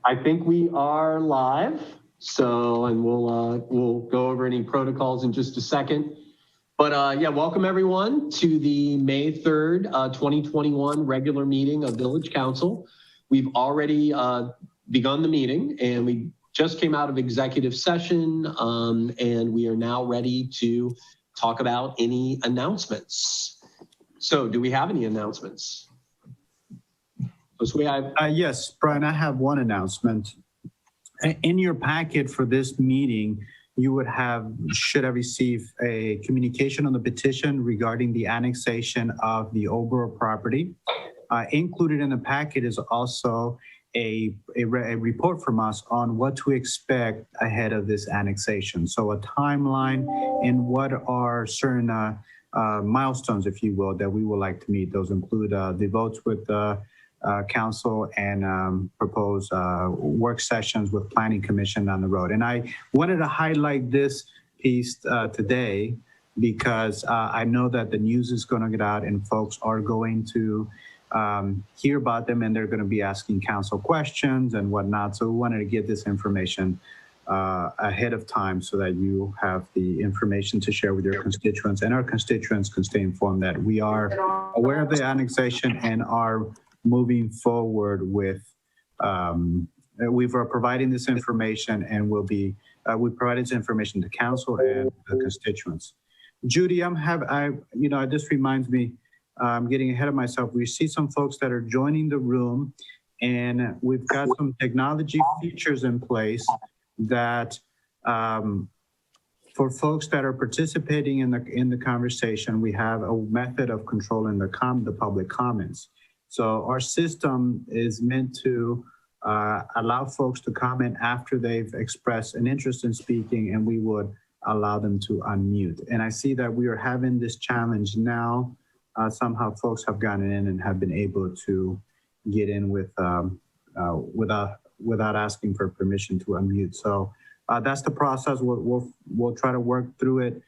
I think we are live. So, and we'll go over any protocols in just a second. But yeah, welcome everyone to the May 3rd, 2021 regular meeting of Village Council. We've already begun the meeting and we just came out of executive session and we are now ready to talk about any announcements. So do we have any announcements? Yes, Brian, I have one announcement. In your packet for this meeting, you should have received a communication on the petition regarding the annexation of the Oboro property. Included in the packet is also a report from us on what to expect ahead of this annexation. So a timeline and what are certain milestones, if you will, that we would like to meet. Those include the votes with the council and propose work sessions with Planning Commission down the road. And I wanted to highlight this piece today because I know that the news is going to get out and folks are going to hear about them and they're going to be asking council questions and whatnot. So we wanted to get this information ahead of time so that you have the information to share with your constituents and our constituents can stay informed that we are aware of the annexation and are moving forward with, we are providing this information and we provided this information to council and the constituents. Judy, this reminds me, I'm getting ahead of myself. We see some folks that are joining the room and we've got some technology features in place that for folks that are participating in the conversation, we have a method of controlling the public comments. So our system is meant to allow folks to comment after they've expressed an interest in speaking, and we would allow them to unmute. And I see that we are having this challenge now. Somehow folks have gotten in and have been able to get in without asking for permission to unmute. So that's the process. We'll try to work through it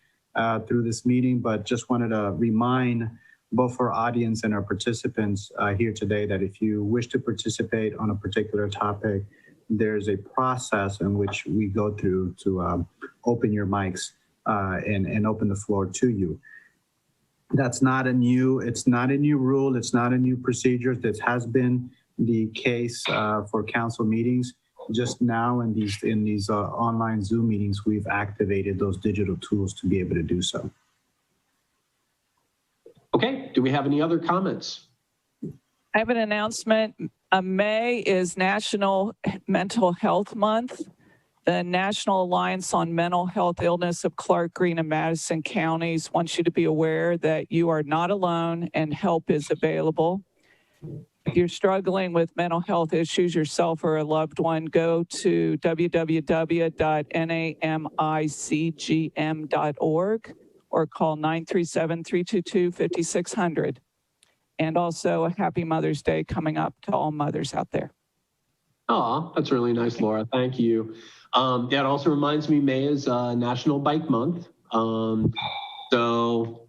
through this meeting, but just wanted to remind both our audience and our participants here today that if you wish to participate on a particular topic, there's a process in which we go through to open your mics and open the floor to you. It's not a new rule. It's not a new procedure. This has been the case for council meetings. Just now in these online Zoom meetings, we've activated those digital tools to be able to do so. Okay, do we have any other comments? I have an announcement. May is National Mental Health Month. The National Alliance on Mental Health Illness of Clark, Greene, and Madison counties wants you to be aware that you are not alone and help is available. If you're struggling with mental health issues yourself or a loved one, go to www.namicgm.org or call 937-322-5600. And also a happy Mother's Day coming up to all mothers out there. Oh, that's really nice, Laura. Thank you. That also reminds me, May is National Bike Month. So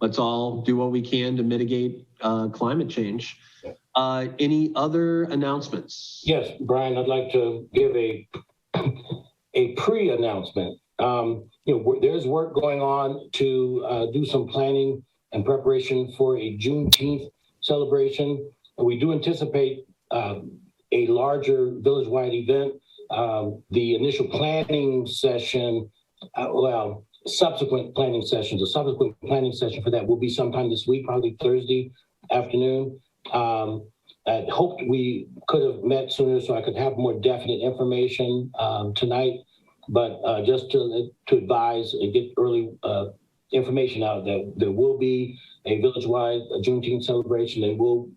let's all do what we can to mitigate climate change. Any other announcements? Yes, Brian, I'd like to give a pre-announcement. There's work going on to do some planning and preparation for a Juneteenth celebration. We do anticipate a larger village-wide event. The initial planning session, subsequent planning sessions, a subsequent planning session for that will be sometime this week, probably Thursday afternoon. I hoped we could have met sooner so I could have more definite information tonight, but just to advise and get early information out that there will be a village-wide Juneteenth celebration, and we'll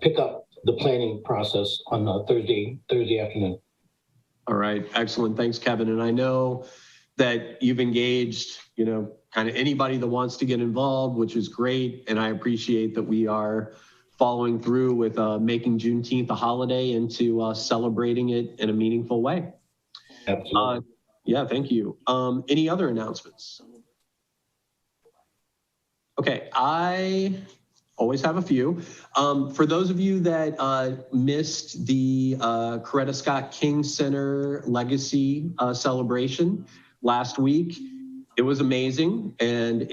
pick up the planning process on Thursday afternoon. All right, excellent. Thanks, Kevin. And I know that you've engaged, kind of anybody that wants to get involved, which is great. And I appreciate that we are following through with making Juneteenth a holiday into celebrating it in a meaningful way. Absolutely. Yeah, thank you. Any other announcements? Okay, I Always have a few. For those of you that missed the Coretta Scott King Center Legacy celebration last week, it was amazing, and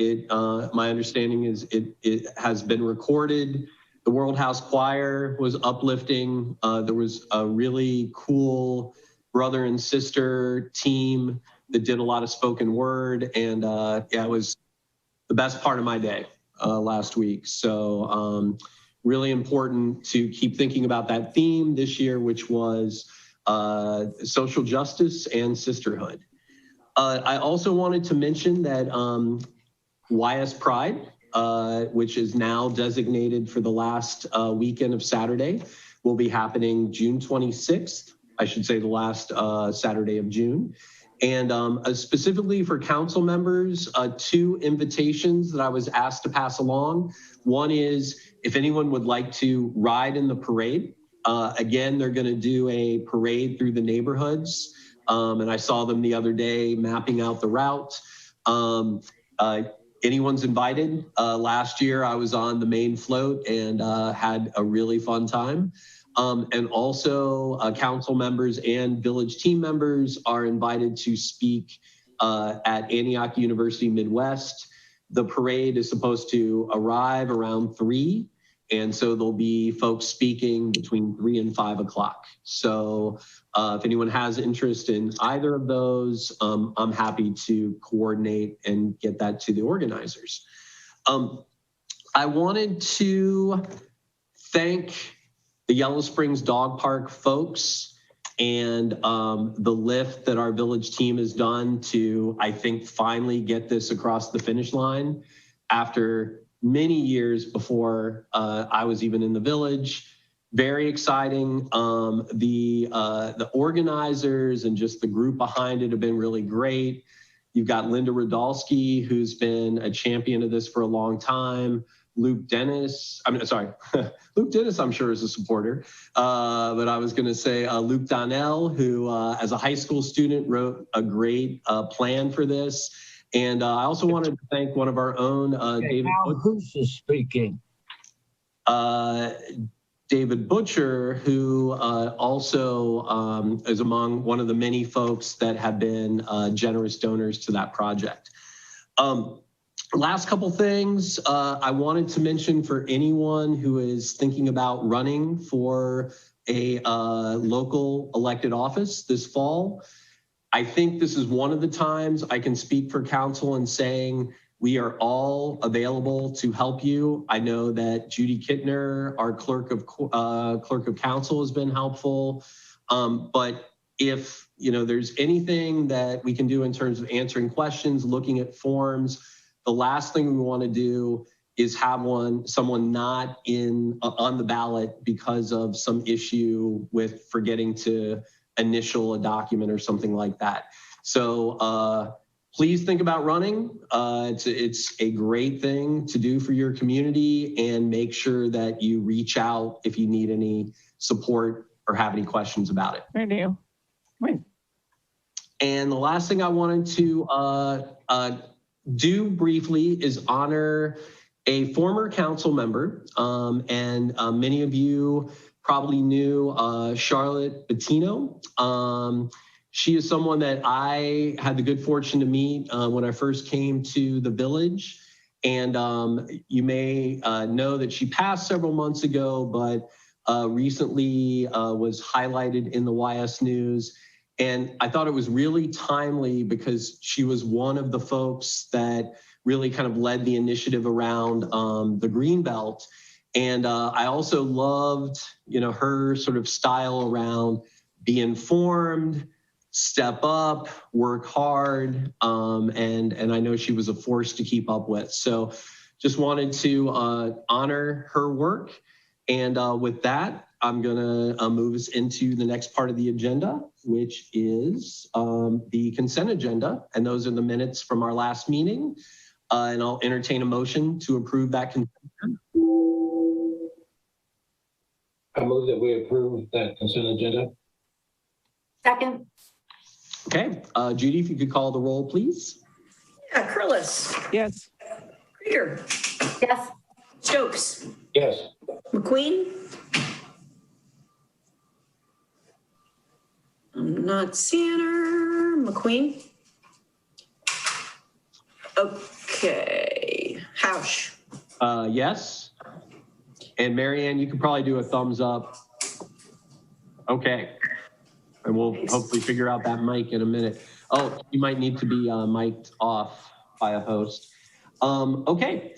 my understanding is it has been recorded. The World House Choir was uplifting. There was a really cool brother and sister team that did a lot of spoken word, and yeah, it was the best part of my day last week. So really important to keep thinking about that theme this year, which was social justice and sisterhood. I also wanted to mention that YS Pride, which is now designated for the last weekend of Saturday, will be happening June 26th. I should say the last Saturday of June. And specifically for council members, 2 invitations that I was asked to pass along. One is if anyone would like to ride in the parade. Again, they're going to do a parade through the neighborhoods. And I saw them the other day mapping out the route. Anyone's invited. Last year I was on the main float and had a really fun time. And also council members and village team members are invited to speak at Antioch University Midwest. The parade is supposed to arrive around 3. And so there'll be folks speaking between 3 and 5 o'clock. So if anyone has interest in either of those, I'm happy to coordinate and get that to the organizers. I wanted to thank the Yellow Springs Dog Park folks and the lift that our village team has done to, I think, finally get this across the finish line after many years before I was even in the village. Very exciting. The organizers and just the group behind it have been really great. You've got Linda Radolski, who's been a champion of this for a long time. Luke Dennis, Luke Dennis, I'm sure is a supporter. But I was gonna say Luke Donnell, who as a high school student wrote a great plan for this. And I also wanted to thank one of our own, David. Now who's speaking? David Butcher, who also is among one of the many folks that have been generous donors to that project. Last couple things I wanted to mention for anyone who is thinking about running for a local elected office this fall. I think this is one of the times I can speak for council in saying we are all available to help you. I know that Judy Kittner, our clerk of council, has been helpful. But if there's anything that we can do in terms of answering questions, looking at forms, the last thing we want to do is have someone not on the ballot because of some issue with forgetting to initial a document or something like that. So please think about running. It's a great thing to do for your community, and make sure that you reach out if you need any support or have any questions about it. I do. Wait. And the last thing I wanted to do briefly is honor a former council member, and many of you probably knew Charlotte Bettino. She is someone that I had the good fortune to meet when I first came to the village. And you may know that she passed several months ago, but recently was highlighted in the YS News. And I thought it was really timely because she was one of the folks that really kind of led the initiative around the Greenbelt. And I also loved, her sort of style around be informed, step up, work hard, and I know she was a force to keep up with. So just wanted to honor her work. And with that, I'm gonna move us into the next part of the agenda, which is the consent agenda. And those are the minutes from our last meeting. And I'll entertain a motion to approve that consent agenda. I move that we approve that consent agenda. Second. Okay, Judy, if you could call the roll, please. Yeah, Curlis. Yes. Krieger. Yes. Stokes, Yes. McQueen. I'm not seeing her. McQueen. Okay. Hausch. Yes. And Marianne, you could probably do a thumbs up. Okay. And we'll hopefully figure out that mic in a minute. Oh, you might need to be mic'd off by a host. Okay.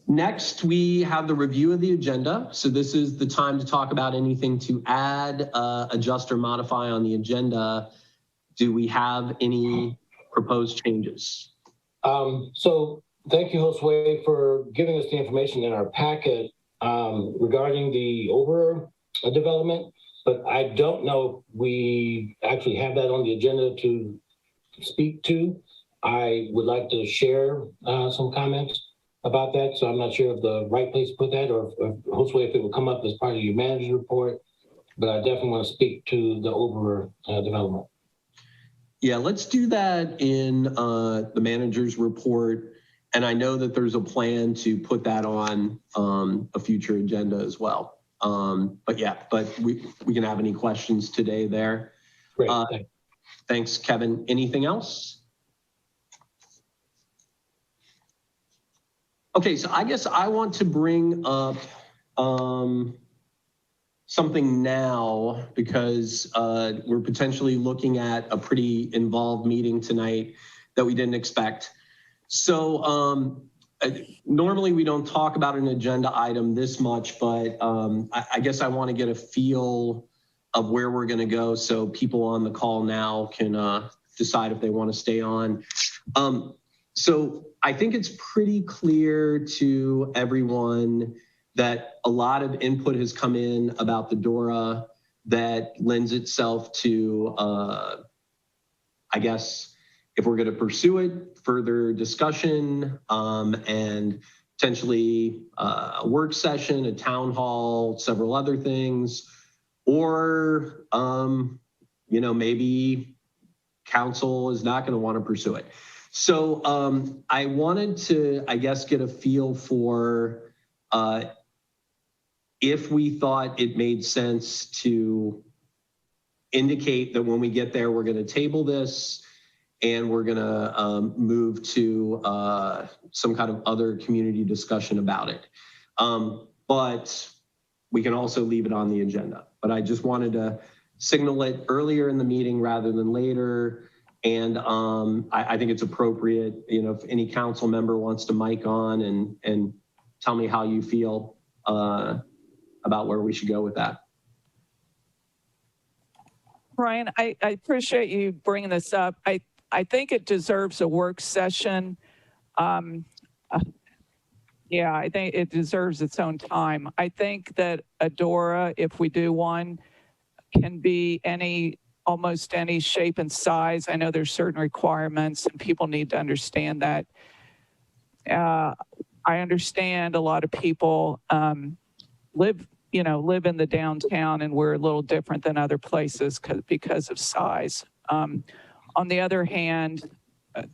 Next, we have the review of the agenda. So this is the time to talk about anything to add, adjust, or modify on the agenda. Do we have any proposed changes? So thank you, Josue, for giving us the information in our packet regarding the over development, but I don't know if we actually have that on the agenda to speak to. I would like to share some comments about that, so I'm not sure if the right place to put that, or hopefully if it would come up as part of your manager's report, but I definitely want to speak to the over development. Yeah, let's do that in the manager's report. And I know that there's a plan to put that on a future agenda as well. But yeah, but we can have any questions today there. Great, thanks, Kevin. Anything else? Okay, so I guess I want to bring up something now because we're potentially looking at a pretty involved meeting tonight that we didn't expect. So normally we don't talk about an agenda item this much, but I guess I want to get a feel of where we're going to go so people on the call now can decide if they want to stay on. So I think it's pretty clear to everyone that a lot of input has come in about the DORA that lends itself to, I guess, if we're going to pursue it, further discussion and potentially a work session, a town hall, several other things, or, maybe council is not going to want to pursue it. So I wanted to, I guess, get a feel for if we thought it made sense to indicate that when we get there, we're going to table this and we're going to move to some kind of other community discussion about it. But we can also leave it on the agenda. But I just wanted to signal it earlier in the meeting rather than later. And I think it's appropriate, if any council member wants to mic on and tell me how you feel about where we should go with that. Brian, I appreciate you bringing this up. I think it deserves a work session. Yeah, I think it deserves its own time. I think that a DORA, if we do one, can be almost any shape and size. I know there's certain requirements and people need to understand that. I understand a lot of people live in the downtown and we're a little different than other places because of size. On the other hand,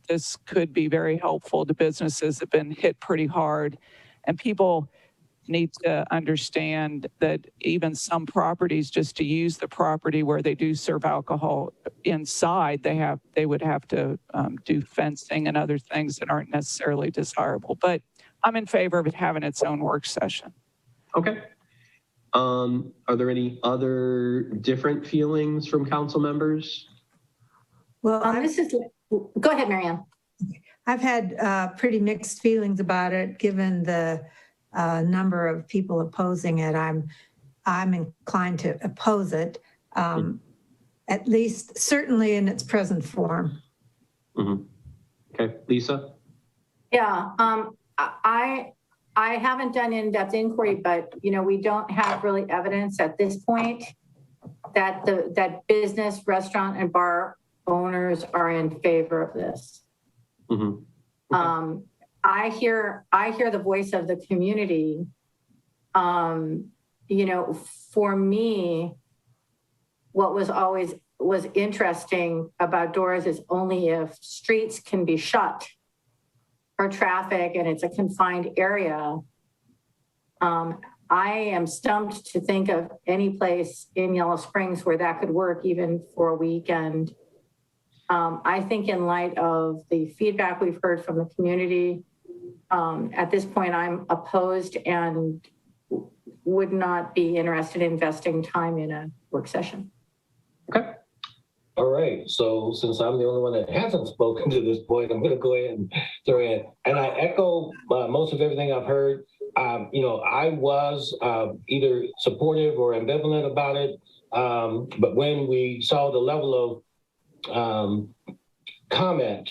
this could be very helpful to businesses that have been hit pretty hard, and people need to understand that even some properties, just to use the property where they do serve alcohol inside, they would have to do fencing and other things that aren't necessarily desirable. But I'm in favor of it having its own work session. Okay. Are there any other different feelings from council members? Well, go ahead, Marianne. I've had pretty mixed feelings about it, given the number of people opposing it. I'm inclined to oppose it, at least certainly in its present form. Mm-hmm. Okay, Lisa? Yeah, I haven't done in-depth inquiry, but we don't have really evidence at this point that that business, restaurant, and bar owners are in favor of this. Mm-hmm. Okay. I hear the voice of the community. For me, what was interesting about DORAs is only if streets can be shut for traffic and it's a confined area, I am stumped to think of any place in Yellow Springs where that could work even for a weekend. I think in light of the feedback we've heard from the community, at this point, I'm opposed and would not be interested in investing time in a work session. Okay. All right, so since I'm the only one that hasn't spoken to this point, I'm going to go ahead and throw in. And I echo most of everything I've heard. I was either supportive or ambivalent about it. But when we saw the level of comment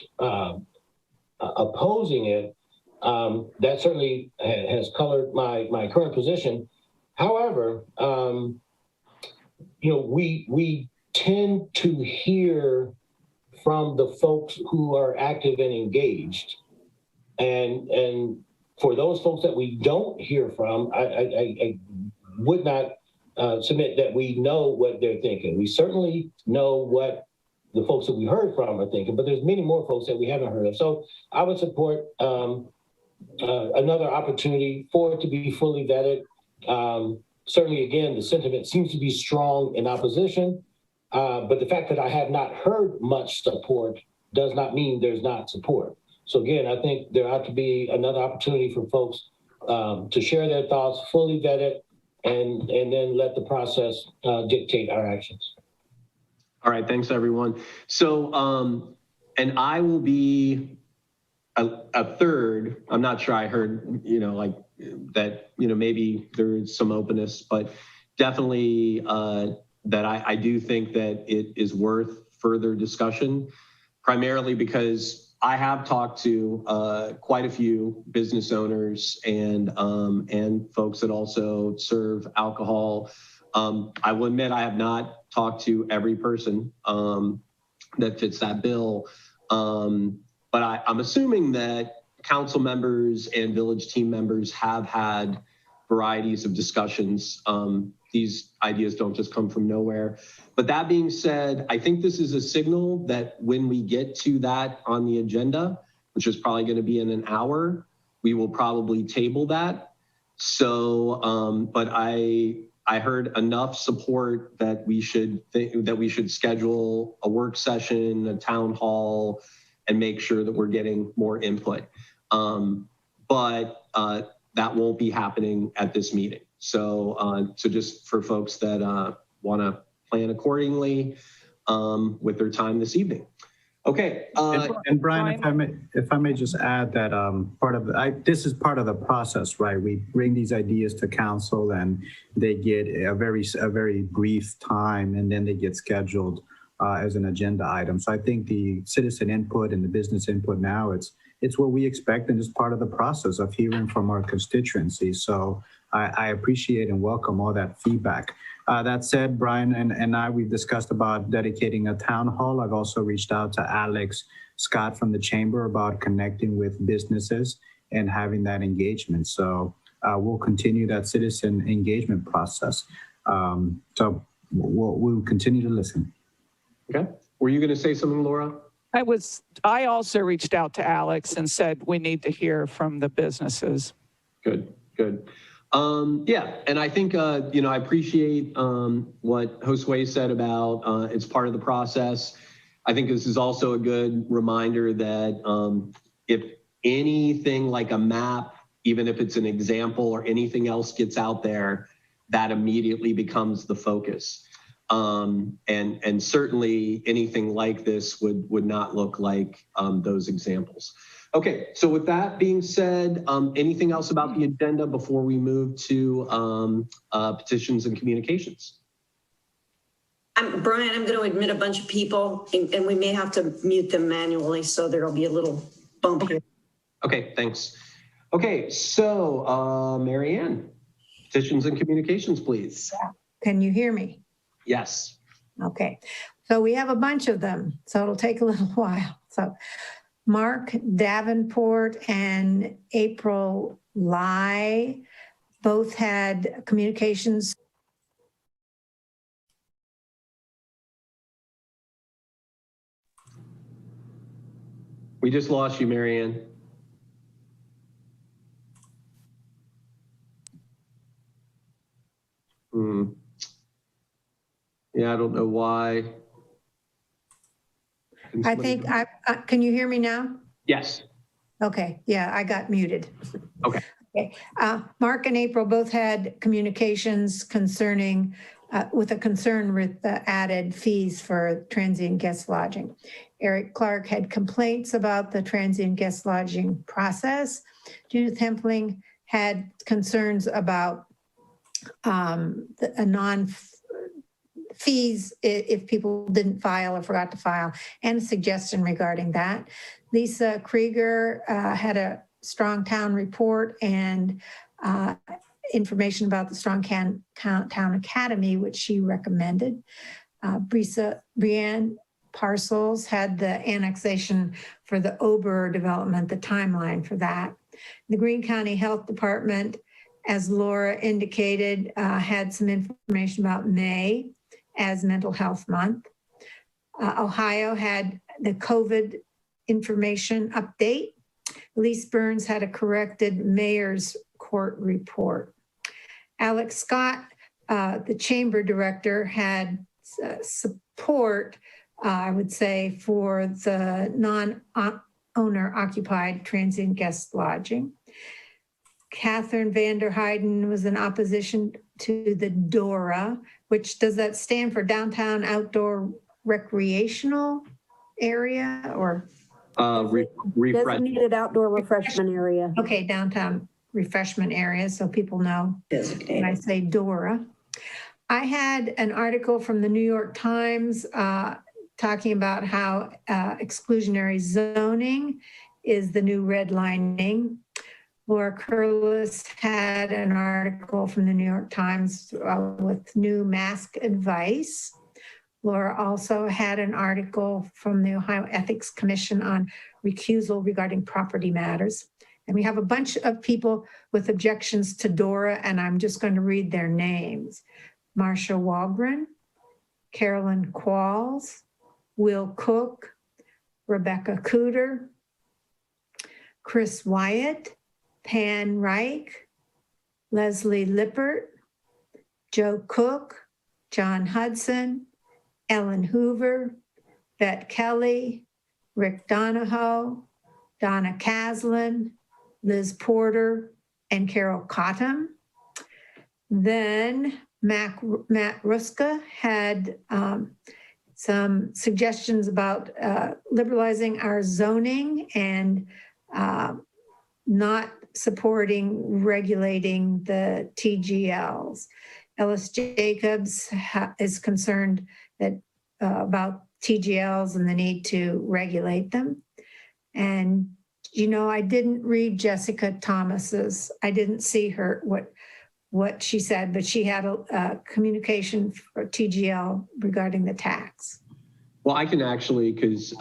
opposing it, that certainly has colored my current position. However, we tend to hear from the folks who are active and engaged. And for those folks that we don't hear from, I would not submit that we know what they're thinking. We certainly know what the folks that we heard from are thinking, but there's many more folks that we haven't heard of. So I would support another opportunity for it to be fully vetted. Certainly, again, the sentiment seems to be strong in opposition. But the fact that I have not heard much support does not mean there's not support. So again, I think there ought to be another opportunity for folks to share their thoughts, fully vet it, and then let the process dictate our actions. All right, thanks everyone. So, and I will be a third. I'm not sure I heard, like that, maybe there's some openness, but definitely that I do think that it is worth further discussion, primarily because I have talked to quite a few business owners and folks that also serve alcohol. I will admit I have not talked to every person that fits that bill, but I'm assuming that council members and village team members have had varieties of discussions. These ideas don't just come from nowhere. But that being said, I think this is a signal that when we get to that on the agenda, which is probably going to be in an hour, we will probably table that. So, but I heard enough support that we should schedule a work session, a town hall, and make sure that we're getting more input. But that won't be happening at this meeting. So, so just for folks that want to plan accordingly with their time this evening. Okay. And Brian, if I may just add that this is part of the process, right? We bring these ideas to council, and they get a very brief time, and then they get scheduled as an agenda item. So I think the citizen input and the business input now, it's what we expect, and it's part of the process of hearing from our constituency. So I appreciate and welcome all that feedback. That said, Brian and I, we've discussed about dedicating a town hall. I've also reached out to Alex Scott from the chamber about connecting with businesses and having that engagement. So we'll continue that citizen engagement process. So we'll continue to listen. Okay. Were you going to say something, Laura? I also reached out to Alex and said we need to hear from the businesses. Good. Yeah, and I think, I appreciate what Josue said about it's part of the process. I think this is also a good reminder that if anything like a map, even if it's an example or anything else gets out there, that immediately becomes the focus. And certainly anything like this would not look like those examples. Okay, so with that being said, anything else about the agenda before we move to petitions and communications? Brian, I'm going to admit a bunch of people, and we may have to mute them manually, so there'll be a little bump here. Okay, thanks. Okay, so Mary Ann, petitions and communications, please. Can you hear me? Yes. Okay, so we have a bunch of them, so it'll take a little while. So Mark Davenport and April Lai both had communications. We just lost you, Mary Ann. Yeah, I don't know why. Can I somebody- think can you hear me now? Yes. Okay, yeah, I got muted. Okay. Okay, Mark and April both had communications concerning, with a concern with the added fees for transient guest lodging. Eric Clark had complaints about the transient guest lodging process. Judith Hempling had concerns about fees if people didn't file or forgot to file, and a suggestion regarding that. Lisa Krieger had a strong town report and information about the Strong Town Academy, which she recommended. Brianne Parcels had the annexation for the Ober development, the timeline for that. The Greene County Health Department, as Laura indicated, had some information about May as Mental Health Month. Ohio had the COVID information update. Elise Burns had a corrected mayor's court report. Alex Scott, the chamber director, had support, I would say, for the non-owner occupied transient guest lodging. Catherine Vanderheiden was in opposition to the DORA, which does that stand for Downtown Outdoor Recreational Area or? Designated outdoor refreshment area. Okay, downtown refreshment area, so people know when I say DORA. I had an article from the New York Times talking about how exclusionary zoning is the new redlining. Laura Curlis had an article from the New York Times with new mask advice. Laura also had an article from the Ohio Ethics Commission on recusal regarding property matters. And we have a bunch of people with objections to DORA, and I'm just going to read their names. Marcia Walgren, Carolyn Qualls, Will Cook, Rebecca Cooter, Chris Wyatt, Pan Reich, Leslie Lippert, Joe Cook, John Hudson, Ellen Hoover, Bette Kelly, Rick Donahoe, Donna Caslin, Liz Porter, and Carol Cottom. Then Matt Ruska had some suggestions about liberalizing our zoning and not supporting regulating the TGLs. Ellis Jacobs is concerned that about TGLs and the need to regulate them. And, you know, I didn't read Jessica Thomas's, I didn't see her, what she said, but she had a communication for TGL regarding the tax. Well, I can actually, because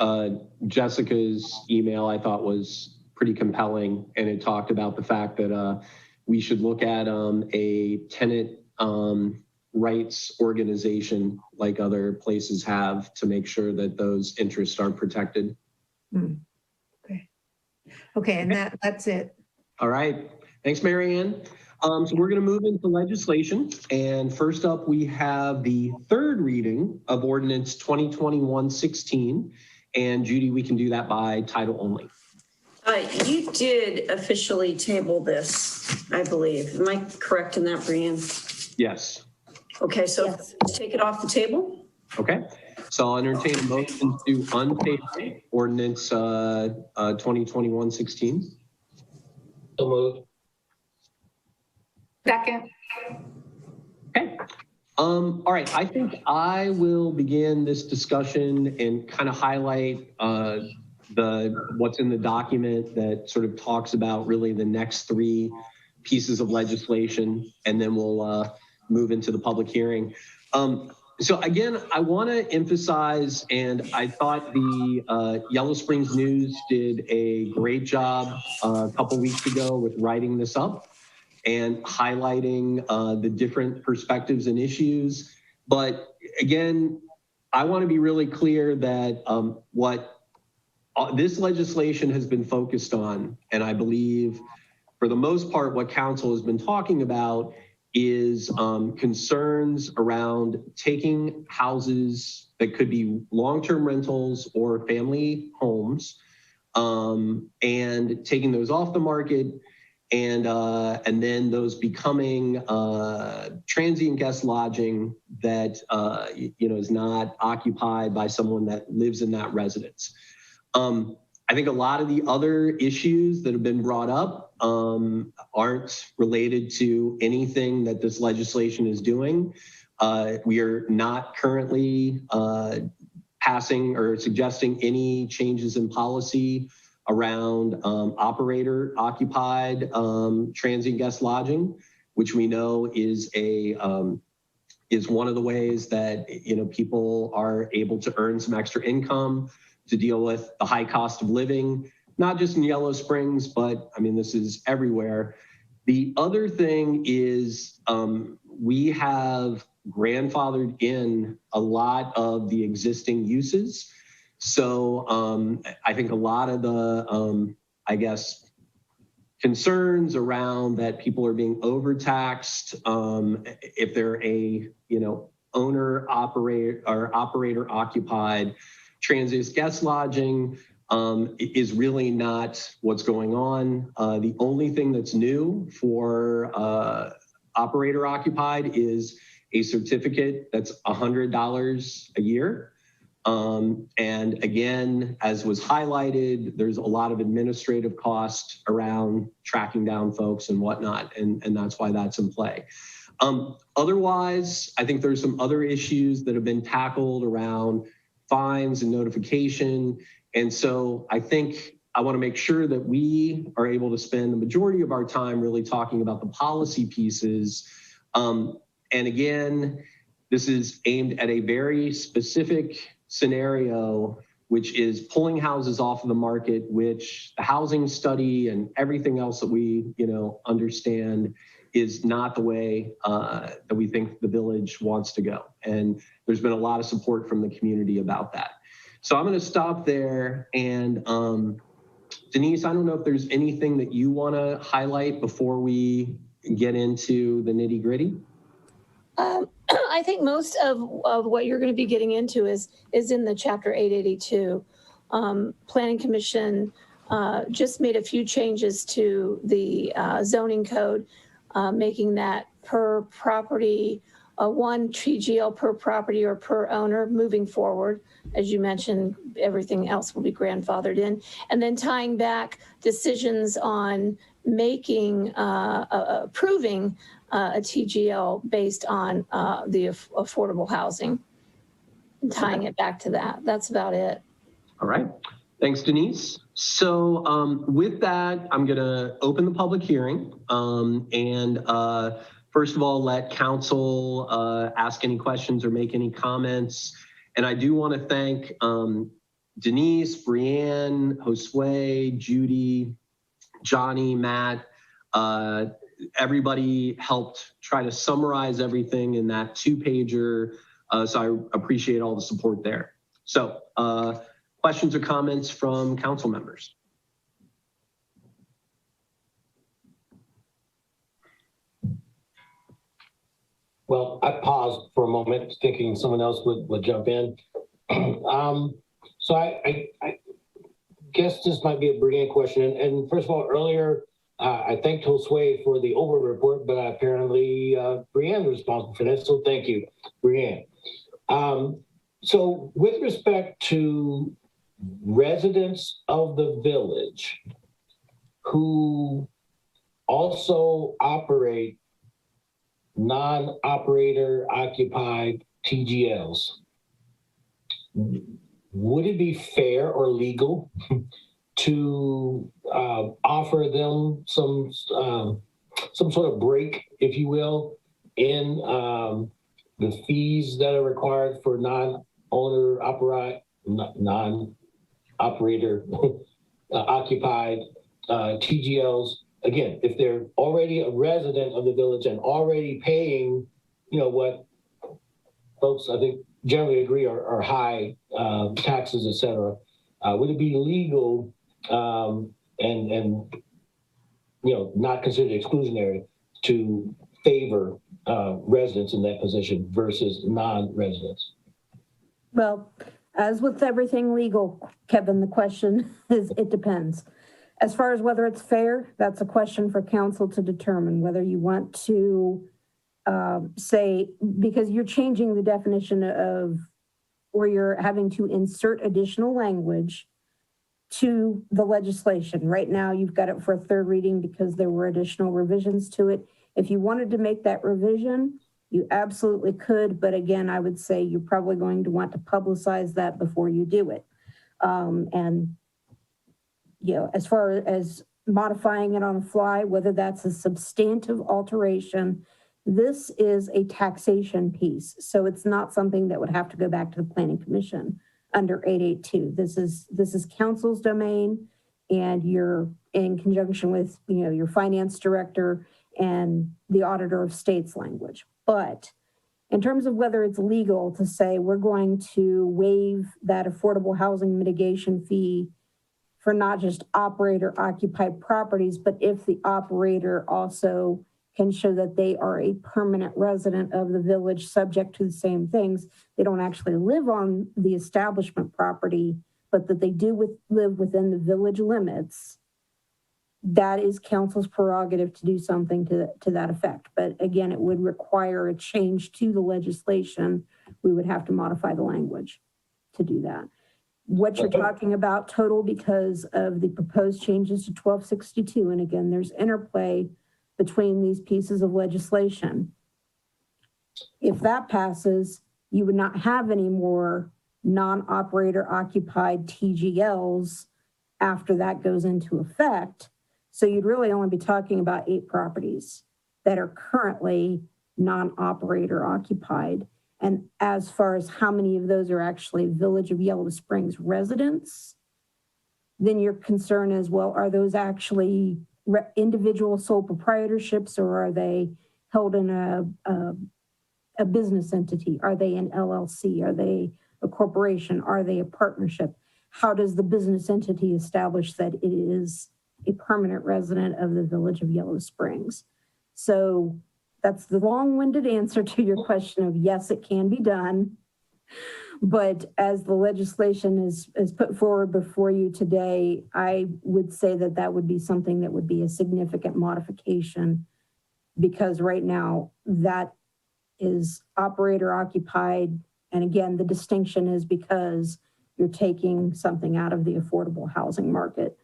Jessica's email I thought was pretty compelling, and it talked about the fact that we should look at a tenant rights organization like other places have to make sure that those interests are protected. Okay, and that's it. All right. Thanks, Marianne. So we're going to move into legislation. And first up, we have the third reading of ordinance 2021-16. And Judy, we can do that by title only. You did officially table this, I believe. Am I correct in that, Brianne? Yes. Okay, so Yes. let's take it off the table. Okay. So I'll entertain a motion to untable ordinance 2021-16. So moved. Second. Okay. All right. I think I will begin this discussion and kind of highlight what's in the document that sort of talks about really the next three pieces of legislation, and then we'll move into the public hearing. So again, I want to emphasize, and I thought the Yellow Springs News did a great job a couple weeks ago with writing this up and highlighting the different perspectives and issues. But again, I want to be really clear that what this legislation has been focused on, and I believe for the most part what council has been talking about, is concerns around taking houses that could be long-term rentals or family homes and taking those off the market and then those becoming transient guest lodging that is not occupied by someone that lives in that residence. I think a lot of the other issues that have been brought up aren't related to anything that this legislation is doing. We are not currently passing or suggesting any changes in policy around operator occupied transient guest lodging, which we know is one of the ways that people are able to earn some extra income to deal with the high cost of living, not just in Yellow Springs, but I mean, this is everywhere. The other thing is we have grandfathered in a lot of the existing uses. So I think a lot of the, concerns around that people are being overtaxed if they're a, owner, operator, or operator occupied transient guest lodging is really not what's going on. The only thing that's new for operator occupied is a certificate that's $100 a year. And again, as was highlighted, there's a lot of administrative cost around tracking down folks and whatnot, and that's why that's in play. Otherwise, I think there's some other issues that have been tackled around fines and notification. And so I think I want to make sure that we are able to spend the majority of our time really talking about the policy pieces. And again, this is aimed at a very specific scenario, which is pulling houses off of the market, which the housing study and everything else that we understand is not the way that we think the village wants to go. And there's been a lot of support from the community about that. So I'm going to stop there. And Denise, I don't know if there's anything that you want to highlight before we get into the nitty gritty. I think most of what you're going to be getting into is in the Chapter 882. Planning Commission just made a few changes to the zoning code, making that per property, one TGL per property or per owner moving forward. As you mentioned, everything else will be grandfathered in. And then tying back decisions on making, approving a TGL based on the affordable housing, and tying it back to that. That's about it. All right. Thanks, Denise. So with that, I'm going to open the public hearing and first of all, let council ask any questions or make any comments. And I do want to thank Denise, Brianne, Josue, Judy, Johnny, Matt. Everybody helped try to summarize everything in that 2-pager. So I appreciate all the support there. So questions or comments from council members? Well, I paused for a moment thinking someone else would jump in. So I guess this might be a brilliant question. And first of all, earlier, I thanked Josue for the over report, but apparently Brianne was responsible for that. So thank you, Brianne. So with respect to residents of the village who also operate non-operator occupied TGLs, would it be fair or legal to offer them some sort of break, if you will, in the fees that are required for non-owner non-operator occupied TGLs? Again, if they're already a resident of the village and already paying, what folks I think generally agree are high taxes, et cetera, would it be legal and not considered exclusionary to favor residents in that position versus non-residents? Well, as with everything legal, Kevin, the question is, it depends. As far as whether it's fair, that's a question for council to determine whether you want to say, because you're changing the definition of, or you're having to insert additional language to the legislation. Right now, you've got it for a third reading because there were additional revisions to it. If you wanted to make that revision, you absolutely could. But again, I would say you're probably going to want to publicize that before you do it. And, you know, as far as modifying it on the fly, whether that's a substantive alteration, this is a taxation piece. So it's not something that would have to go back to the Planning Commission under 882. This is council's domain, and you're in conjunction with, you know, your finance director and the auditor of state's language. But in terms of whether it's legal to say we're going to waive that affordable housing mitigation fee for not just operator occupied properties, but if the operator also can show that they are a permanent resident of the village subject to the same things. They don't actually live on the establishment property, but that they do live within the village limits. That is council's prerogative to do something to that effect. But again, it would require a change to the legislation. We would have to modify the language to do that. What you're talking about total because of the proposed changes to 1262. And again, there's interplay between these pieces of legislation. If that passes, you would not have any more non-operator occupied TGLs after that goes into effect. So you'd really only be talking about 8 properties that are currently non-operator occupied. And as far as how many of those are actually Village of Yellow Springs residents, then your concern is, well, are those actually individual sole proprietorships, or are they held in a business entity? Are they an LLC? Are they a corporation? Are they a partnership? How does the business entity establish that it is a permanent resident of the Village of Yellow Springs? So that's the long-winded answer to your question of yes, it can be done. But as the legislation is put forward before you today, I would say that that would be something that would be a significant modification, because right now that is operator occupied. And again, the distinction is because you're taking something out of the affordable housing market.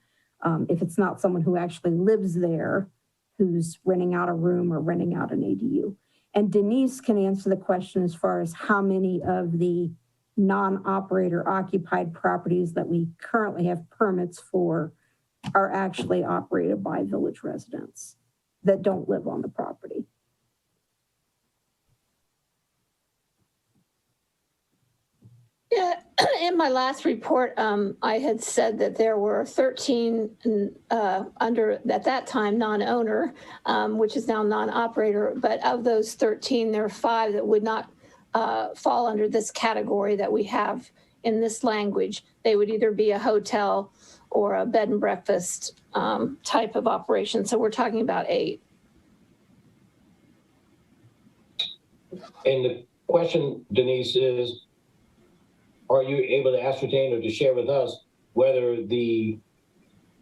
If it's not someone who actually lives there, who's renting out a room or renting out an ADU. And Denise can answer the question as far as how many of the non-operator occupied properties that we currently have permits for are actually operated by village residents that don't live on the property. Yeah, in my last report, I had said that there were 13 under, at that time, non-owner, which is now non-operator. But of those 13, there are 5 that would not fall under this category that we have in this language. They would either be a hotel or a bed and breakfast type of operation. So we're talking about 8. And the question, Denise, is, are you able to ascertain or to share with us whether the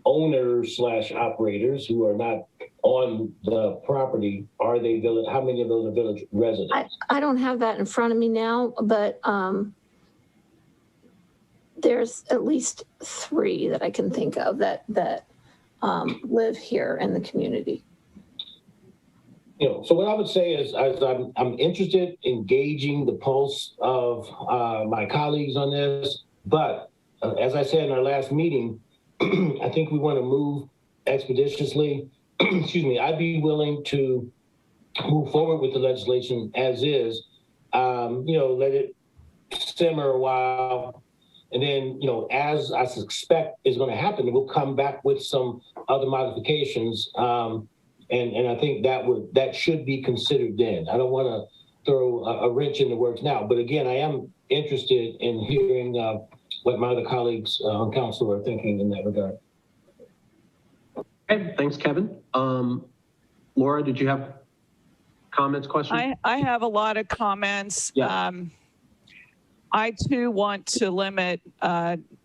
owners / operators who are not on the property, are they village? How many of those are village residents? I don't have that in front of me now, but there's at least 3 that I can think of that live here in the community. You know, so what I would say is I'm interested in gauging the pulse of my colleagues on this, but as I said in our last meeting, I think we want to move expeditiously. Excuse me, I'd be willing to move forward with the legislation as is, you know, let it simmer a while. And then, you know, as I suspect is going to happen, we'll come back with some other modifications. And I think that should be considered then. I don't want to throw a wrench in the works now, but again, I am interested in hearing what my other colleagues on council are thinking in that regard. Okay, thanks, Kevin. Laura, did you have comments, questions? I have a lot of comments. Yeah. I too want to limit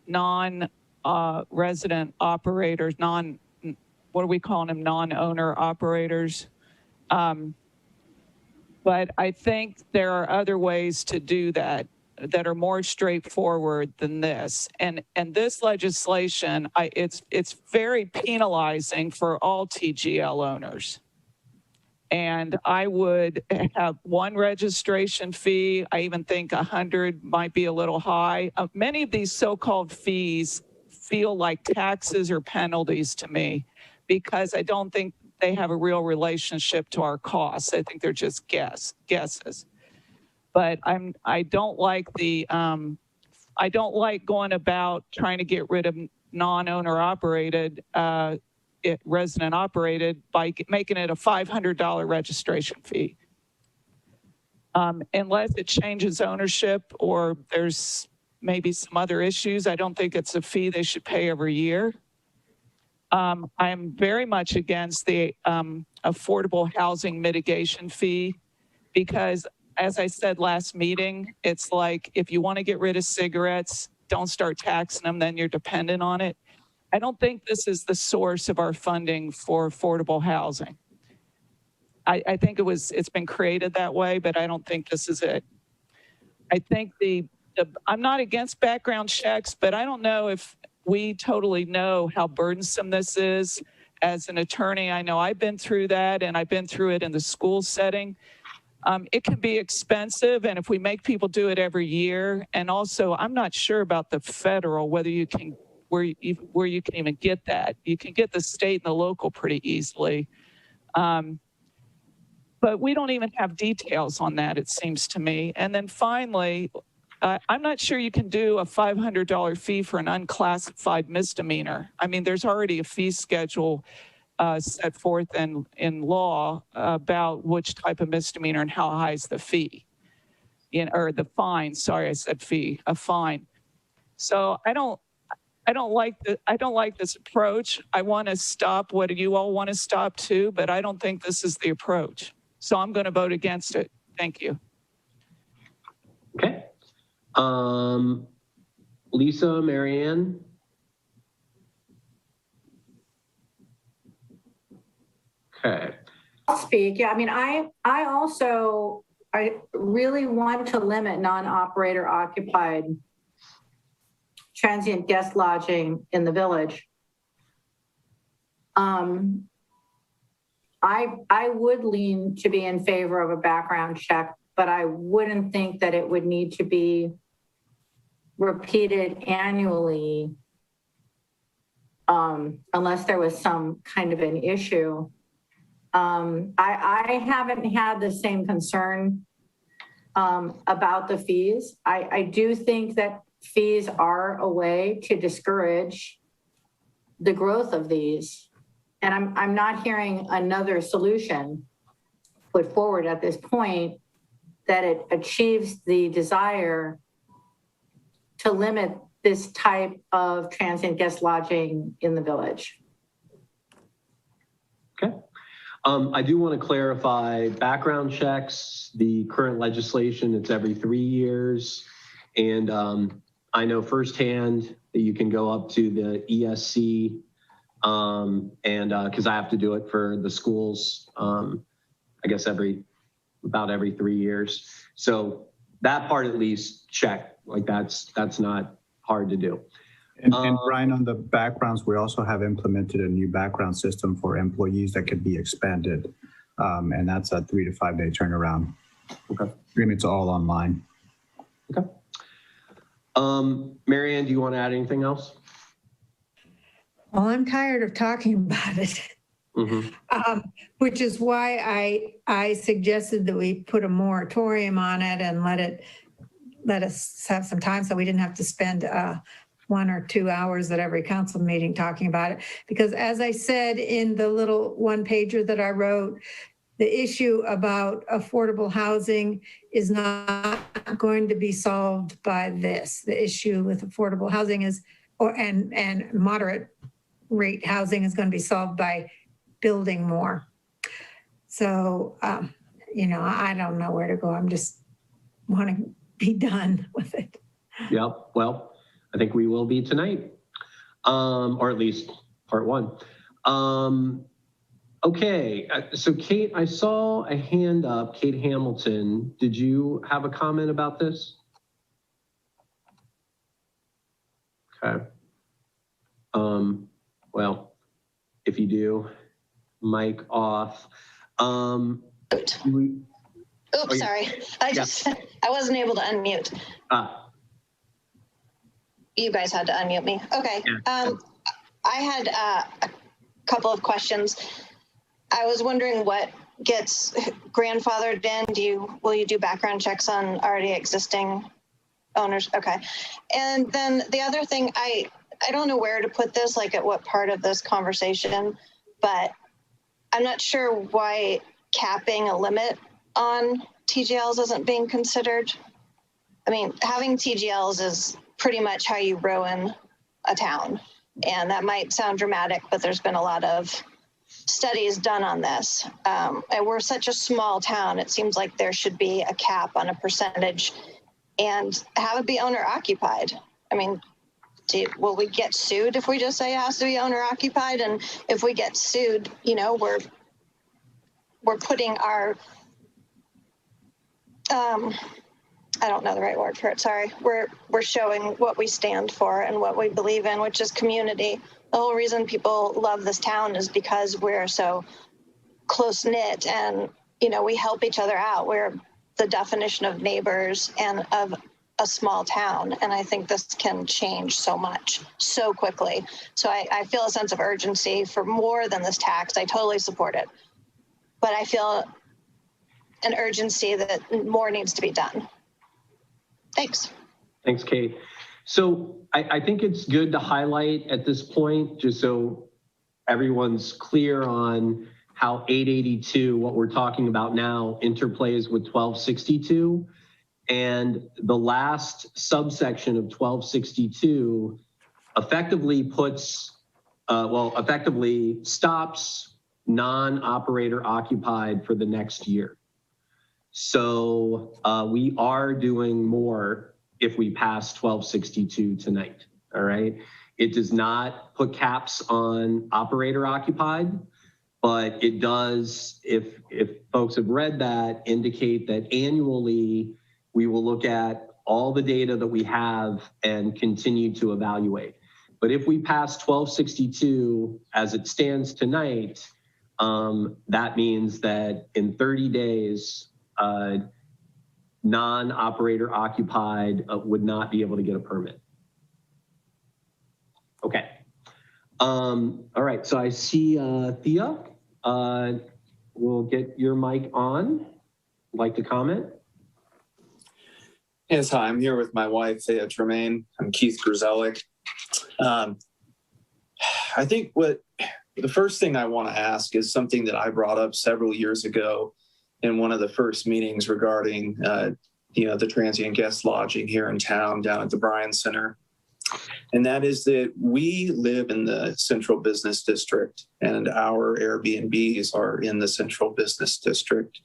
non-resident operators, what are we calling them, non-owner operators. But I think there are other ways to do that are more straightforward than this. And this legislation, it's very penalizing for all TGL owners. And I would have one registration fee. I even think 100 might be a little high. Many of these so-called fees feel like taxes or penalties to me because I don't think they have a real relationship to our costs. I think they're just guesses. But I don't like going about trying to get rid of non-owner operated, resident operated by making it a $500 registration fee. Unless it changes ownership or there's maybe some other issues, I don't think it's a fee they should pay every year. I'm very much against the affordable housing mitigation fee because, as I said last meeting, it's like if you want to get rid of cigarettes, don't start taxing them, then you're dependent on it. I don't think this is the source of our funding for affordable housing. I think it's been created that way, but I don't think this is it. I think I'm not against background checks, but I don't know if we totally know how burdensome this is. As an attorney, I know I've been through that, and I've been through it in the school setting. It can be expensive, and if we make people do it every year, and also I'm not sure about the federal, whether you can, where you can even get that. You can get the state and the local pretty easily. But we don't even have details on that, it seems to me. And then finally, I'm not sure you can do a $500 fee for an unclassified misdemeanor. I mean, there's already a fee schedule set forth in law about which type of misdemeanor and how high is the fee, or the fine. Sorry, I said fee, a fine. So I don't like this approach. I want to stop what you all want to stop too, but I don't think this is the approach. So I'm going to vote against it. Thank you. Okay. Lisa, Marianne? Okay. I'll speak. Yeah, I mean, I really want to limit non-operator occupied transient guest lodging in the village. I would lean to be in favor of a background check, but I wouldn't think that it would need to be repeated annually unless there was some kind of an issue. I haven't had the same concern about the fees. I do think that fees are a way to discourage the growth of these. And I'm not hearing another solution put forward at this point that it achieves the desire to limit this type of transient guest lodging in the village. Okay. I do want to clarify background checks, the current legislation, it's every 3 years. And I know firsthand that you can go up to the ESC because I have to do it for the schools, I guess about every 3 years. So that part at least check, like that's not hard to do. And Brian, on the backgrounds, we also have implemented a new background system for employees that could be expanded. And that's a 3 to 5 day turnaround. Okay. And it's all online. Okay. Marianne, do you want to add anything else? Well, I'm tired of talking about it, which is why I suggested that we put a moratorium on it and let us have some time so we didn't have to spend 1 or 2 hours at every council meeting talking about it. Because as I said in the little one pager that I wrote, the issue about affordable housing is not going to be solved by this. The issue with affordable housing and moderate rate housing is going to be solved by building more. So, I don't know where to go. I'm just want to be done with it. Yep. Well, I think we will be tonight, or at least part one. Okay. So Kate, I saw a hand up. Kate Hamilton, did you have a comment about this? Okay. Well, if you do, mic off. Oops, sorry. I wasn't able to unmute. You guys had to unmute me. Okay. Yeah. I had a couple of questions. I was wondering what gets grandfathered in. Will you do background checks on already existing owners? Okay. And then the other thing, I don't know where to put this, like at what part of this conversation, but I'm not sure why capping a limit on TGLs isn't being considered. I mean, having TGLs is pretty much how you ruin a town. And that might sound dramatic, but there's been a lot of studies done on this. And we're such a small town, it seems like there should be a cap on a percentage and have it be owner occupied. I mean, will we get sued if we just say it has to be owner occupied? And if we get sued, we're putting our, I don't know the right word for it, sorry. We're showing what we stand for and what we believe in, which is community. The whole reason people love this town is because we're so close knit and, we help each other out. We're the definition of neighbors and of a small town. And I think this can change so much, so quickly. So I feel a sense of urgency for more than this tax. I totally support it. But I feel an urgency that more needs to be done. Thanks. Thanks, Kate. So I think it's good to highlight at this point, just so everyone's clear on how 882, what we're talking about now, interplays with 1262. And the last subsection of 1262 effectively effectively stops non-operator occupied for the next year. So we are doing more if we pass 1262 tonight, all right? It does not put caps on operator occupied, but it does, if folks have read that, indicate that annually we will look at all the data that we have and continue to evaluate. But if we pass 1262 as it stands tonight, that means that in 30 days, non-operator occupied would not be able to get a permit. Okay. All right, so I see Thea. We'll get your mic on. Like to comment? Yes, hi, I'm here with my wife, Thea Tremaine. I'm Keith Grzellick. I think the first thing I want to ask is something that I brought up several years ago in one of the first meetings regarding, the transient guest lodging here in town down at the Bryan Center. And that is that we live in the central business district and our Airbnbs are in the central business district.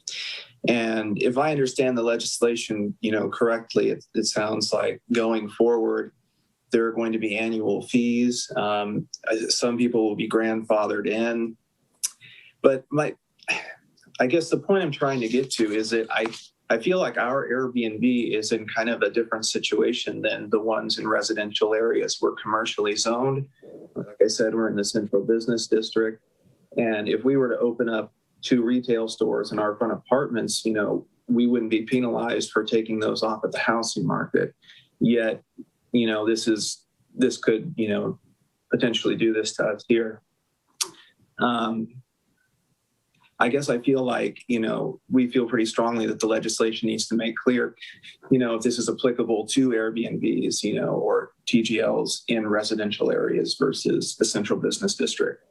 And if I understand the legislation, correctly, it sounds like going forward, there are going to be annual fees. Some people will be grandfathered in. But I guess the point I'm trying to get to is that I feel like our Airbnb is in kind of a different situation than the ones in residential areas. We're commercially zoned. Like I said, we're in the central business district. And if we were to open up 2 retail stores in our front apartments, we wouldn't be penalized for taking those off at the housing market. Yet, this could, potentially do this to us here. I guess I feel like, we feel pretty strongly that the legislation needs to make clear, if this is applicable to Airbnbs, or TGLs in residential areas versus the central business district.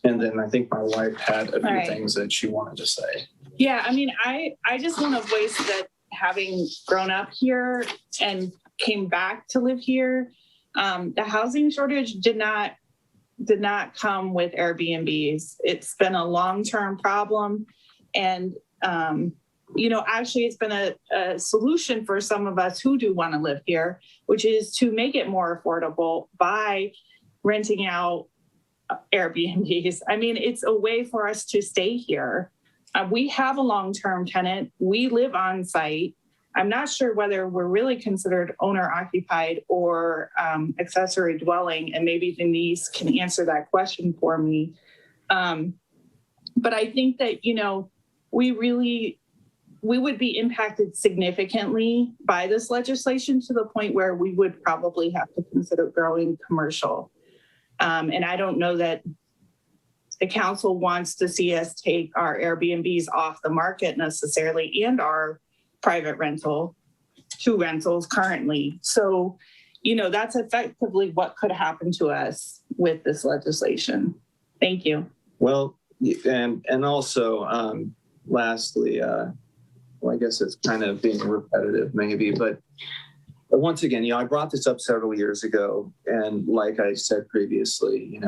And then I think my wife had a few things that she wanted to say. Yeah, I mean, I just want to voice that having grown up here and came back to live here, the housing shortage did not come with Airbnbs. It's been a long-term problem. And Actually it's been a solution for some of us who do want to live here, which is to make it more affordable by renting out Airbnbs. I mean, it's a way for us to stay here. We have a long-term tenant. We live on site. I'm not sure whether we're really considered owner occupied or accessory dwelling, and maybe Denise can answer that question for me. But I think that, we would be impacted significantly by this legislation to the point where we would probably have to consider growing commercial. And I don't know that the council wants to see us take our Airbnbs off the market necessarily, and our private rental, 2 rentals currently. So, that's effectively what could happen to us with this legislation. Thank you. Well, and also, lastly, I guess it's kind of being repetitive maybe, but once again, I brought this up several years ago, and like I said previously,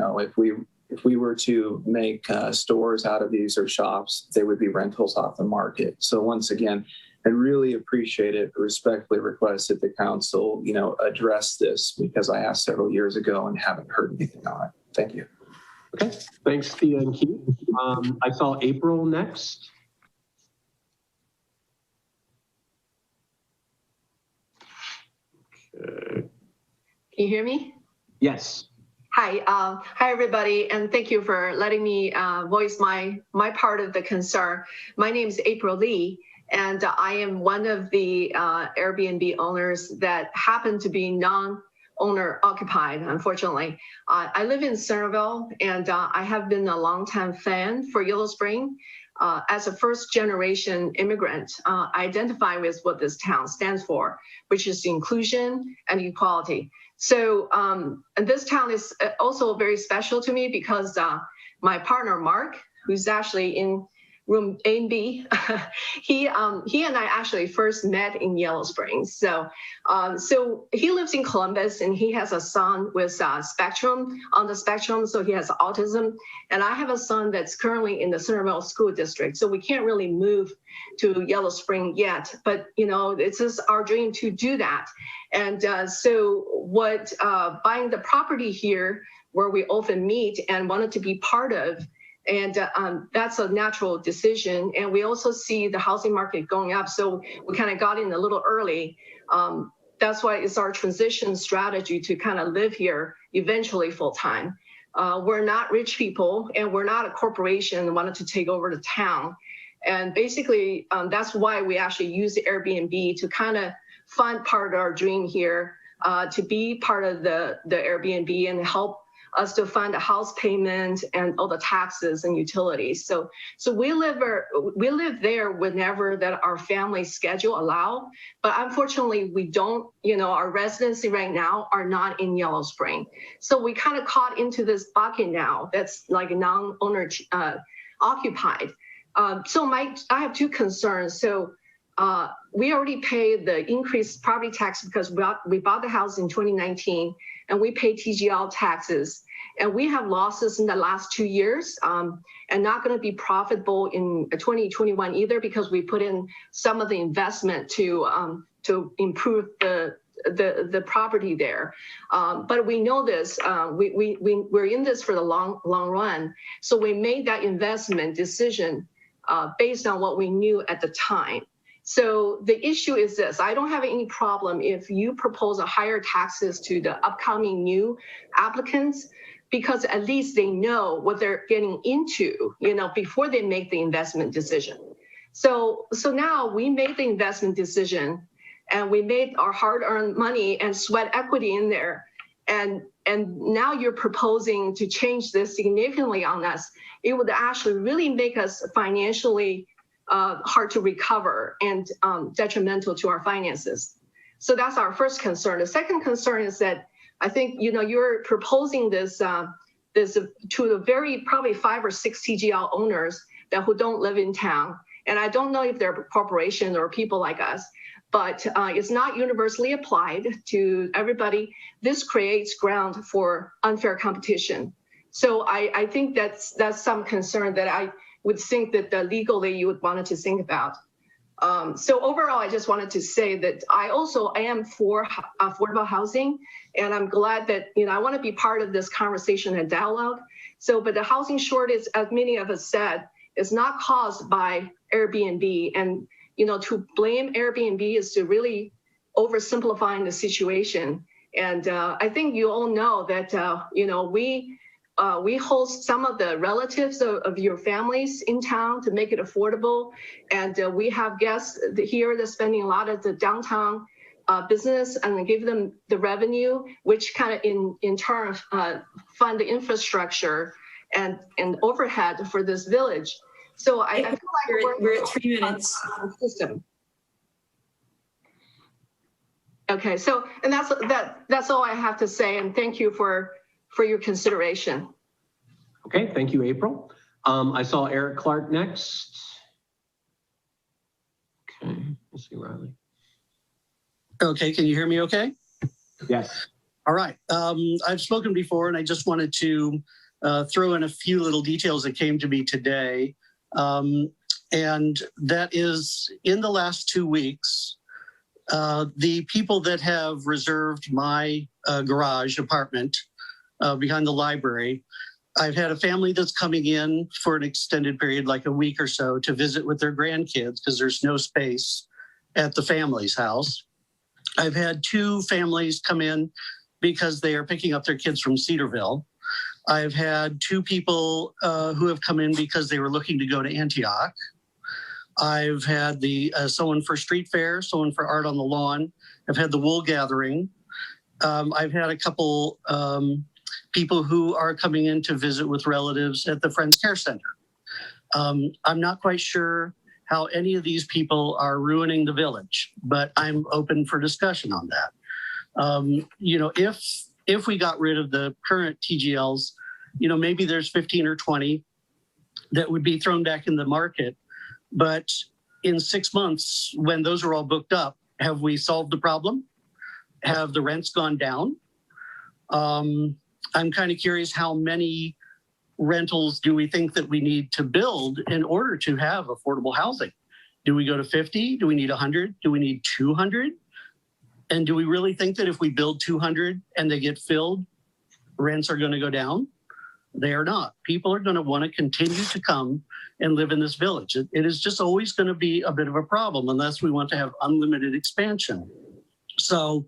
if we were to make stores out of these or shops, they would be rentals off the market. So once again, I really appreciate it. Respectfully request that the council, address this, because I asked several years ago and haven't heard anything on it. Thank you. Okay, thanks, Thea and Keith. I saw April next. Can you hear me? Yes. Hi, hi everybody, and thank you for letting me voice my part of the concern. My name is April Lee, and I am one of the Airbnb owners that happen to be non-owner occupied, unfortunately. I live in Centerville, and I have been a longtime fan for Yellow Spring. As a first-generation immigrant, I identify with what this town stands for, which is inclusion and equality. So and this town is also very special to me because my partner, Mark, who's actually in room A and B, he and I actually first met in Yellow Springs. So so he lives in Columbus, and he has a son with spectrum, on the spectrum, so he has autism. And I have a son that's currently in the Centerville School District. So we can't really move to Yellow Spring yet, but it's just our dream to do that. And so what buying the property here, where we often meet and wanted to be part of, and that's a natural decision. And we also see the housing market going up. So we kind of got in a little early. That's why it's our transition strategy to kind of live here eventually full time. We're not rich people, and we're not a corporation that wanted to take over the town. And basically, that's why we actually use the Airbnb to kind of fund part of our dream here, to be part of the Airbnb and help us to fund the house payment and all the taxes and utilities. So we live there whenever that our family schedule allow, but unfortunately we don't, our residency right now are not in Yellow Spring. So we kind of caught into this bucket now that's like non-owner occupied. So I have 2 concerns. So we already paid the increased property tax because we bought the house in 2019, and we pay TGL taxes. And we have losses in the last 2 years, and not going to be profitable in 2021 either, because we put in some of the investment to improve the property there. But we know this, we're in this for the long run. So we made that investment decision based on what we knew at the time. So the issue is this: I don't have any problem if you propose a higher taxes to the upcoming new applicants, because at least they know what they're getting into, before they make the investment decision. So now we made the investment decision, and we made our hard-earned money and sweat equity in there. And now you're proposing to change this significantly on us. It would actually really make us financially hard to recover and detrimental to our finances. So that's our first concern. The second concern is that I think you're proposing this to the very probably 5 or 6 TGL owners who don't live in town, and I don't know if they're a corporation or people like us, but it's not universally applied to everybody. This creates ground for unfair competition. So I think that's some concern that would think that legally you would want to think about. So overall, I just wanted to say that I am for affordable housing, and I'm glad that, I want to be part of this conversation and dialogue. So, but the housing shortage, as many of us said, is not caused by Airbnb. And, to blame Airbnb is to really oversimplifying the situation. And I think you all know that, we host some of the relatives of your families in town to make it affordable. And we have guests here that's spending a lot of the downtown business and give them the revenue, which kind of in turn fund the infrastructure and overhead for this village. So I feel like we're at 3 minutes. System. Okay, so and that's all I have to say, and thank you for your consideration. Okay, thank you, April. I saw Eric Clark next. Okay, let's see, Riley. Okay, can you hear me okay? Yes. All right. I've spoken before, and I just wanted to throw in a few little details that came to me today. And that is, in the last 2 weeks, the people that have reserved my garage apartment behind the library, I've had a family that's coming in for an extended period, like a week or so, to visit with their grandkids because there's no space at the family's house. I've had 2 families come in because they are picking up their kids from Cedarville. I've had 2 people who have come in because they were looking to go to Antioch. I've had someone for street fair, someone for art on the lawn. I've had the wool gathering. I've had a couple people who are coming in to visit with relatives at the Friends Care Center. I'm not quite sure how any of these people are ruining the village, but I'm open for discussion on that. If we got rid of the current TGLs, maybe there's 15 or 20 that would be thrown back in the market. But in 6 months, when those are all booked up, have we solved the problem? Have the rents gone down? I'm kind of curious, how many rentals do we think that we need to build in order to have affordable housing? Do we go to 50? Do we need 100? Do we need 200? And do we really think that if we build 200 and they get filled, rents are going to go down? They are not. People are going to want to continue to come and live in this village. It is just always going to be a bit of a problem unless we want to have unlimited expansion. So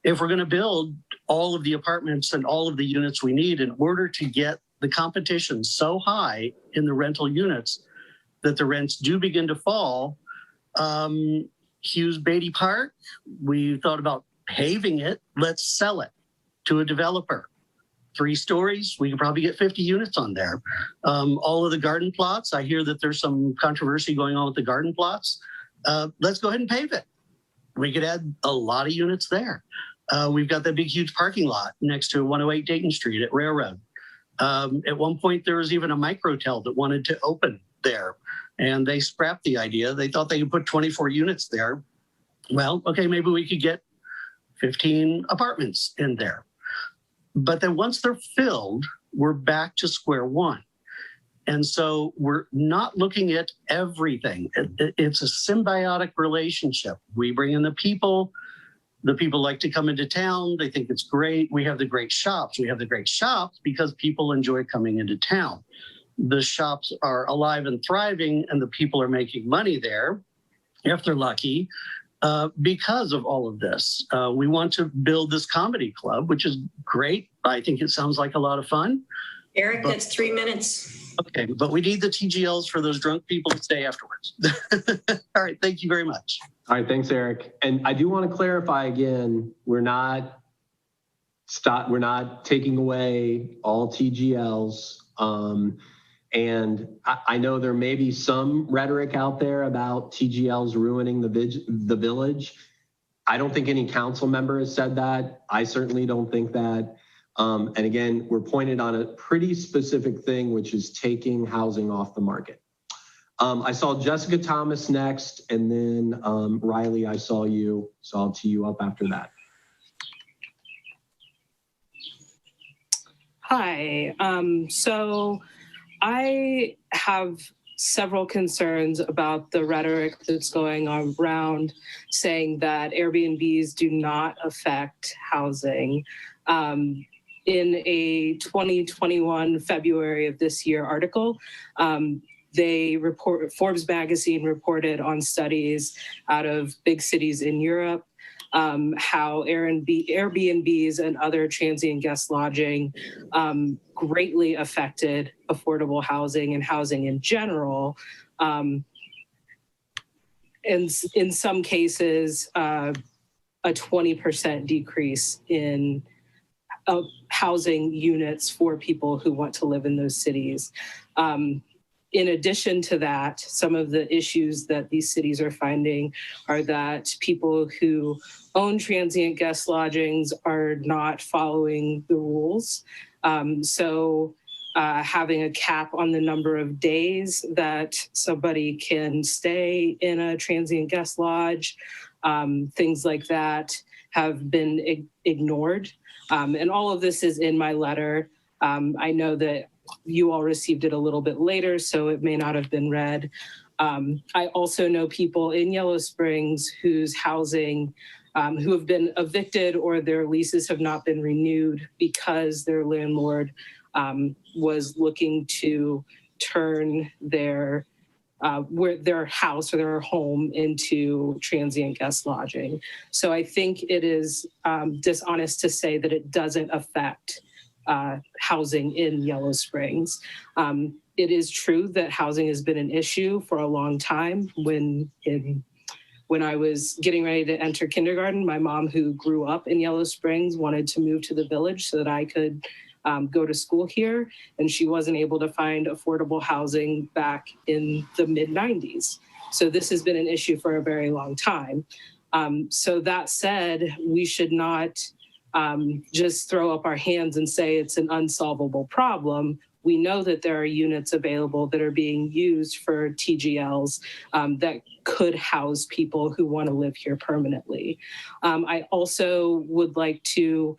if we're going to build all of the apartments and all of the units we need in order to get the competition so high in the rental units that the rents do begin to fall, Hughes Beatty Park, we thought about paving it. Let's sell it to a developer. 3 stories, we could probably get 50 units on there. All of the garden plots, I hear that there's some controversy going on with the garden plots. Let's go ahead and pave it. We could add a lot of units there. We've got that big, huge parking lot next to 108 Dayton Street at Railroad. At one point, there was even a microtel that wanted to open there, and they scrapped the idea. They thought they could put 24 units there. Well, okay, maybe we could get 15 apartments in there. But then once they're filled, we're back to square one. And so we're not looking at everything. It's a symbiotic relationship. We bring in the people like to come into town. They think it's great. We have the great shops. We have the great shops because people enjoy coming into town. The shops are alive and thriving, and the people are making money there, if they're lucky, because of all of this. We want to build this comedy club, which is great. I think it sounds like a lot of fun. Eric, that's 3 minutes. Okay, but we need the TGLs for those drunk people to stay afterwards. All right, thank you very much. All right, thanks, Eric. And I do want to clarify again, we're not taking away all TGLs. And I know there may be some rhetoric out there about TGLs ruining the village. I don't think any council member has said that. I certainly don't think that. And again, we're pointed on a pretty specific thing, which is taking housing off the market. I saw Jessica Thomas next, and then Riley, I saw you, so I'll tee you up after that. Hi, so I have several concerns about the rhetoric that's going around saying that Airbnbs do not affect housing. In a 2021 February of this year article, Forbes magazine reported on studies out of big cities in Europe, how Airbnbs and other transient guest lodging greatly affected affordable housing and housing in general. And in some cases, a 20% decrease in housing units for people who want to live in those cities. In addition to that, some of the issues that these cities are finding are that people who own transient guest lodgings are not following the rules. Having a cap on the number of days that somebody can stay in a transient guest lodge, things like that have been ignored. And all of this is in my letter. I know that you all received it a little bit later, so it may not have been read. I also know people in Yellow Springs whose housing, who have been evicted or their leases have not been renewed because their landlord was looking to turn their house or their home into transient guest lodging. So I think it is dishonest to say that it doesn't affect housing in Yellow Springs. It is true that housing has been an issue for a long time. When I was getting ready to enter kindergarten, my mom, who grew up in Yellow Springs, wanted to move to the village so that I could go to school here, and she wasn't able to find affordable housing back in the mid-90s. So this has been an issue for a very long time. So that said, we should not just throw up our hands and say it's an unsolvable problem. We know that there are units available that are being used for TGLs that could house people who want to live here permanently. I also would like to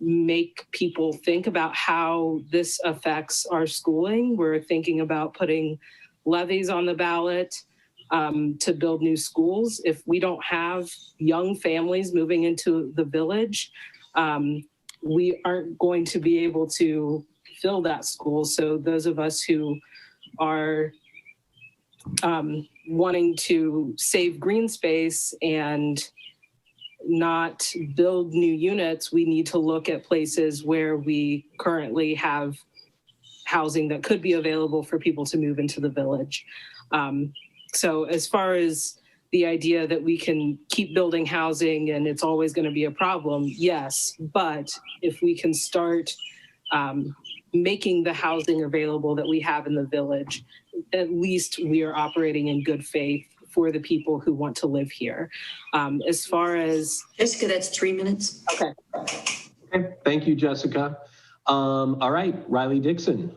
make people think about how this affects our schooling. We're thinking about putting levies on the ballot to build new schools. If we don't have young families moving into the village, we aren't going to be able to fill that school. So those of us who are wanting to save green space and not build new units, we need to look at places where we currently have housing that could be available for people to move into the village. So as far as the idea that we can keep building housing and it's always going to be a problem, yes, but if we can start making the housing available that we have in the village, at least we are operating in good faith for the people who want to live here. As far as... Jessica, that's 3 minutes. Okay, thank you, Jessica. All right, Riley Dixon.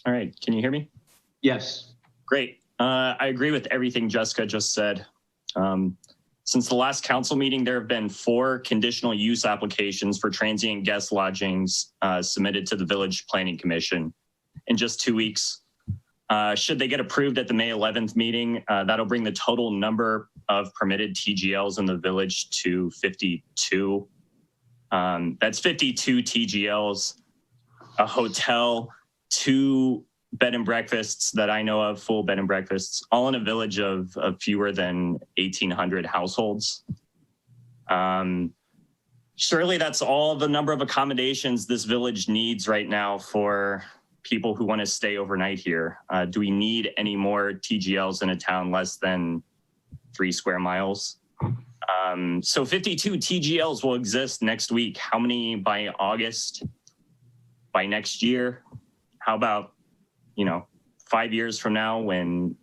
All right, can you hear me? Yes. Great. I agree with everything Jessica just said. Since the last council meeting, there have been 4 conditional use applications for transient guest lodgings submitted to the Village Planning Commission in just 2 weeks. Should they get approved at the May 11th meeting, that'll bring the total number of permitted TGLs in the village to 52. That's 52 TGLs, a hotel, 2 bed and breakfasts that I know of, full bed and breakfasts, all in a village of fewer than 1,800 households. Surely that's all the number of accommodations this village needs right now for people who want to stay overnight here. Do we need any more TGLs in a town less than 3 square miles? So 52 TGLs will exist next week. How many by August? By next year? How about, 5 years from now when,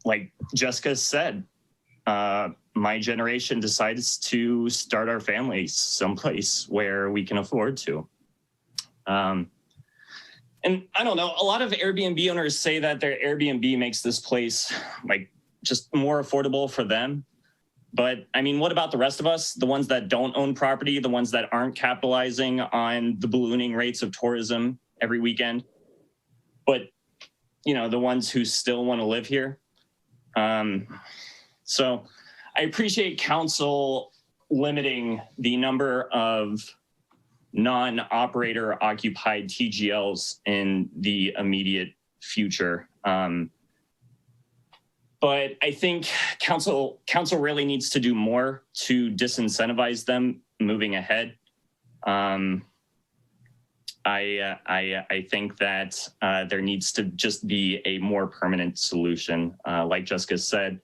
like Jessica said, my generation decides to start our families someplace where we can afford to. And I don't know, a lot of Airbnb owners say that their Airbnb makes this place like just more affordable for them. But I mean, what about the rest of us? The ones that don't own property, the ones that aren't capitalizing on the ballooning rates of tourism every weekend, but the ones who still want to live here. So I appreciate council limiting the number of non-operator occupied TGLs in the immediate future. But I think council really needs to do more to disincentivize them moving ahead. I think that there needs to just be a more permanent solution. Like Jessica said,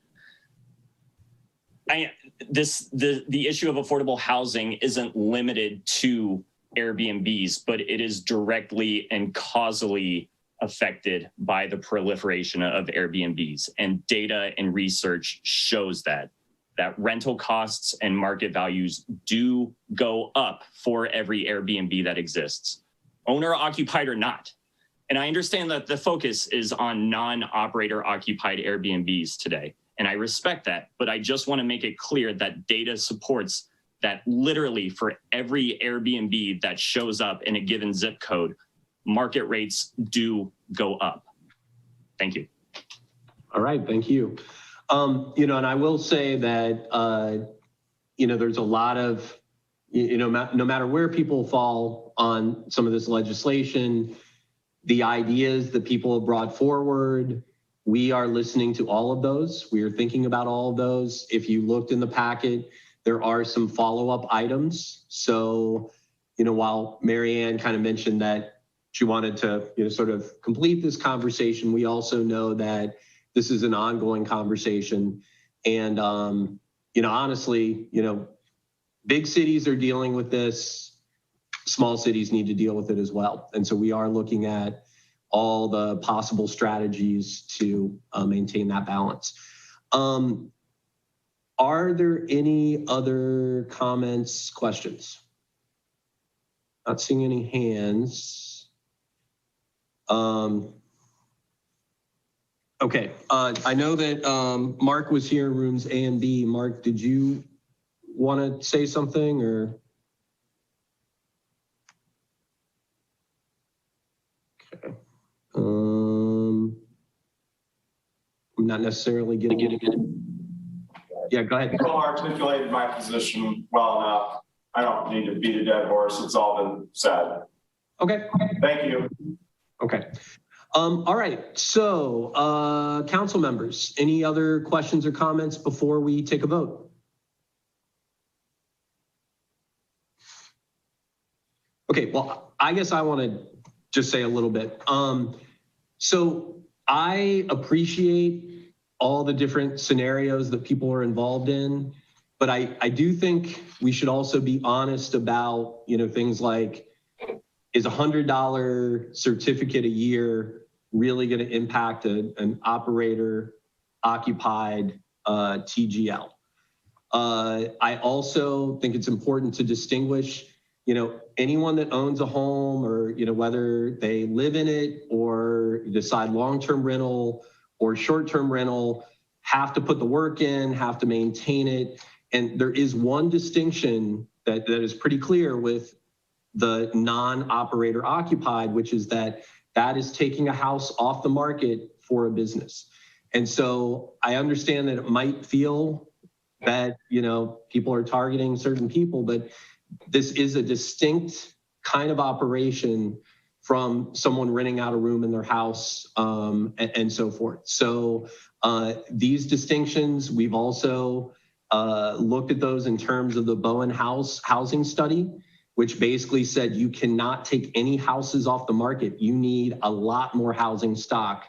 the issue of affordable housing isn't limited to Airbnbs, but it is directly and causally affected by the proliferation of Airbnbs, and data and research shows that rental costs and market values do go up for every Airbnb that exists, owner occupied or not. And I understand that the focus is on non-operator occupied Airbnbs today, and I respect that, but I just want to make it clear that data supports that literally for every Airbnb that shows up in a given zip code, market rates do go up. Thank you. All right, thank you. And I will say that, there's a lot of, no matter where people fall on some of this legislation, the ideas that people have brought forward, we are listening to all of those. We are thinking about all of those. If you looked in the packet, there are some follow-up items. So, while Mary Ann kind of mentioned that she wanted to, sort of complete this conversation, we also know that this is an ongoing conversation. And, honestly, big cities are dealing with this. Small cities need to deal with it as well. And so we are looking at all the possible strategies to maintain that balance. Are there any other comments, questions? Not seeing any hands. Okay, I know that Mark was here in rooms A and B. Mark, did you want to say something or? Okay. I'm not necessarily getting it. Yeah, go ahead. Well, I articulated my position well enough. I don't need to beat a dead horse. It's all been said. Okay. Thank you. Okay. All right. So, council members, any other questions or comments before we take a vote? Okay. Well, I guess I want to just say a little bit. So I appreciate all the different scenarios that people are involved in, but I do think we should also be honest about, things like, is $100 certificate a year really going to impact an operator occupied TGL? I also think it's important to distinguish, anyone that owns a home or, whether they live in it or decide long-term rental or short-term rental, have to put the work in, have to maintain it. And there is one distinction that is pretty clear with the non-operator occupied, which is that is taking a house off the market for a business. And so I understand that it might feel that, people are targeting certain people, but this is a distinct kind of operation from someone renting out a room in their house and so forth. So these distinctions, we've also looked at those in terms of the Bowen housing study, which basically said you cannot take any houses off the market. You need a lot more housing stock.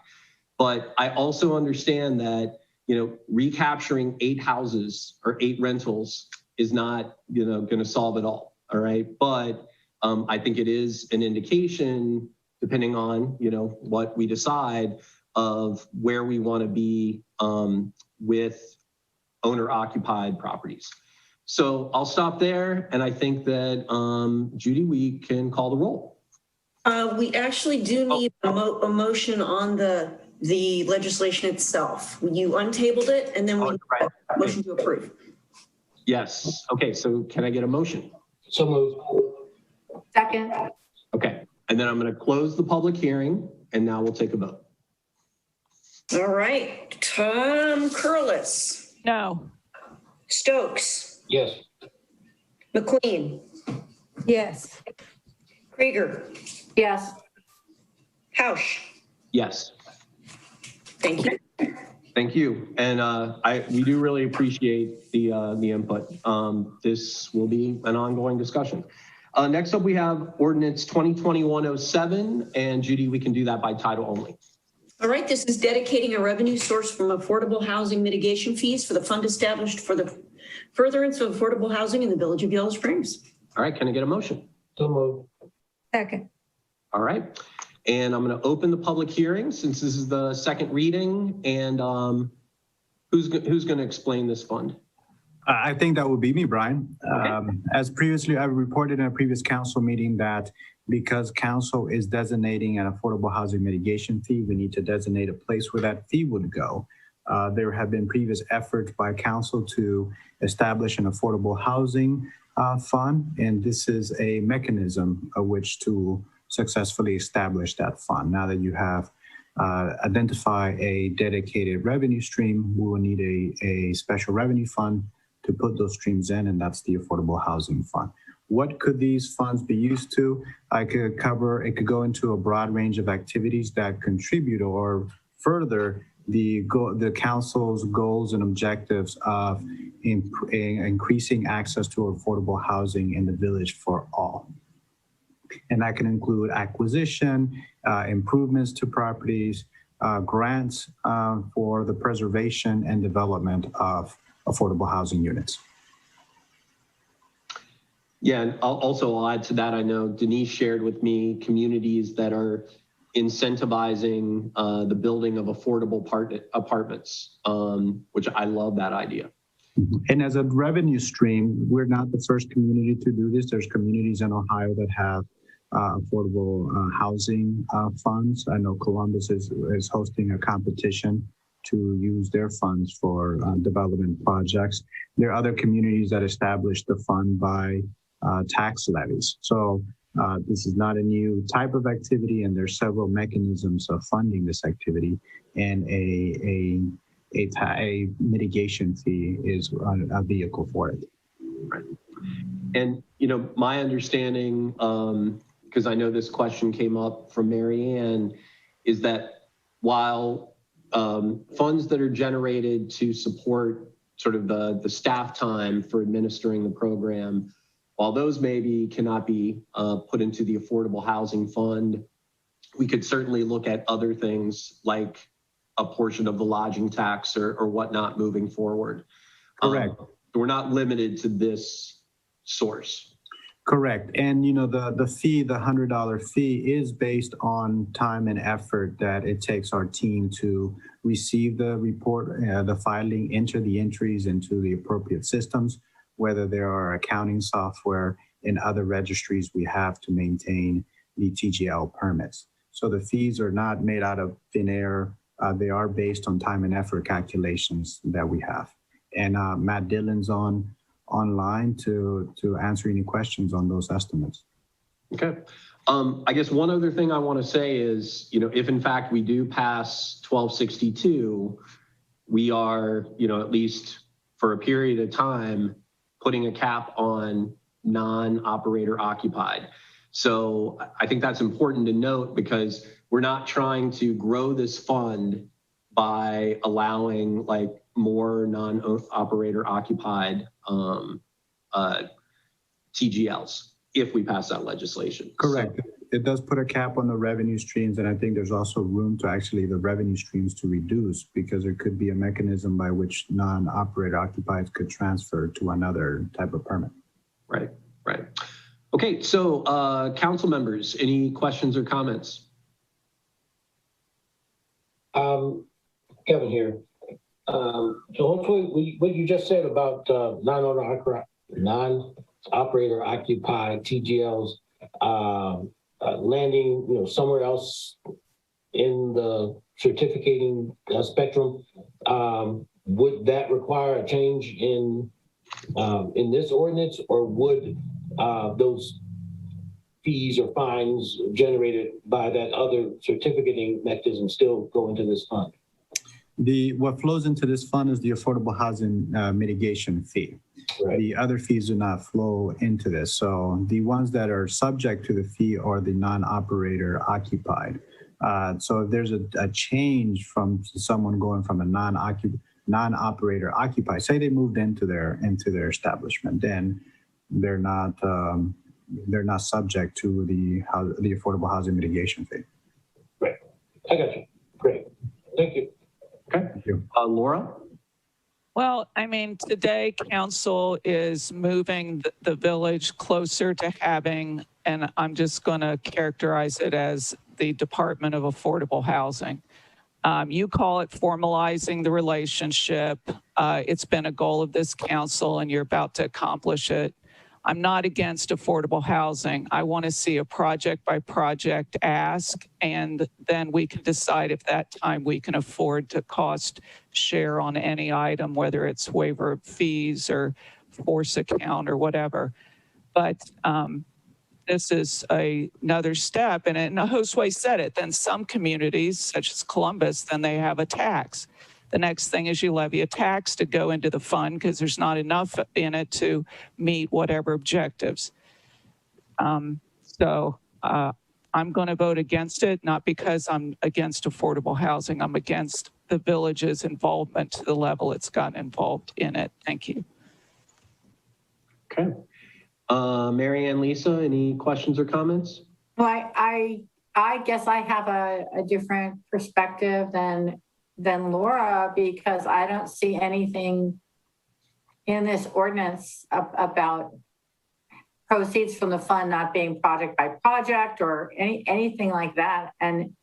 But I also understand that, recapturing 8 houses or 8 rentals is not, going to solve it all. All right. But I think it is an indication, depending on, what we decide, of where we want to be with owner occupied properties. So I'll stop there, and I think that, Judy, we can call the roll. We actually do need a motion on the legislation itself. You untabled it, and then we motion to approve. Yes. Okay, so can I get a motion? So moved. Second. Okay, and then I'm going to close the public hearing, and now we'll take a vote. All right, Tom Curlis, No. Stokes, Yes. McLean, Yes. Krieger, Yes. Hausch. Yes. Thank you. Thank you. And we do really appreciate the input. This will be an ongoing discussion. Next up, we have ordinance 2021-07, and Judy, we can do that by title only. All right, this is dedicating a revenue source from affordable housing mitigation fees for the fund established for the furtherance of affordable housing in the village of Yellow Springs. All right, can I get a motion? So moved. Second. All right. And I'm going to open the public hearing since this is the second reading. And who's going to explain this fund? I think that would be me, Brian. Okay. As previously, I reported in a previous council meeting that because council is designating an affordable housing mitigation fee, we need to designate a place where that fee would go. There have been previous efforts by council to establish an affordable housing fund, and this is a mechanism of which to successfully establish that fund. Now that you have identified a dedicated revenue stream, we will need a special revenue fund to put those streams in, and that's the Affordable Housing Fund. What could these funds be used to? It could go into a broad range of activities that contribute or further the council's goals and objectives of increasing access to affordable housing in the village for all. And that can include acquisition, improvements to properties, grants for the preservation and development of affordable housing units. Yeah, and I'll add to that. I know Denise shared with me communities that are incentivizing the building of affordable apartments, which I love that idea. And as a revenue stream, we're not the first community to do this. There's communities in Ohio that have affordable housing funds. I know Columbus is hosting a competition to use their funds for development projects. There are other communities that establish the fund by tax levies. So this is not a new type of activity, and there's several mechanisms of funding this activity, and a mitigation fee is a vehicle for it. Right. And, my understanding, because I know this question came up from Mary Ann, is that while funds that are generated to support sort of the staff time for administering the program, while those maybe cannot be put into the Affordable Housing Fund, we could certainly look at other things like a portion of the lodging tax or whatnot moving forward. Correct. We're not limited to this source. Correct. And the fee, the $100 fee, is based on time and effort that it takes our team to receive the report, the filing, enter the entries into the appropriate systems, whether there are accounting software and other registries we have to maintain the TGL permits. So the fees are not made out of thin air. They are based on time and effort calculations that we have. And Matt Dillon's online to answer any questions on those estimates. Okay. I guess one other thing I want to say is, if in fact we do pass 1262, we are, at least for a period of time, putting a cap on non-operator occupied. So I think that's important to note, because we're not trying to grow this fund by allowing more non-operator occupied TGLs if we pass that legislation. Correct. So it does put a cap on the revenue streams, and I think there's also room to actually the revenue streams to reduce, because there could be a mechanism by which non-operator occupied could transfer to another type of permit. Right. Okay, so council members, any questions or comments? Kevin here. So hopefully what you just said about non-operator occupied TGLs landing, somewhere else in the certificating spectrum, would that require a change in in this ordinance, or would those fees or fines generated by that other certificating mechanism still go into this fund? What flows into this fund is the affordable housing mitigation fee. Right. The other fees do not flow into this. So the ones that are subject to the fee are the non-operator occupied. So if there's a change from someone going from a non-operator occupied, say they moved into their establishment, then they're not subject to the affordable housing mitigation fee. Right. I got you. Great. Thank you. Okay. Thank you. Laura? Well, I mean, today council is moving the village closer to having, and I'm just going to characterize it as the Department of Affordable Housing. You call it formalizing the relationship. It's been a goal of this council, and you're about to accomplish it. I'm not against affordable housing. I want to see a project by project ask, and then we can decide if that time we can afford to cost share on any item, whether it's waiver of fees or force account or whatever. But this is another step, and Josue said it, then some communities, such as Columbus, then they have a tax. The next thing is you levy a tax to go into the fund because there's not enough in it to meet whatever objectives. So I'm going to vote against it, not because I'm against affordable housing. I'm against the village's involvement to the level it's gotten involved in it. Thank you. Okay. Mary Ann, Lisa, any questions or comments? Well, I guess I have a different perspective than Laura, because I don't see anything in this ordinance about proceeds from the fund not being project by project or anything like that. And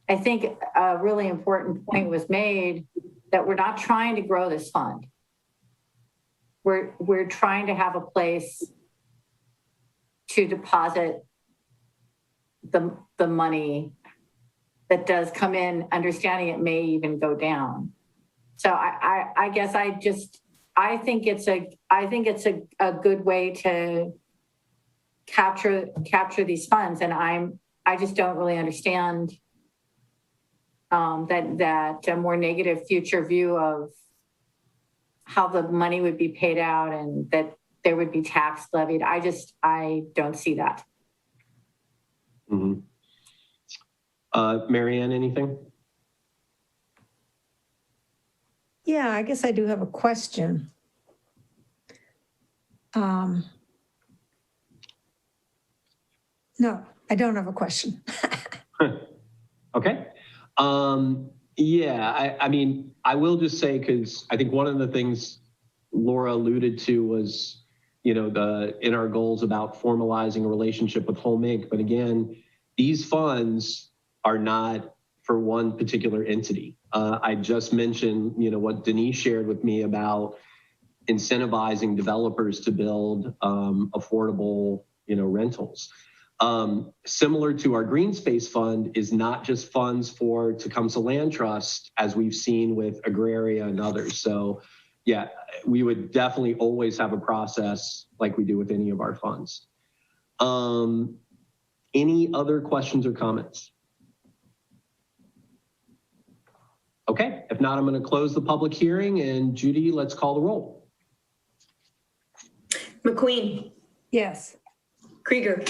I think a really important point was made that we're not trying to grow this fund. We're trying to have a place to deposit the money that does come in, understanding it may even go down. So I guess I think it's a good way to capture these funds, and I just don't really understand that a more negative future view of how the money would be paid out and that there would be tax levied. I don't see that. Mm-hmm. Mary Ann, anything? Yeah, I guess I do have a question. No, I don't have a question. Okay. Yeah, I mean, I will just say, because I think one of the things Laura alluded to was, in our goals about formalizing a relationship with Home Inc. But again, these funds are not for one particular entity. I just mentioned, what Denise shared with me about incentivizing developers to build affordable, rentals. Similar to our Green Space Fund is not just funds for Tecumseh Land Trust, as we've seen with Agraria and others. So yeah, we would definitely always have a process like we do with any of our funds. Any other questions or comments? Okay, if not, I'm going to close the public hearing, and Judy, let's call the roll. McQueen. Yes. Krieger.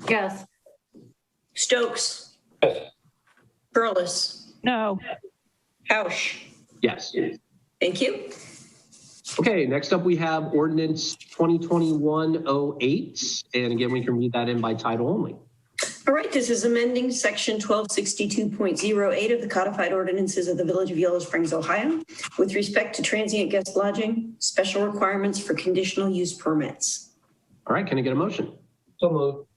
Yes. Stokes. Yes. Perlis. No. Hausch. Yes. Thank you. Okay, next up we have ordinance 2021-08. And again, we can read that in by title only. All right, this is amending section 1262.08 of the codified ordinances of the Village of Yellow Springs, Ohio, with respect to transient guest lodging, special requirements for conditional use permits. All right, can I get a motion? So moved.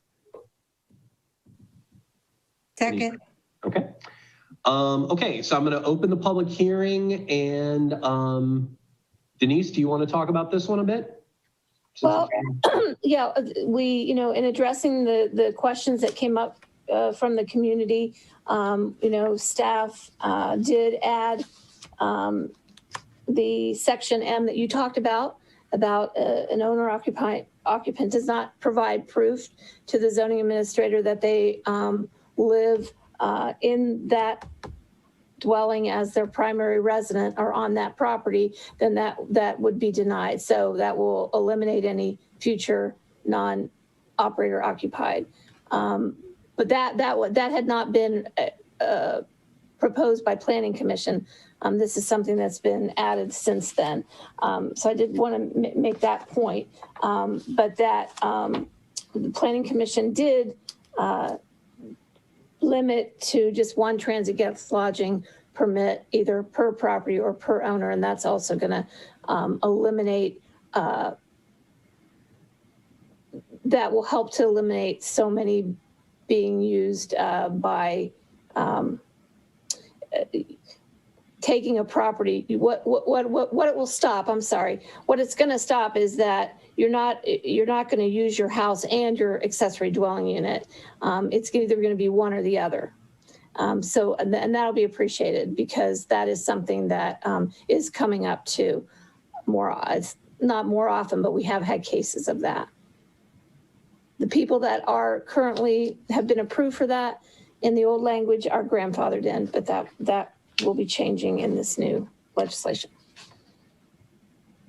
Second. Okay. Okay, so I'm going to open the public hearing, and Denise, do you want to talk about this one a bit? Well, yeah, we, in addressing the questions that came up from the community, staff did add the section M that you talked about, about an owner occupant does not provide proof to the zoning administrator that they live in that dwelling as their primary resident or on that property, then that would be denied. So that will eliminate any future non-operator occupied. But that had not been proposed by Planning Commission. This is something that's been added since then. So I did want to make that point. But that the Planning Commission did limit to just one transit guest lodging permit, either per property or per owner, and that's also going to eliminate, that will help to eliminate so many being used by taking a property. What it will stop, I'm sorry, what it's going to stop is that you're not going to use your house and your accessory dwelling unit. It's either going to be one or the other. So, and that'll be appreciated because that is something that is coming up to it's not more often, but we have had cases of that. The people that are currently have been approved for that in the old language are grandfathered in, but that will be changing in this new legislation.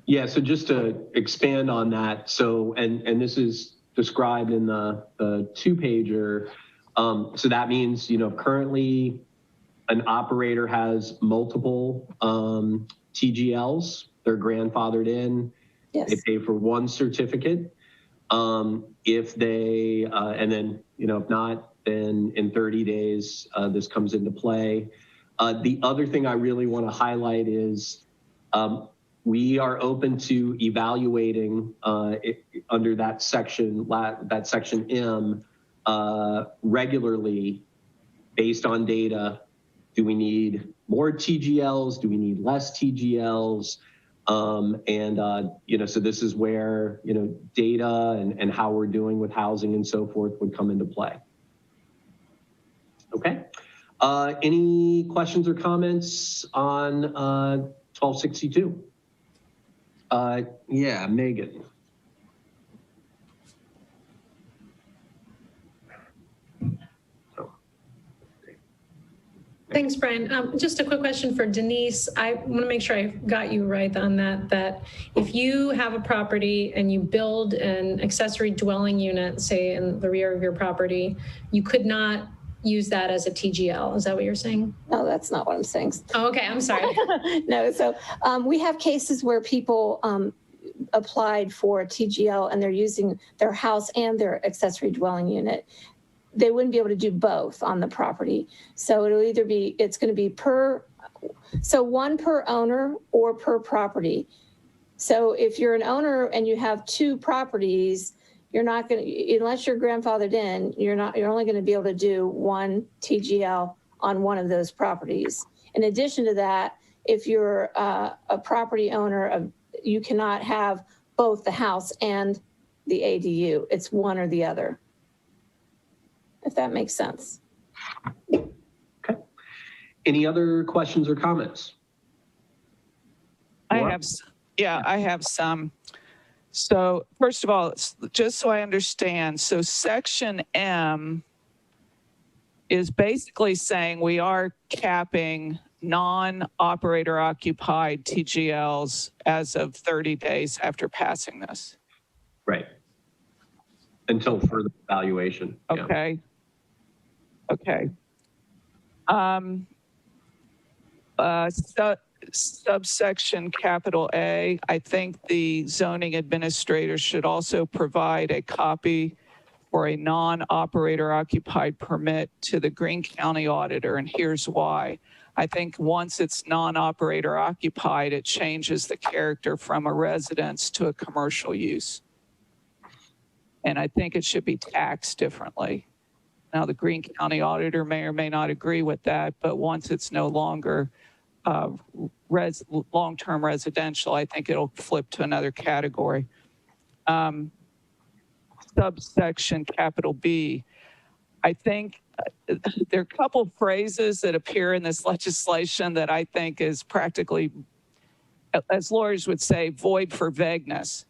Yeah, so just to expand on that, so, and this is described in the two-pager, so that means, currently an operator has multiple TGLs, they're grandfathered in. Yes. They pay for one certificate. If they, and then, if not, then in 30 days, this comes into play. The other thing I really want to highlight is we are open to evaluating under that section M regularly based on data. Do we need more TGLs? Do we need less TGLs? So this is where, data and how we're doing with housing and so forth would come into play. Okay. Any questions or comments on 1262? Yeah, Megan. Thanks, Brian. Just a quick question for Denise. I want to make sure I got you right on that if you have a property and you build an accessory dwelling unit, say in the rear of your property, you could not use that as a TGL. Is that what you're saying? No, that's not what I'm saying. Oh, okay, I'm sorry. No, so we have cases where people applied for a TGL and they're using their house and their accessory dwelling unit. They wouldn't be able to do both on the property. So it'll either be, it's going to be one per owner or per property. So if you're an owner and you have two properties, you're not going to, unless you're grandfathered in, you're only going to be able to do one TGL on one of those properties. In addition to that, if you're a property owner, you cannot have both the house and the ADU. It's one or the other, if that makes sense. Okay. Any other questions or comments? I have some. So first of all, just so I understand, so section M is basically saying we are capping non-operator occupied TGLs as of 30 days after passing this. Right. Until further evaluation. Okay. Yeah. Okay. Subsection capital A, I think the zoning administrator should also provide a copy for a non-operator occupied permit to the Greene County auditor, and here's why. I think once it's non-operator occupied, it changes the character from a residence to a commercial use. And I think it should be taxed differently. Now, the Greene County auditor may or may not agree with that, but once it's no longer long-term residential, I think it'll flip to another category. Subsection capital B, I think there are a couple of phrases that appear in this legislation that I think is practically as lawyers would say, void for vagueness.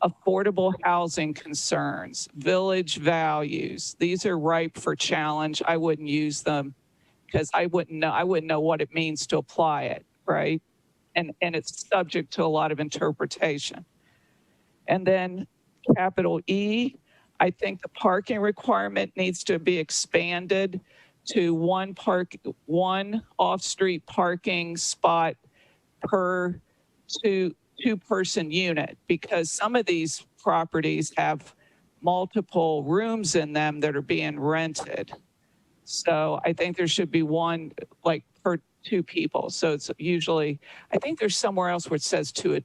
Affordable housing concerns, village values. These are ripe for challenge. I wouldn't use them because I wouldn't know what it means to apply it, right? And it's subject to a lot of interpretation. And then capital E, I think the parking requirement needs to be expanded to one off-street parking spot per two-person unit, because some of these properties have multiple rooms in them that are being rented. So I think there should be one like per two people. So it's usually, I think there's somewhere else where it says two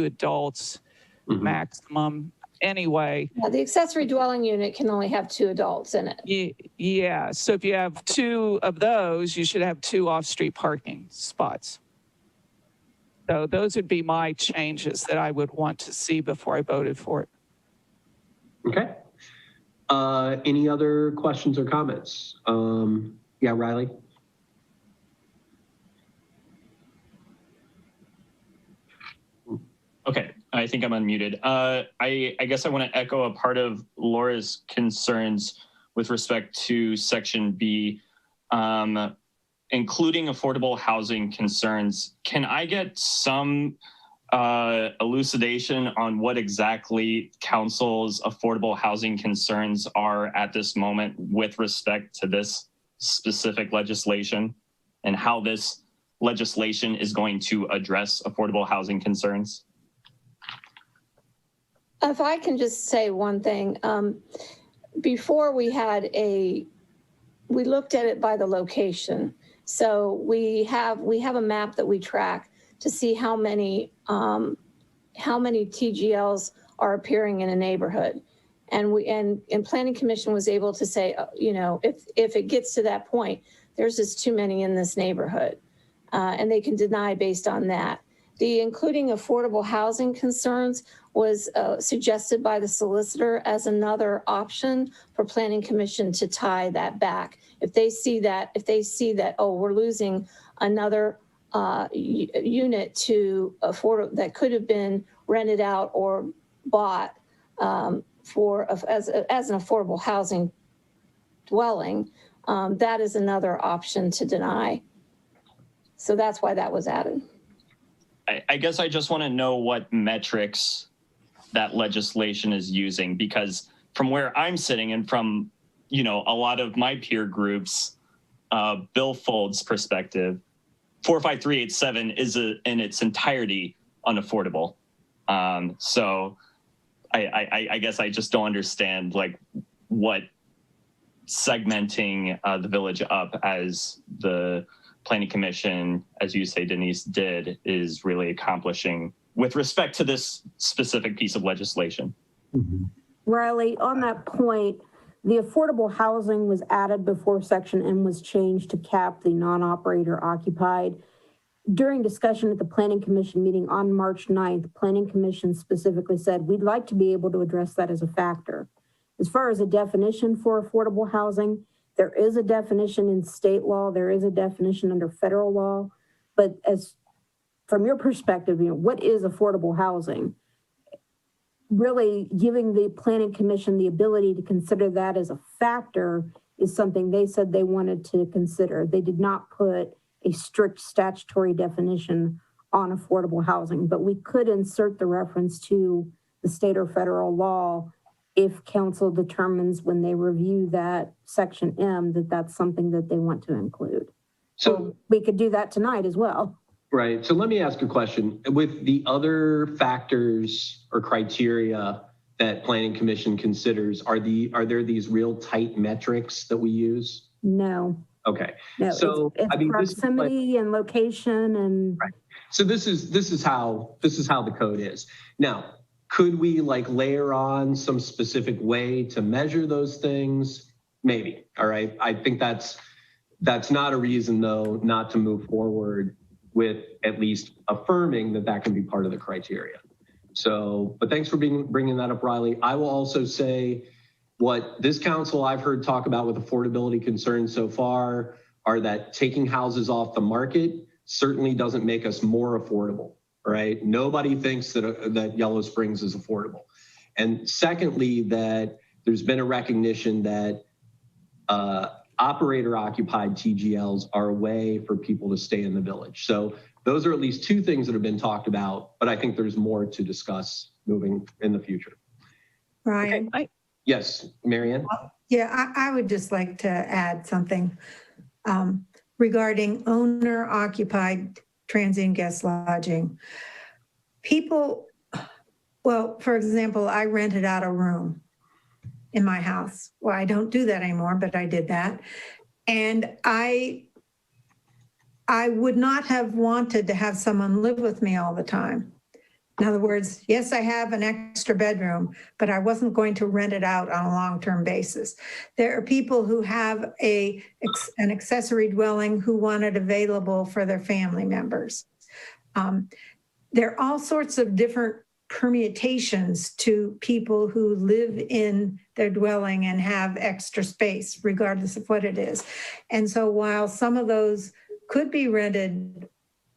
adults maximum. Anyway. Yeah, the accessory dwelling unit can only have 2 adults in it. Yeah, so if you have 2 of those, you should have 2 off-street parking spots. So those would be my changes that I would want to see before I voted for it. Okay. Any other questions or comments? Yeah, Riley? Okay, I think I'm unmuted. I guess I want to echo a part of Laura's concerns with respect to Section B, including affordable housing concerns. Can I get some elucidation on what exactly council's affordable housing concerns are at this moment with respect to this specific legislation and how this legislation is going to address affordable housing concerns? If I can just say one thing, before we looked at it by the location. So we have a map that we track to see how many TGLs are appearing in a neighborhood. And Planning Commission was able to say, if it gets to that point, there's just too many in this neighborhood. And they can deny based on that. The including affordable housing concerns was suggested by the solicitor as another option for Planning Commission to tie that back. If they see that, oh, we're losing another unit to afford that could have been rented out or bought as an affordable housing dwelling, that is another option to deny. So that's why that was added. I guess I just want to know what metrics that legislation is using, because from where I'm sitting and from, a lot of my peer groups, Bill Fold's perspective, 45387 is in its entirety unaffordable. So I guess I just don't understand what segmenting the village up as the Planning Commission, as you say, Denise, did is really accomplishing with respect to this specific piece of legislation. Riley, on that point, the affordable housing was added before Section M was changed to cap the non-operator occupied. During discussion at the Planning Commission meeting on March 9th, Planning Commission specifically said, we'd like to be able to address that as a factor. As far as a definition for affordable housing, there is a definition in state law, there is a definition under federal law, but from your perspective, what is affordable housing? Really giving the Planning Commission the ability to consider that as a factor is something they said they wanted to consider. They did not put a strict statutory definition on affordable housing, but we could insert the reference to the state or federal law if council determines when they review that Section M that that's something that they want to include. So we could do that tonight as well. Right. So let me ask a question. With the other factors or criteria that Planning Commission considers, are there these real tight metrics that we use? No. Okay. No, so it's proximity and location and. Right. So this is how the code is. Now, could we layer on some specific way to measure those things? Maybe. All right. I think that's not a reason though not to move forward with at least affirming that can be part of the criteria. So, but thanks for bringing that up, Riley. I will also say what this council I've heard talk about with affordability concerns so far are that taking houses off the market certainly doesn't make us more affordable. right? Nobody thinks that Yellow Springs is affordable. And secondly, that there's been a recognition that operator-occupied TGLs are a way for people to stay in the village. So those are at least two things that have been talked about, but I think there's more to discuss moving in the future. Brian? Okay. Yes, Marianne? Yeah, I would just like to add something regarding owner-occupied transient guest lodging. People, well, for example, I rented out a room in my house. Well, I don't do that anymore, but I did that. And I would not have wanted to have someone live with me all the time. In other words, yes, I have an extra bedroom, but I wasn't going to rent it out on a long-term basis. There are people who have an accessory dwelling who want it available for their family members. There are all sorts of different permutations to people who live in their dwelling and have extra space, regardless of what it is. And so while some of those could be rented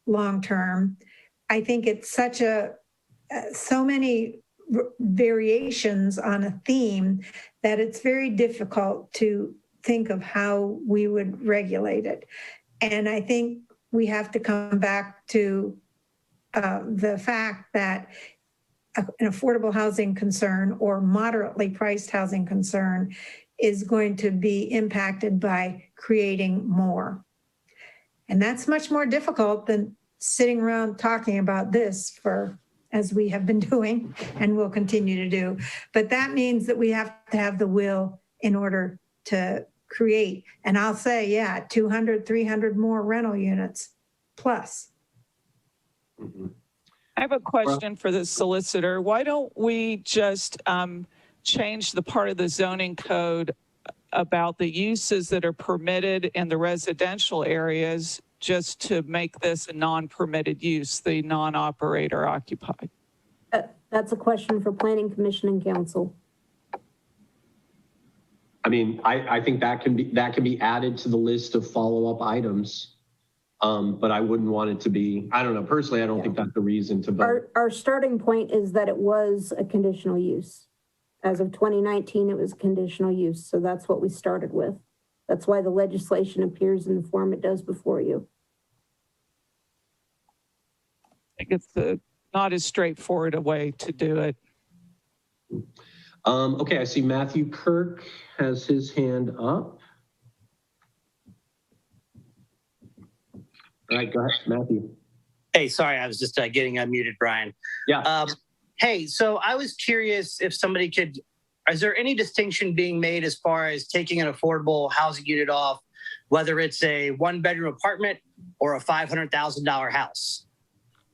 long-term, I think it's so many variations on a theme that it's very difficult to think of how we would regulate it. And I think we have to come back to the fact that an affordable housing concern or moderately priced housing concern is going to be impacted by creating more. And that's much more difficult than sitting around talking about this as we have been doing and will continue to do. But that means that we have to have the will in order to create. And I'll say, yeah, 200, 300 more rental units plus. Mm-hmm. I have a question for the solicitor. Why don't we just change the part of the zoning code about the uses that are permitted in the residential areas just to make this a non-permitted use, the non-operator occupied? That's a question for Planning Commission and Council. I mean, I think that can be added to the list of follow-up items. But I wouldn't want it to be, I don't know, personally, I don't think that's the reason to vote. Our starting point is that it was a conditional use. As of 2019, it was conditional use. So that's what we started with. That's why the legislation appears in the form it does before you. I think it's not as straightforward a way to do it. Okay, I see Matthew Kirk has his hand up. All right, go ahead, Matthew. Hey, sorry, I was just getting unmuted, Brian. Yeah. Hey, so I was curious if somebody could, is there any distinction being made as far as taking an affordable housing unit off, whether it's a one-bedroom apartment or a $500,000 house,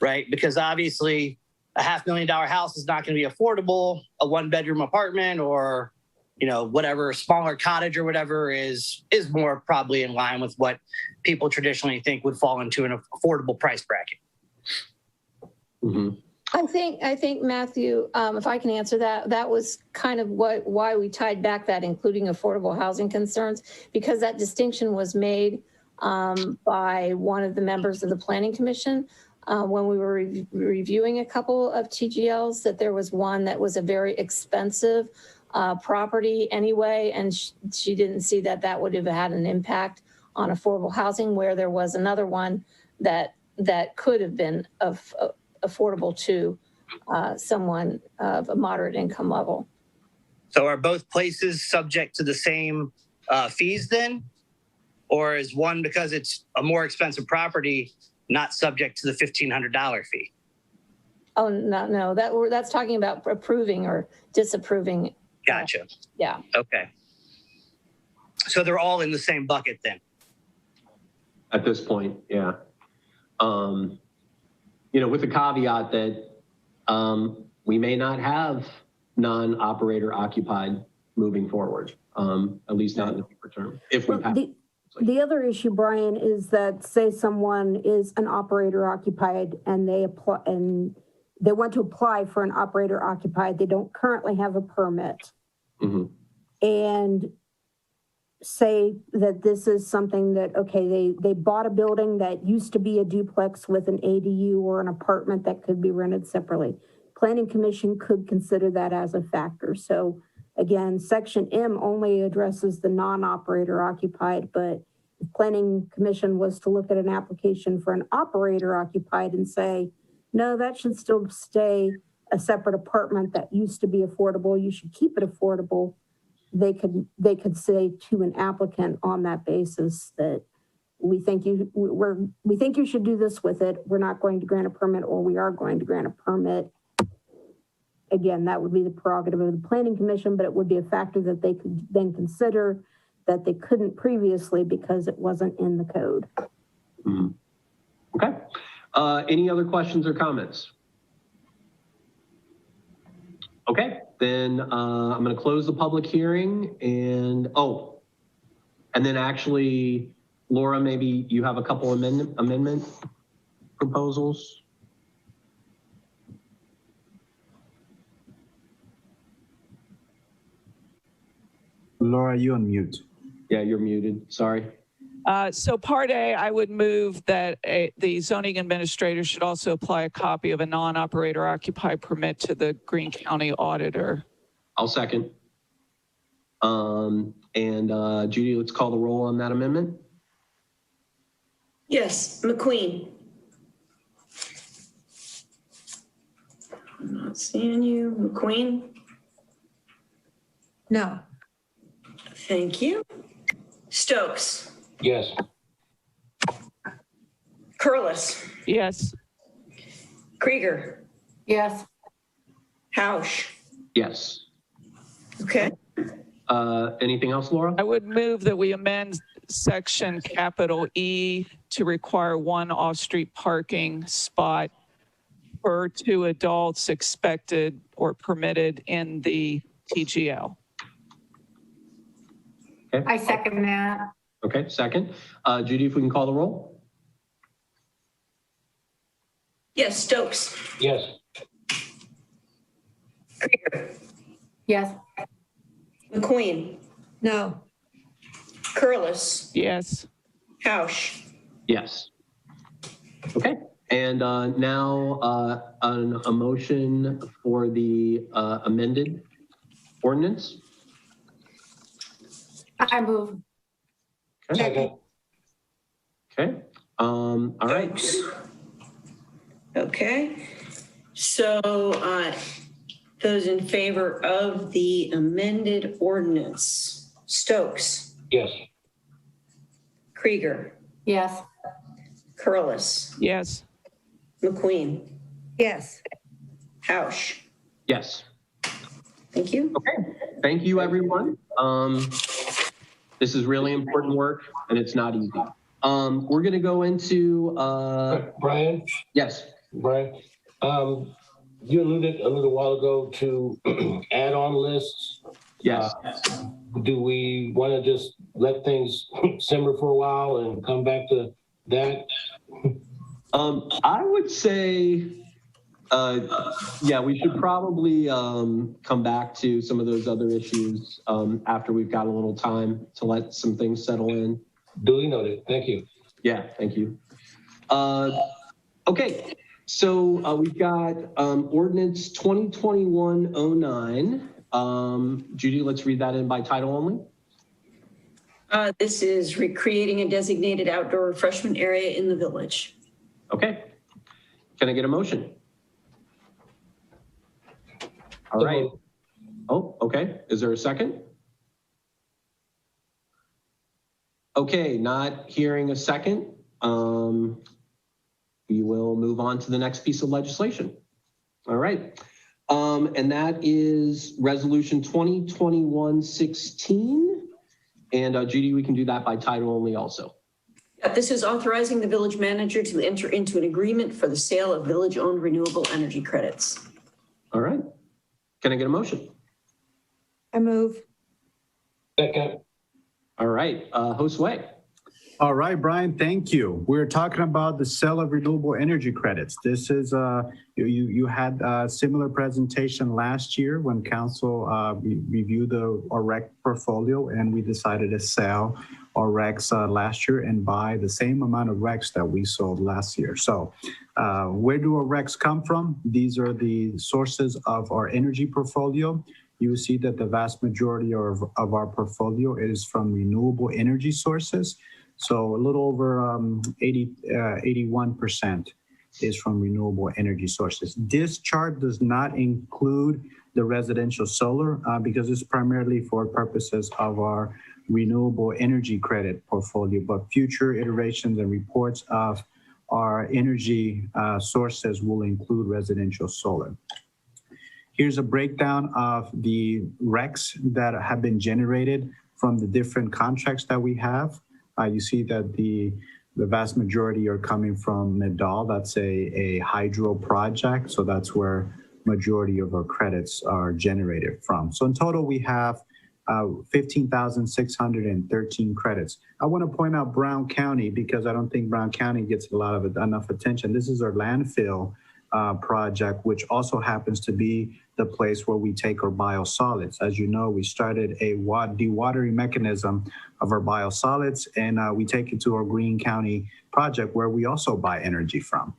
right? Because obviously a $500,000 house is not going to be affordable. A one-bedroom apartment or, you know, whatever, smaller cottage or whatever is more probably in line with what people traditionally think would fall into an affordable price bracket. Mm-hmm. I think Matthew, if I can answer that was kind of why we tied back that including affordable housing concerns, because that distinction was made by one of the members of the Planning Commission when we were reviewing a couple of TGLs, that there was one that was a very expensive property anyway, and she didn't see that would have had an impact on affordable housing, where there was another one that could have been affordable to someone of a moderate income level. So are both places subject to the same fees then? Or is one, because it's a more expensive property, not subject to the $1,500 fee? Oh, no, that's talking about approving or disapproving. Gotcha. Yeah. Okay. So they're all in the same bucket then? At this point, yeah. You know, with the caveat that we may not have non-operator occupied moving forward, at least not in the short term, if we have. The other issue, Brian, is that say someone is an operator occupied and they apply and they want to apply for an operator occupied, they don't currently have a permit. Mm-hmm. And say that this is something that, okay, they bought a building that used to be a duplex with an ADU or an apartment that could be rented separately. Planning Commission could consider that as a factor. So again, Section M only addresses the non-operator occupied, but if Planning Commission was to look at an application for an operator occupied and say, no, that should still stay a separate apartment that used to be affordable, you should keep it affordable, they could say to an applicant on that basis that we think you should do this with it. We're not going to grant a permit, or we are going to grant a permit. Again, that would be the prerogative of the Planning Commission, but it would be a factor that they could then consider that they couldn't previously because it wasn't in the code. Mm-hmm. Okay. Any other questions or comments? Okay, then I'm going to close the public hearing and then actually, Laura, maybe you have a couple amendment proposals. Laura, you on mute. Yeah, you're muted. Sorry. So part A, I would move that the zoning administrator should also apply a copy of a non-operator occupied permit to the Greene County auditor. I'll second. Judy, let's call the roll on that amendment. Yes, McQueen. I'm not seeing you. McQueen? No. Thank you. Stokes? Yes. Curlis? Yes. Krieger? Yes. Hausch? Yes. Okay. Anything else, Laura? I would move that we amend section capital E to require one off-street parking spot per 2 adults expected or permitted in the TGL. Okay. I second that. Okay, second. Judy, if we can call the roll. Yes, Stokes? Yes. Krieger? Yes. McQueen? No. Curlis? Yes. Hausch? Yes. Okay, and now a motion for the amended ordinance. I move. Okay. Okay. All right. Okay. So those in favor of the amended ordinance, Stokes? Yes. Krieger? Yes. Curlis? Yes. McQueen? Yes. Hausch? Yes. Thank you. Okay. Thank you, everyone. This is really important work, and it's not easy. We're going to go into Brian? Yes. Brian, you alluded a little while ago to add-on lists. Yes. Do we want to just let things simmer for a while and come back to that? I would say, yeah, we should probably come back to some of those other issues after we've got a little time to let some things settle in. Duly noted. Thank you. Yeah, thank you. Okay, so we've got ordinance 2021-09. Judy, let's read that in by title only. This is recreating a designated outdoor refreshment area in the village. Okay. Can I get a motion? All right. Oh, okay. Is there a second? Okay, not hearing a second. We will move on to the next piece of legislation. All right. And that is resolution 2021-16. And Judy, we can do that by title only also. This is authorizing the village manager to enter into an agreement for the sale of village-owned renewable energy credits. All right. Can I get a motion? I move. Second. All right. Josue. All right, Brian, thank you. We're talking about the sale of renewable energy credits. This is, you had a similar presentation last year when council reviewed our REC portfolio, and we decided to sell our RECs last year and buy the same amount of RECs that we sold last year. So where do our RECs come from? These are the sources of our energy portfolio. You will see that the vast majority of our portfolio is from renewable energy sources. So a little over 81% is from renewable energy sources. This chart does not include the residential solar because it's primarily for purposes of our renewable energy credit portfolio, but future iterations and reports of our energy sources will include residential solar. Here's a breakdown of the RECs that have been generated from the different contracts that we have. You see that the vast majority are coming from Nadal. That's a hydro project. So that's where majority of our credits are generated from. So in total, we have 15,613 credits. I want to point out Brown County because I don't think Brown County gets enough attention. This is our landfill project, which also happens to be the place where we take our biosolids. As you know, we started a dewatering mechanism of our biosolids, and we take it to our Greene County project where we also buy energy from.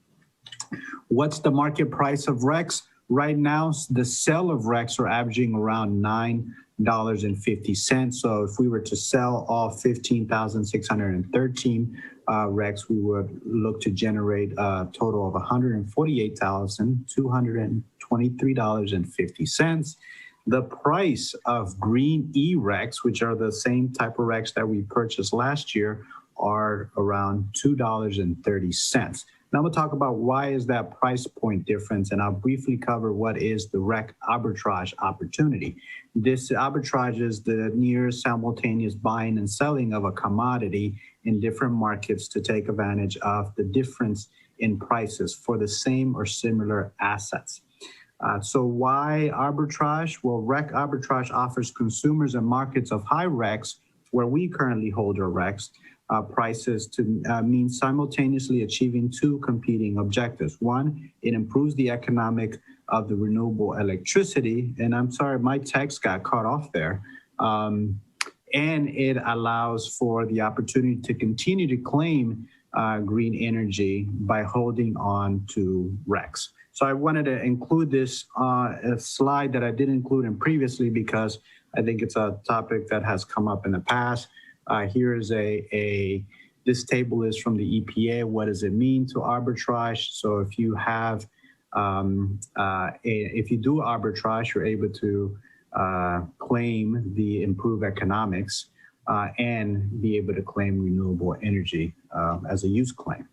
What's the market price of RECs? Right now, the sale of RECs are averaging around $9.50. So if we were to sell all 15,613 RECs, we would look to generate a total of $148,223.50. The price of green E-RECs, which are the same type of RECs that we purchased last year, are around $2.30. Now we'll talk about why is that price point difference, and I'll briefly cover what is the REC arbitrage opportunity. This arbitrage is the near simultaneous buying and selling of a commodity in different markets to take advantage of the difference in prices for the same or similar assets. So why arbitrage? Well, REC arbitrage offers consumers and markets of high RECs, where we currently hold our RECs, prices to mean simultaneously achieving two competing objectives. One, it improves the economic of the renewable electricity. And I'm sorry, my text got cut off there. And it allows for the opportunity to continue to claim green energy by holding on to RECs. So I wanted to include this a slide that I didn't include in previously because I think it's a topic that has come up in the past. Here is this table is from the EPA. What does it mean to arbitrage? So if you have, if you do arbitrage, you're able to claim the improved economics and be able to claim renewable energy as a use claim.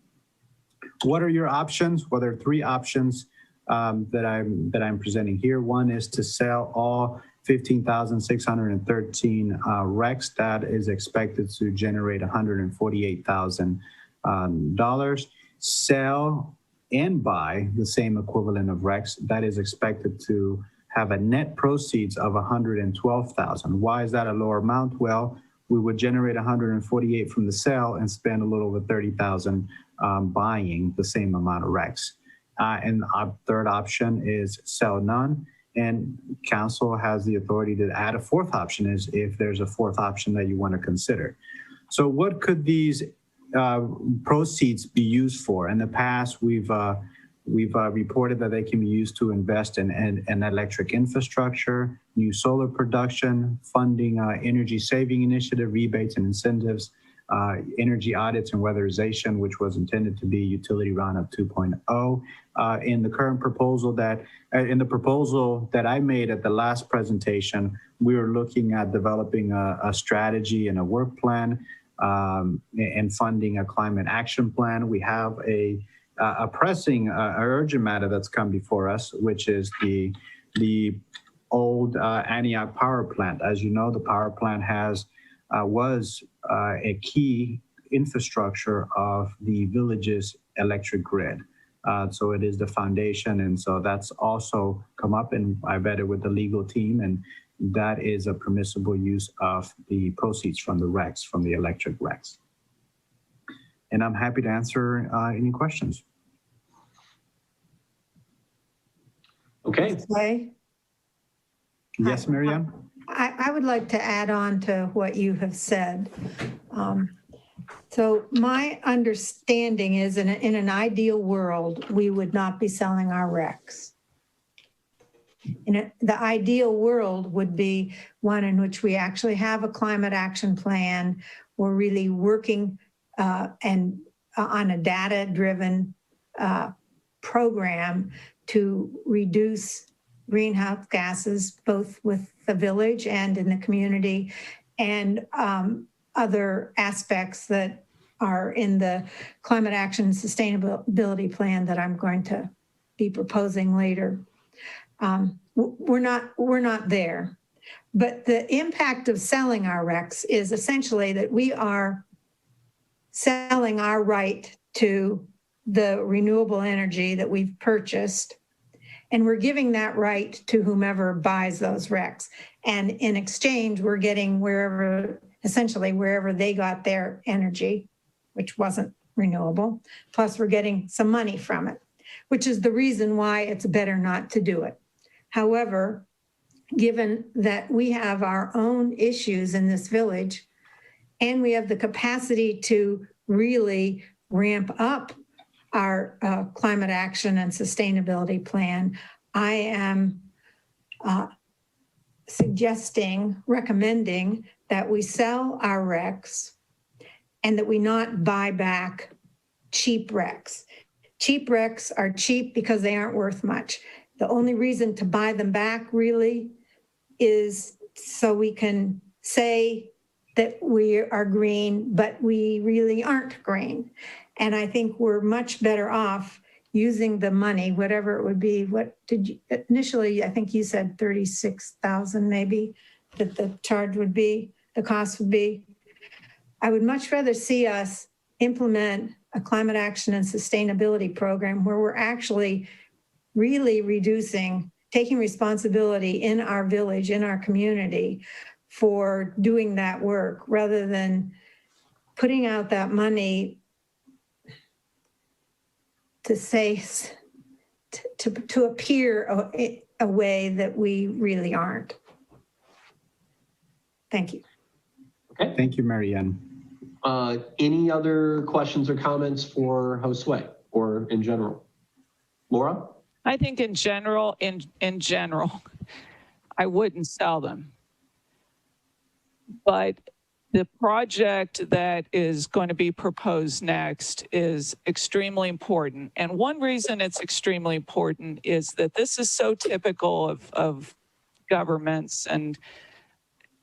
What are your options? Well, there are three options that I'm presenting here. One is to sell all 15,613 RECs. That is expected to generate $148,000. Sell and buy the same equivalent of RECs. That is expected to have a net proceeds of $112,000. Why is that a lower amount? Well, we would generate 148 from the sale and spend a little over 30,000 buying the same amount of RECs. And our third option is sell none. And council has the authority to add a fourth option is if there's a fourth option that you want to consider. So what could these proceeds be used for? In the past, we've reported that they can be used to invest in electric infrastructure, new solar production, funding energy saving initiative, rebates and incentives, energy audits and weatherization, which was intended to be utility roundup 2.0. In the current proposal in the proposal that I made at the last presentation, we were looking at developing a strategy and a work plan and funding a climate action plan. We have a pressing urgent matter that's come before us, which is the old Antioch power plant. As you know, the power plant was a key infrastructure of the village's electric grid. So it is the foundation. And so that's also come up, and I vetted with the legal team, and that is a permissible use of the proceeds from the RECs, from the electric RECs. and I'm happy to answer any questions. Okay. Yes, Marianne? I would like to add on to what you have said. So my understanding is in an ideal world, we would not be selling our RECs. The ideal world would be one in which we actually have a climate action plan. We're really working and on a data-driven program to reduce greenhouse gases, both with the village and in the community, and other aspects that are in the climate action and sustainability plan that I'm going to be proposing later. We're not there, but the impact of selling our RECs is essentially that we are selling our right to the renewable energy that we've purchased, and we're giving that right to whomever buys those RECs. And in exchange, we're getting essentially wherever they got their energy, which wasn't renewable, plus we're getting some money from it, which is the reason why it's better not to do it. However, given that we have our own issues in this village, and we have the capacity to really ramp up our climate action and sustainability plan, I am recommending that we sell our RECs and that we not buy back cheap RECs. Cheap RECs are cheap because they aren't worth much. The only reason to buy them back really is so we can say that we are green, but we really aren't green. And I think we're much better off using the money, whatever it would be. What did you, initially, I think you said 36,000 maybe, that the charge would be, the cost would be. I would much rather see us implement a climate action and sustainability program where we're actually really reducing, taking responsibility in our village, in our community for doing that work, rather than putting out that money to say, to appear a way that we really aren't. Thank you. Okay. Thank you, Marianne. Any other questions or comments for Josue or in general? Laura? I think in general, I wouldn't sell them. But the project that is going to be proposed next is extremely important. And one reason it's extremely important is that this is so typical of governments and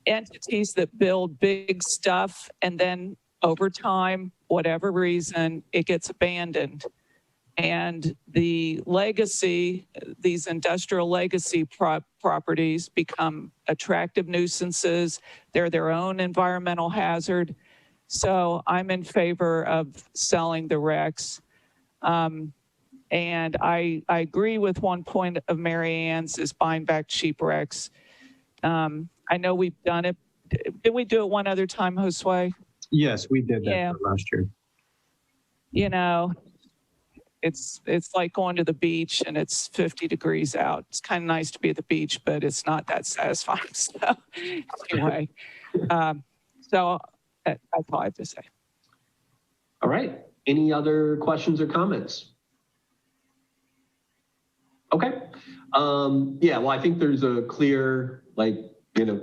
entities that build big stuff, and then over time, whatever reason, it gets abandoned. And the legacy, these industrial legacy properties become attractive nuisances. They're their own environmental hazard. So I'm in favor of selling the RECs. And I agree with one point of Mary Ann's is buying back cheap RECs. I know we've done it. Did we do it one other time, Josue? Yes, we did that last year. You know, it's like going to the beach and it's 50 degrees out. It's kind of nice to be at the beach, but it's not that satisfying. So anyway, so that's all I have to say. All right. Any other questions or comments? Okay. Yeah, well, I think there's a clear,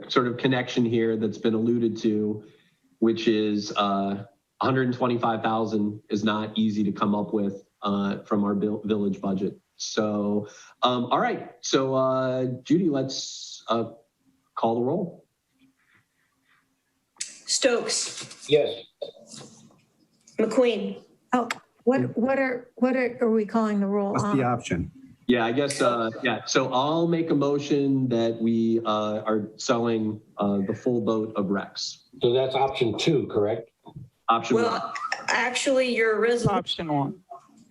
sort of connection here that's been alluded to, which is 125,000 is not easy to come up with from our village budget. So, all right. So, Judy, let's call the roll. Stokes. Yes. McQueen. Oh, what are we calling the roll? What's the option? Yeah, I guess, yeah. So I'll make a motion that we are selling the full boat of RECs. So that's option 2, correct? Option 1. Well, actually, your resolution option 1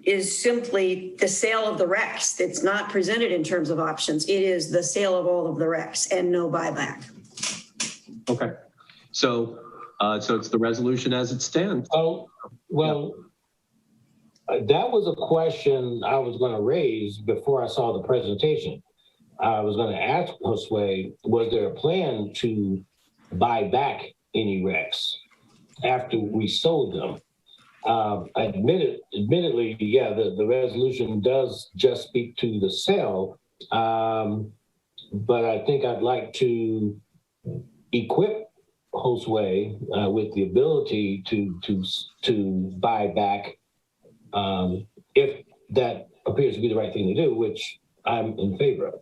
is simply the sale of the RECs. It's not presented in terms of options. It is the sale of all of the RECs and no buyback. Okay. So So it's the resolution as it stands. Oh, well, that was a question I was going to raise before I saw the presentation. I was going to ask Josue, was there a plan to buy back any RECs after we sold them? Admittedly, yeah, the resolution does just speak to the sale, but I think I'd like to equip Josue with the ability to buy back if that appears to be the right thing to do, which I'm in favor of.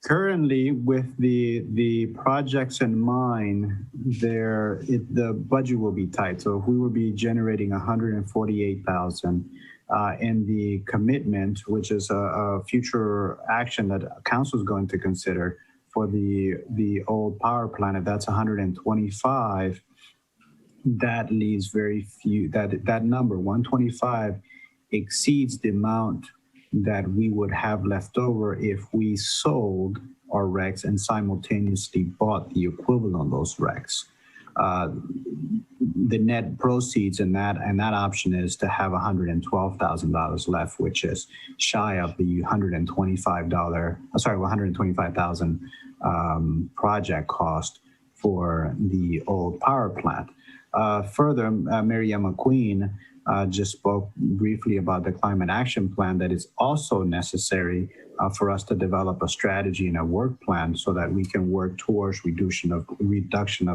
Currently, with the projects in mind, the budget will be tight. So if we will be generating 148,000 in the commitment, which is a future action that council is going to consider for the old power plant, if that's 125, that leaves very few. That number 125 exceeds the amount that we would have left over if we sold our RECs and simultaneously bought the equivalent on those RECs. The net proceeds in that option is to have $112,000 left, which is shy of the $125,000 project cost for the old power plant. Further, Mary Emma Queen just spoke briefly about the climate action plan that is also necessary for us to develop a strategy and a work plan so that we can work towards reduction of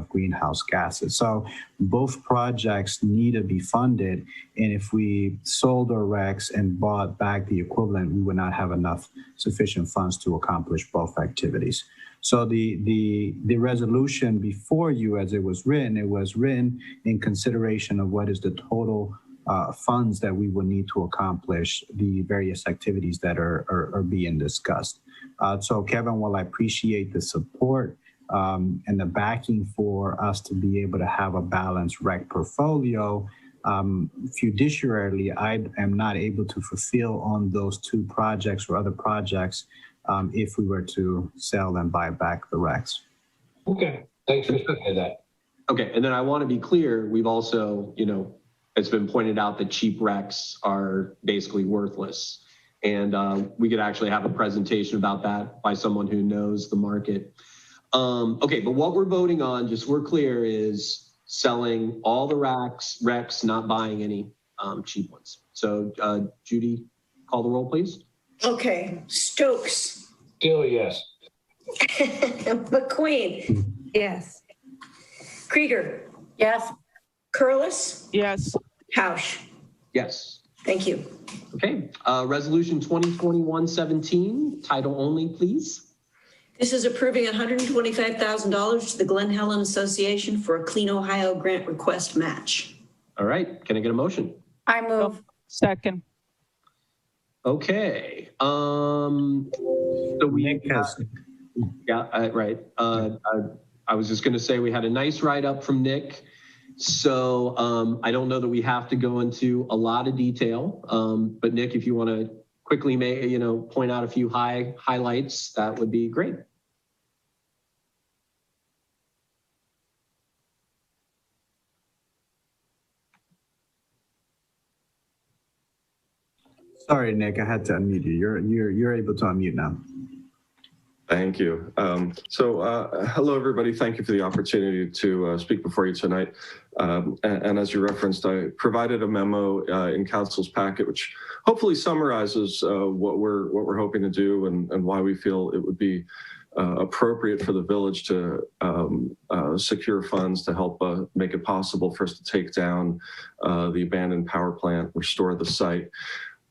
greenhouse gases. So both projects need to be funded, and if we sold our RECs and bought back the equivalent, we would not have enough sufficient funds to accomplish both activities. So the resolution before you, as it was written in consideration of what is the total funds that we will need to accomplish the various activities that are being discussed. So Kevin, while I appreciate the support and the backing for us to be able to have a balanced REC portfolio, fiduciarily, I am not able to fulfill on those two projects or other projects if we were to sell and buy back the RECs. Okay, thanks for speaking to that. Okay, and then I want to be clear, we've also, it's been pointed out that cheap RECs are basically worthless. And we could actually have a presentation about that by someone who knows the market. Okay, but what we're voting on, just so we're clear, is selling all the RECs, not buying any cheap ones. So Judy, call the roll, please. Okay, Stokes. Still yes. McQueen. Yes. Krieger. Yes. Curlis. Yes. Hausch. Yes. Thank you. Okay, Resolution 2021-17, title only, please. This is approving $125,000 to the Glen Helen Association for a Clean Ohio grant request match. All right, can I get a motion? I move. Second. Okay, so we right. I was just going to say we had a nice write-up from Nick. So I don't know that we have to go into a lot of detail, but Nick, if you want to quickly point out a few highlights, that would be great. Sorry, Nick, I had to unmute you. You're able to unmute now. Thank you. Hello, everybody. Thank you for the opportunity to speak before you tonight. And as you referenced, I provided a memo in council's packet, which hopefully summarizes what we're hoping to do and why we feel it would be appropriate for the village to secure funds to help make it possible for us to take down the abandoned power plant, restore the site.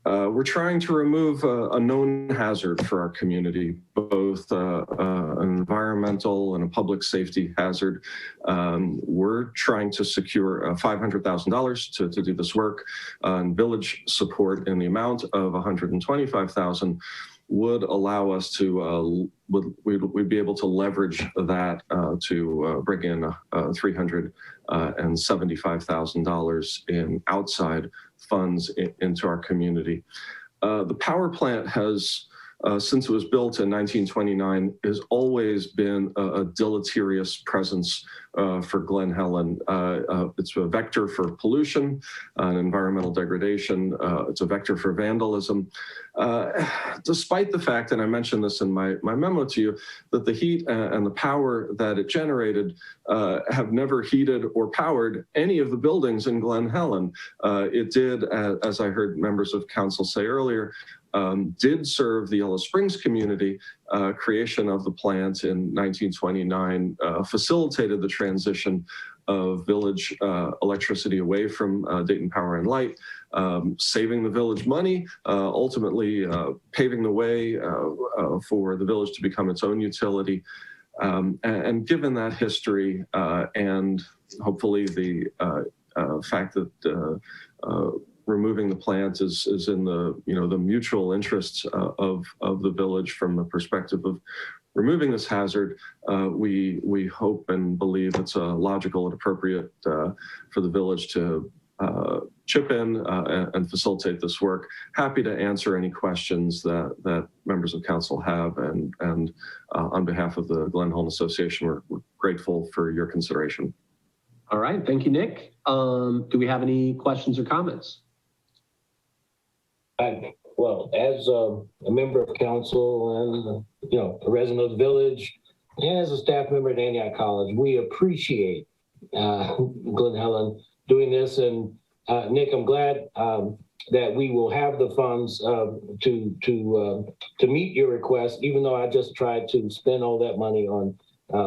We're trying to remove a known hazard for our community, both an environmental and a public safety hazard. We're trying to secure $500,000 to do this work, and village support in the amount of $125,000 would allow us to, we'd be able to leverage that to bring in $375,000 in outside funds into our community. The power plant has since it was built in 1929, has always been a deleterious presence for Glen Helen. It's a vector for pollution and environmental degradation. It's a vector for vandalism. Despite the fact, and I mentioned this in my memo to you, that the heat and the power that it generated have never heated or powered any of the buildings in Glen Helen. It did, as I heard members of council say earlier, did serve the Ellis Springs community. Creation of the plant in 1929 facilitated the transition of village electricity away from Dayton Power and Light, saving the village money, ultimately paving the way for the village to become its own utility. And given that history and hopefully the fact that removing the plant is in the the mutual interests of the village from the perspective of removing this hazard, we hope and believe it's logical and appropriate for the village to chip in and facilitate this work. Happy to answer any questions that members of council have, and on behalf of the Glen Helen Association, we're grateful for your consideration. All right, thank you, Nick. Do we have any questions or comments? Well, as a member of council and a resident of the village, and as a staff member at Antioch College, we appreciate Glen Helen doing this. And Nick, I'm glad that we will have the funds to meet your request, even though I just tried to spend all that money on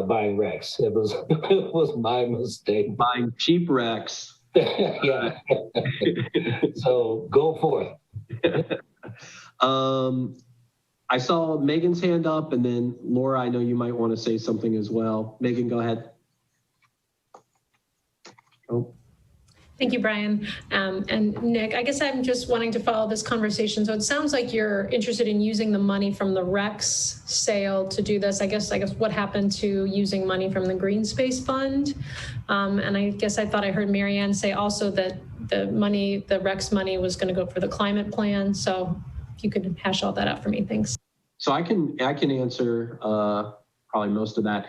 buying Rex. It was my mistake. Buying cheap Rex. Yeah. So go forth. I saw Megan's hand up, and then Laura, I know you might want to say something as well. Megan, go ahead. Oh. Thank you, Brian. And Nick, I guess I'm just wanting to follow this conversation. So it sounds like you're interested in using the money from the Rex sale to do this. I guess what happened to using money from the Green Space Fund? And I guess I thought I heard Marianne say also that the Rex money was going to go for the climate plan. So if you could hash all that out for me, thanks. So I can answer probably most of that.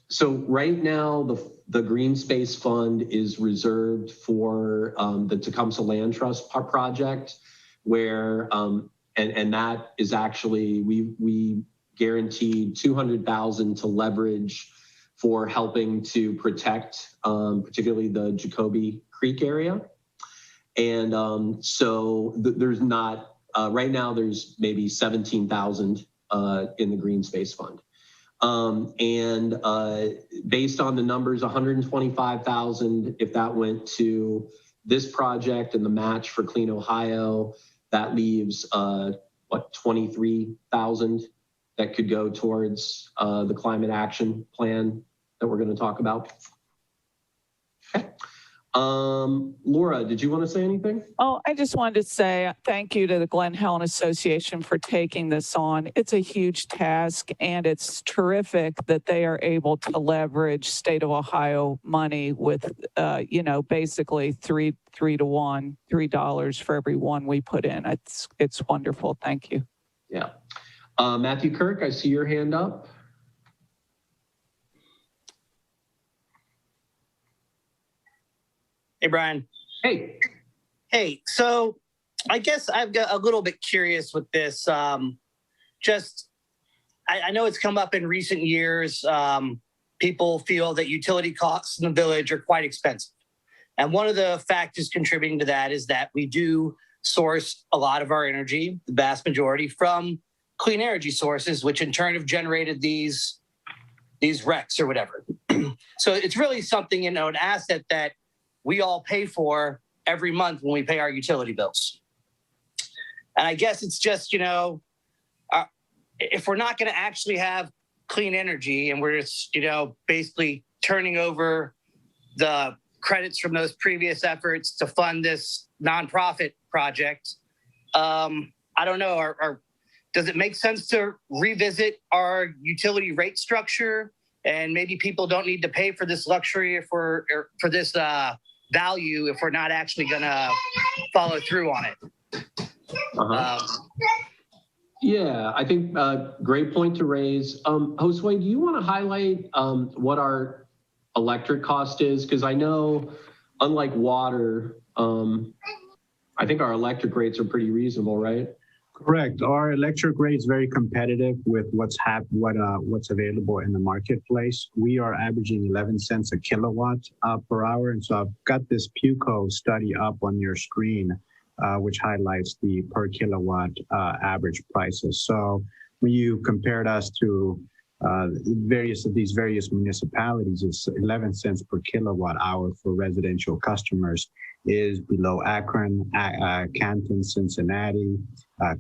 So right now, the Green Space Fund is reserved for the Tecumseh Land Trust project, where and that is actually we guaranteed $200,000 to leverage for helping to protect particularly the Jacoby Creek area. And so there's not right now there's maybe 17,000 in the Green Space Fund. And based on the numbers, 125,000, if that went to this project and the match for Clean Ohio, that leaves 23,000 that could go towards the climate action plan that we're going to talk about. Okay. Laura, did you want to say anything? Oh, I just wanted to say thank you to the Glen Helen Association for taking this on. It's a huge task, and it's terrific that they are able to leverage state of Ohio money with, basically $3 to 1, $3 for every one we put in. It's wonderful. Thank you. Yeah. Matthew Kirk, I see your hand up. Hey, Brian. Hey. Hey, so I guess I've got a little bit curious with this. I know it's come up in recent years. People feel that utility costs in the village are quite expensive. And one of the factors contributing to that is that we do source a lot of our energy, the vast majority, from clean energy sources, which in turn have generated these RECs or whatever. So it's really something, an asset that we all pay for every month when we pay our utility bills. And I guess it's just, if we're not going to actually have clean energy and we're just, basically turning over the credits from those previous efforts to fund this nonprofit project, I don't know, does it make sense to revisit our utility rate structure? And maybe people don't need to pay for this luxury for this value if we're not actually going to follow through on it. Yeah, I think great point to raise. Josue, do you want to highlight what our electric cost is? Because I know, unlike water, I think our electric rates are pretty reasonable, right? Correct. Our electric rate is very competitive with what's available in the marketplace. We are averaging 11 cents a kilowatt per hour. And so I've got this PUCO study up on your screen, which highlights the per kilowatt average prices. So when you compared us to these various municipalities, it's 11 cents per kilowatt hour for residential customers, is below Akron, Canton, Cincinnati,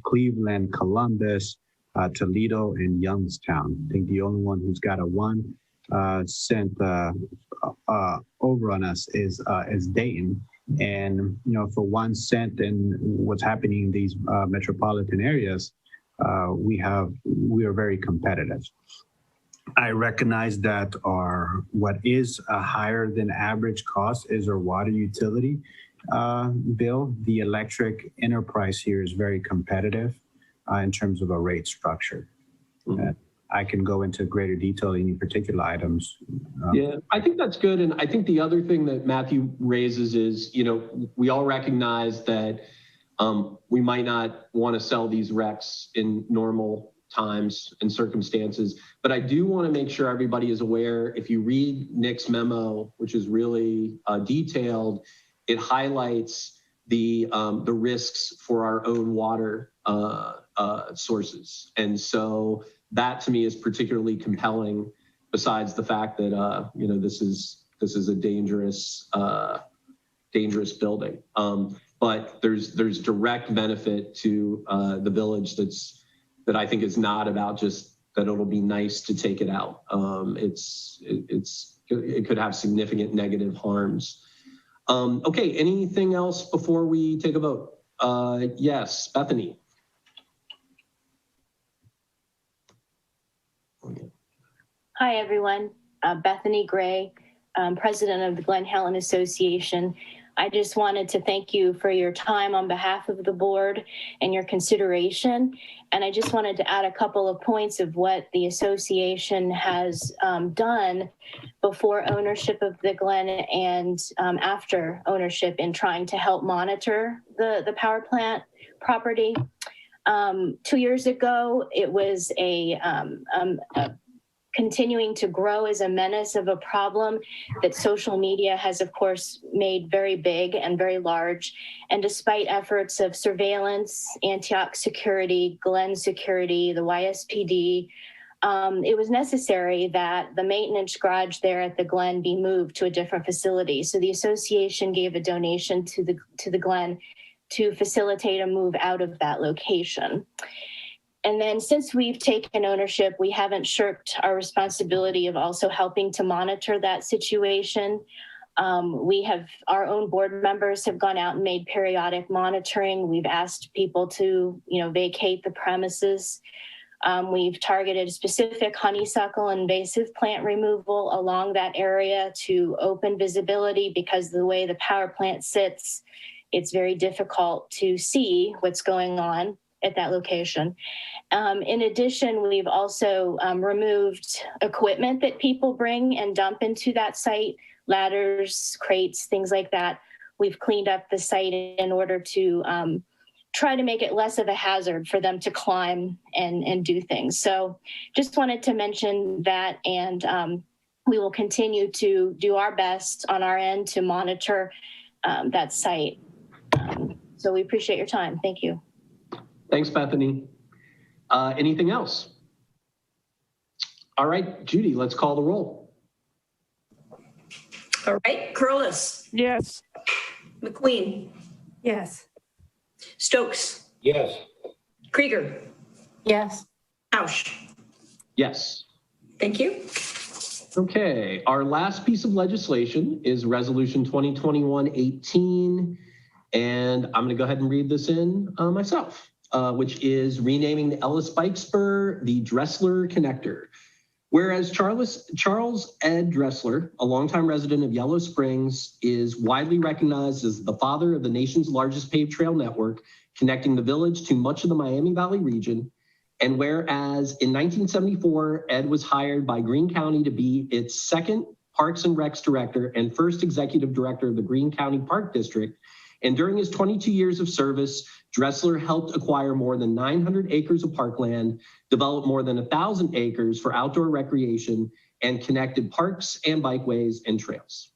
Cleveland, Columbus, Toledo, and Youngstown. I think the only one who's got a 1 cent over on us is Dayton. And for 1 cent and what's happening in these metropolitan areas, we are very competitive. I recognize that what is a higher than average cost is our water utility bill. The electric enterprise here is very competitive in terms of a rate structure. I can go into greater detail in any particular items. Yeah, I think that's good. And I think the other thing that Matthew raises is, we all recognize that we might not want to sell these RECs in normal times and circumstances, but I do want to make sure everybody is aware. If you read Nick's memo, which is really detailed, it highlights the risks for our own water sources. And so that to me is particularly compelling, besides the fact that this is a dangerous building. But there's direct benefit to the village that I think is not about just that it'll be nice to take it out. It could have significant negative harms. Okay, anything else before we take a vote? Yes, Bethany. Hi, everyone. Bethany Gray, president of the Glen Helen Association. I just wanted to thank you for your time on behalf of the board and your consideration. And I just wanted to add a couple of points of what the association has done before ownership of the Glen and after ownership in trying to help monitor the power plant property. 2 years ago, it was continuing to grow as a menace of a problem that social media has, of course, made very big and very large. And despite efforts of surveillance, Antioch security, Glen security, the YSPD, it was necessary that the maintenance garage there at the Glen be moved to a different facility. So the association gave a donation to the Glen to facilitate a move out of that location. And then since we've taken ownership, we haven't shirked our responsibility of also helping to monitor that situation. Our own board members have gone out and made periodic monitoring. We've asked people to, vacate the premises. We've targeted specific honeysuckle invasive plant removal along that area to open visibility, because the way the power plant sits, it's very difficult to see what's going on at that location. In addition, we've also removed equipment that people bring and dump into that site, ladders, crates, things like that. We've cleaned up the site in order to try to make it less of a hazard for them to climb and do things. So just wanted to mention that, and we will continue to do our best on our end to monitor that site. So we appreciate your time. Thank you. Thanks, Bethany. Anything else? All right, Judy, let's call the roll. All right, Corliss. Yes. McQueen. Yes. Stokes. Yes. Krieger. Yes. Ausch. Yes. Thank you. Okay, our last piece of legislation is Resolution 2021-18, and I'm going to go ahead and read this in myself. Which is renaming the Ellis Bike Spur the Dressler Connector. Whereas Charles Ed Dressler, a longtime resident of Yellow Springs, is widely recognized as the father of the nation's largest paved trail network, connecting the village to much of the Miami Valley region, And whereas in 1974, Ed was hired by Greene County to be its second Parks and Recs director and first executive director of the Greene County Park District. And during his 22 years of service, Dressler helped acquire more than 900 acres of parkland, develop more than 1,000 acres for outdoor recreation, and connected parks and bikeways and trails.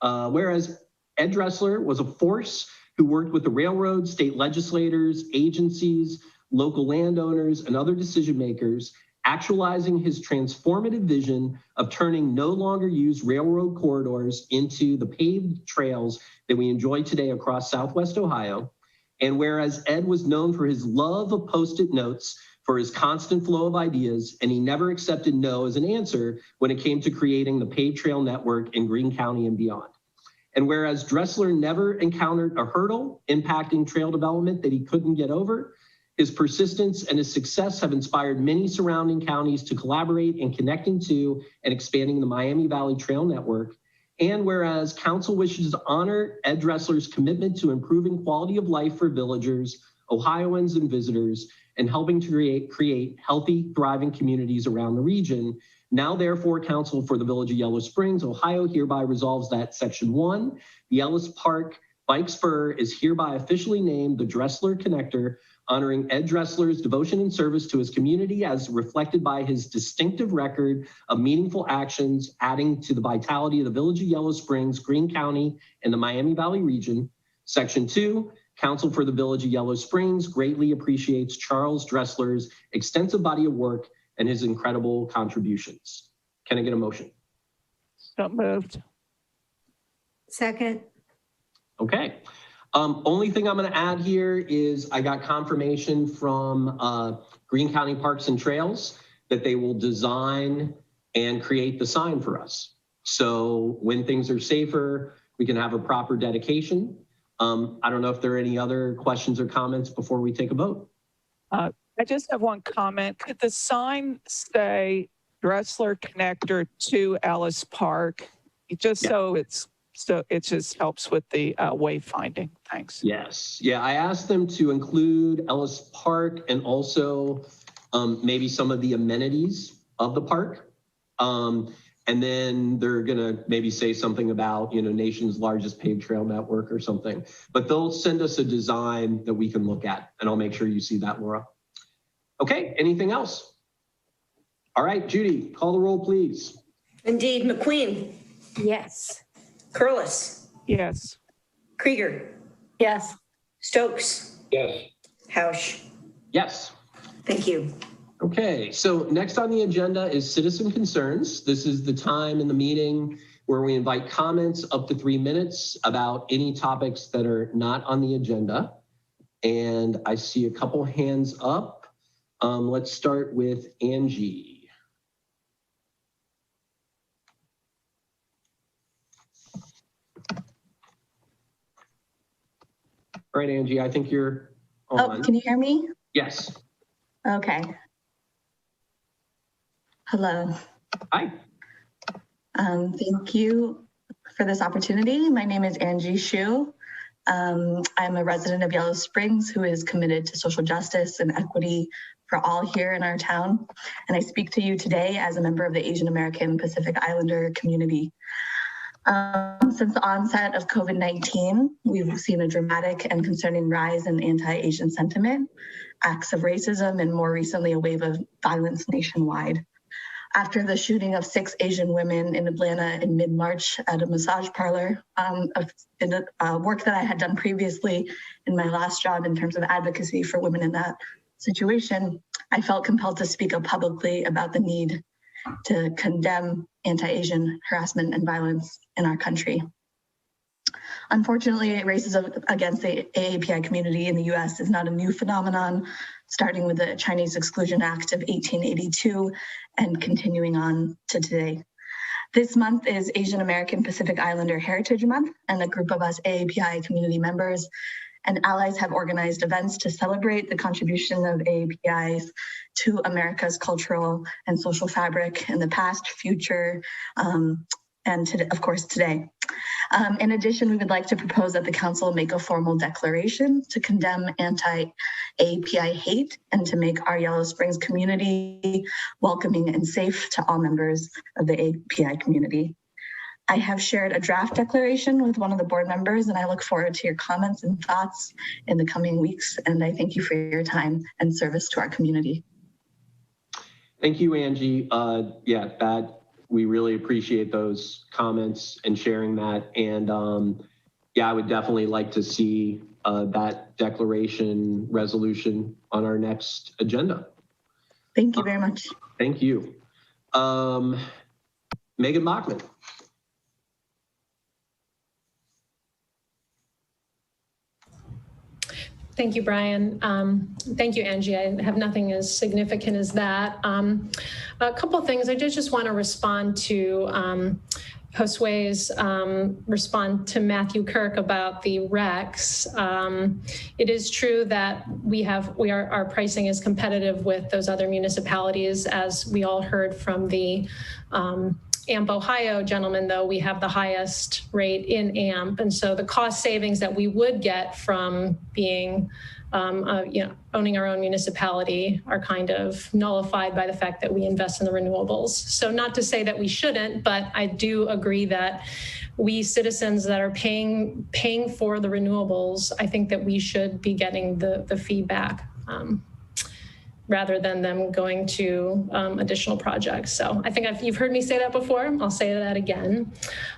Whereas Ed Dressler was a force who worked with the railroad, state legislators, agencies, local landowners, and other decision makers, actualizing his transformative vision of turning no longer used railroad corridors into the paved trails that we enjoy today across Southwest Ohio. And whereas Ed was known for his love of Post-it notes, for his constant flow of ideas, and he never accepted no as an answer when it came to creating the paved trail network in Greene County and beyond. And whereas Dressler never encountered a hurdle impacting trail development that he couldn't get over, his persistence and his success have inspired many surrounding counties to collaborate in connecting to and expanding the Miami Valley Trail Network. And whereas council wishes to honor Ed Dressler's commitment to improving quality of life for villagers, Ohioans, and visitors, and helping to create healthy, thriving communities around the region, now therefore Council for the Village of Yellow Springs, Ohio hereby resolves that Section 1, the Ellis Park Bike Spur is hereby officially named the Dressler Connector, honoring Ed Dressler's devotion and service to his community as reflected by his distinctive record of meaningful actions, adding to the vitality of the Village of Yellow Springs, Greene County, and the Miami Valley region. Section 2, Council for the Village of Yellow Springs greatly appreciates Charles Dressler's extensive body of work and his incredible contributions. Can I get a motion? So moved. Second. Okay. Only thing I'm going to add here is I got confirmation from Greene County Parks and Trails that they will design and create the sign for us. So when things are safer, we can have a proper dedication. I don't know if there are any other questions or comments before we take a vote. I just have one comment. Could the sign say Dressler Connector to Ellis Park? Just so it just helps with the wayfinding. Thanks. Yes. Yeah, I asked them to include Ellis Park and also maybe some of the amenities of the park. And then they're gonna maybe say something about, nation's largest paved trail network or something, but they'll send us a design that we can look at, and I'll make sure you see that, Laura. Okay, anything else? All right, Judy, call the roll, please. Indeed. McQueen. Yes. Curlis. Yes. Krieger. Yes. Stokes. Yes. Hausch. Yes. Thank you. Okay, so next on the agenda is citizen concerns. This is the time in the meeting where we invite comments up to 3 minutes about any topics that are not on the agenda. And I see a couple hands up. Let's start with Angie. All right, Angie, I think you're on. Oh, can you hear me? Yes. Okay. Hello. Hi. Thank you for this opportunity. My name is Angie Hsu. I'm a resident of Yellow Springs who is committed to social justice and equity for all here in our town. And I speak to you today as a member of the Asian American Pacific Islander community. Since the onset of COVID-19, we've seen a dramatic and concerning rise in anti-Asian sentiment, acts of racism, and more recently, a wave of violence nationwide. After the shooting of 6 Asian women in Atlanta in mid-March at a massage parlor, work that I had done previously in my last job in terms of advocacy for women in that situation, I felt compelled to speak up publicly about the need to condemn anti-Asian harassment and violence in our country. Unfortunately, racism against the AAPI community in the US is not a new phenomenon, starting with the Chinese Exclusion Act of 1882 and continuing on to today. This month is Asian American Pacific Islander Heritage Month, and a group of us AAPI community members and allies have organized events to celebrate the contribution of AAPIs to America's cultural and social fabric in the past, future, and of course today. In addition, we would like to propose that the council make a formal declaration to condemn anti-API hate and to make our Yellow Springs community welcoming and safe to all members of the API community. I have shared a draft declaration with one of the board members, and I look forward to your comments and thoughts in the coming weeks. And I thank you for your time and service to our community. Thank you, Angie. We really appreciate those comments and sharing that. And I would definitely like to see that declaration resolution on our next agenda. Thank you very much. Thank you. Megan Bachman. Thank you, Brian. Thank you, Angie. I have nothing as significant as that. A couple of things. I just want to respond to Josue's respond to Matthew Kirk about the RECs. It is true that our pricing is competitive with those other municipalities, as we all heard from the AMP Ohio gentleman, though we have the highest rate in AMP. And so the cost savings that we would get from being, owning our own municipality are kind of nullified by the fact that we invest in the renewables. So not to say that we shouldn't, but I do agree that we citizens that are paying for the renewables, I think that we should be getting the feedback. Rather than them going to additional projects. So I think you've heard me say that before. I'll say that again.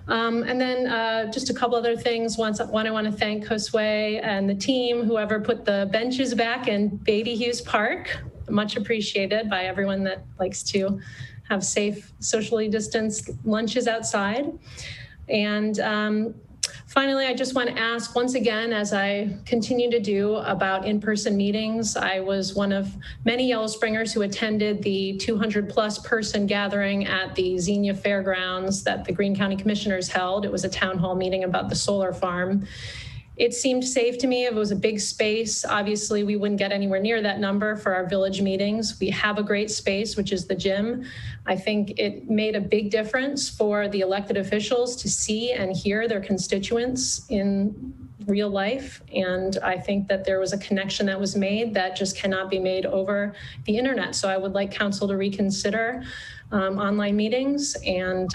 And then just a couple other things. One, I want to thank Josue and the team, whoever put the benches back in Beatty Hughes Park. Much appreciated by everyone that likes to have safe, socially distanced lunches outside. And finally, I just want to ask once again, as I continue to do, about in-person meetings. I was one of many Yellow Springers who attended the 200+ person gathering at the Xenia Fairgrounds that the Greene County Commissioners held. It was a town hall meeting about the solar farm. It seemed safe to me. It was a big space. Obviously, we wouldn't get anywhere near that number for our village meetings. We have a great space, which is the gym. I think it made a big difference for the elected officials to see and hear their constituents in real life. And I think that there was a connection that was made that just cannot be made over the internet. So I would like council to reconsider online meetings and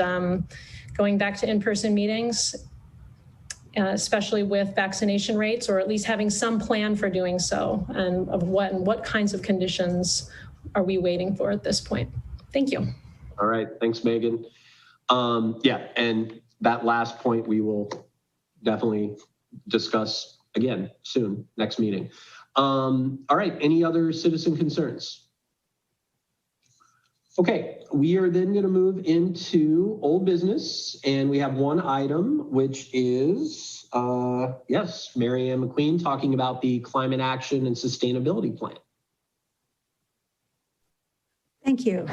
going back to in-person meetings, especially with vaccination rates, or at least having some plan for doing so, and of what kinds of conditions are we waiting for at this point? Thank you. All right, thanks, Megan. And that last point we will definitely discuss again soon, next meeting. All right, any other citizen concerns? Okay, we are then going to move into old business, and we have one item, which is, Mary Ann McQueen talking about the Climate Action and Sustainability Plan. Thank you.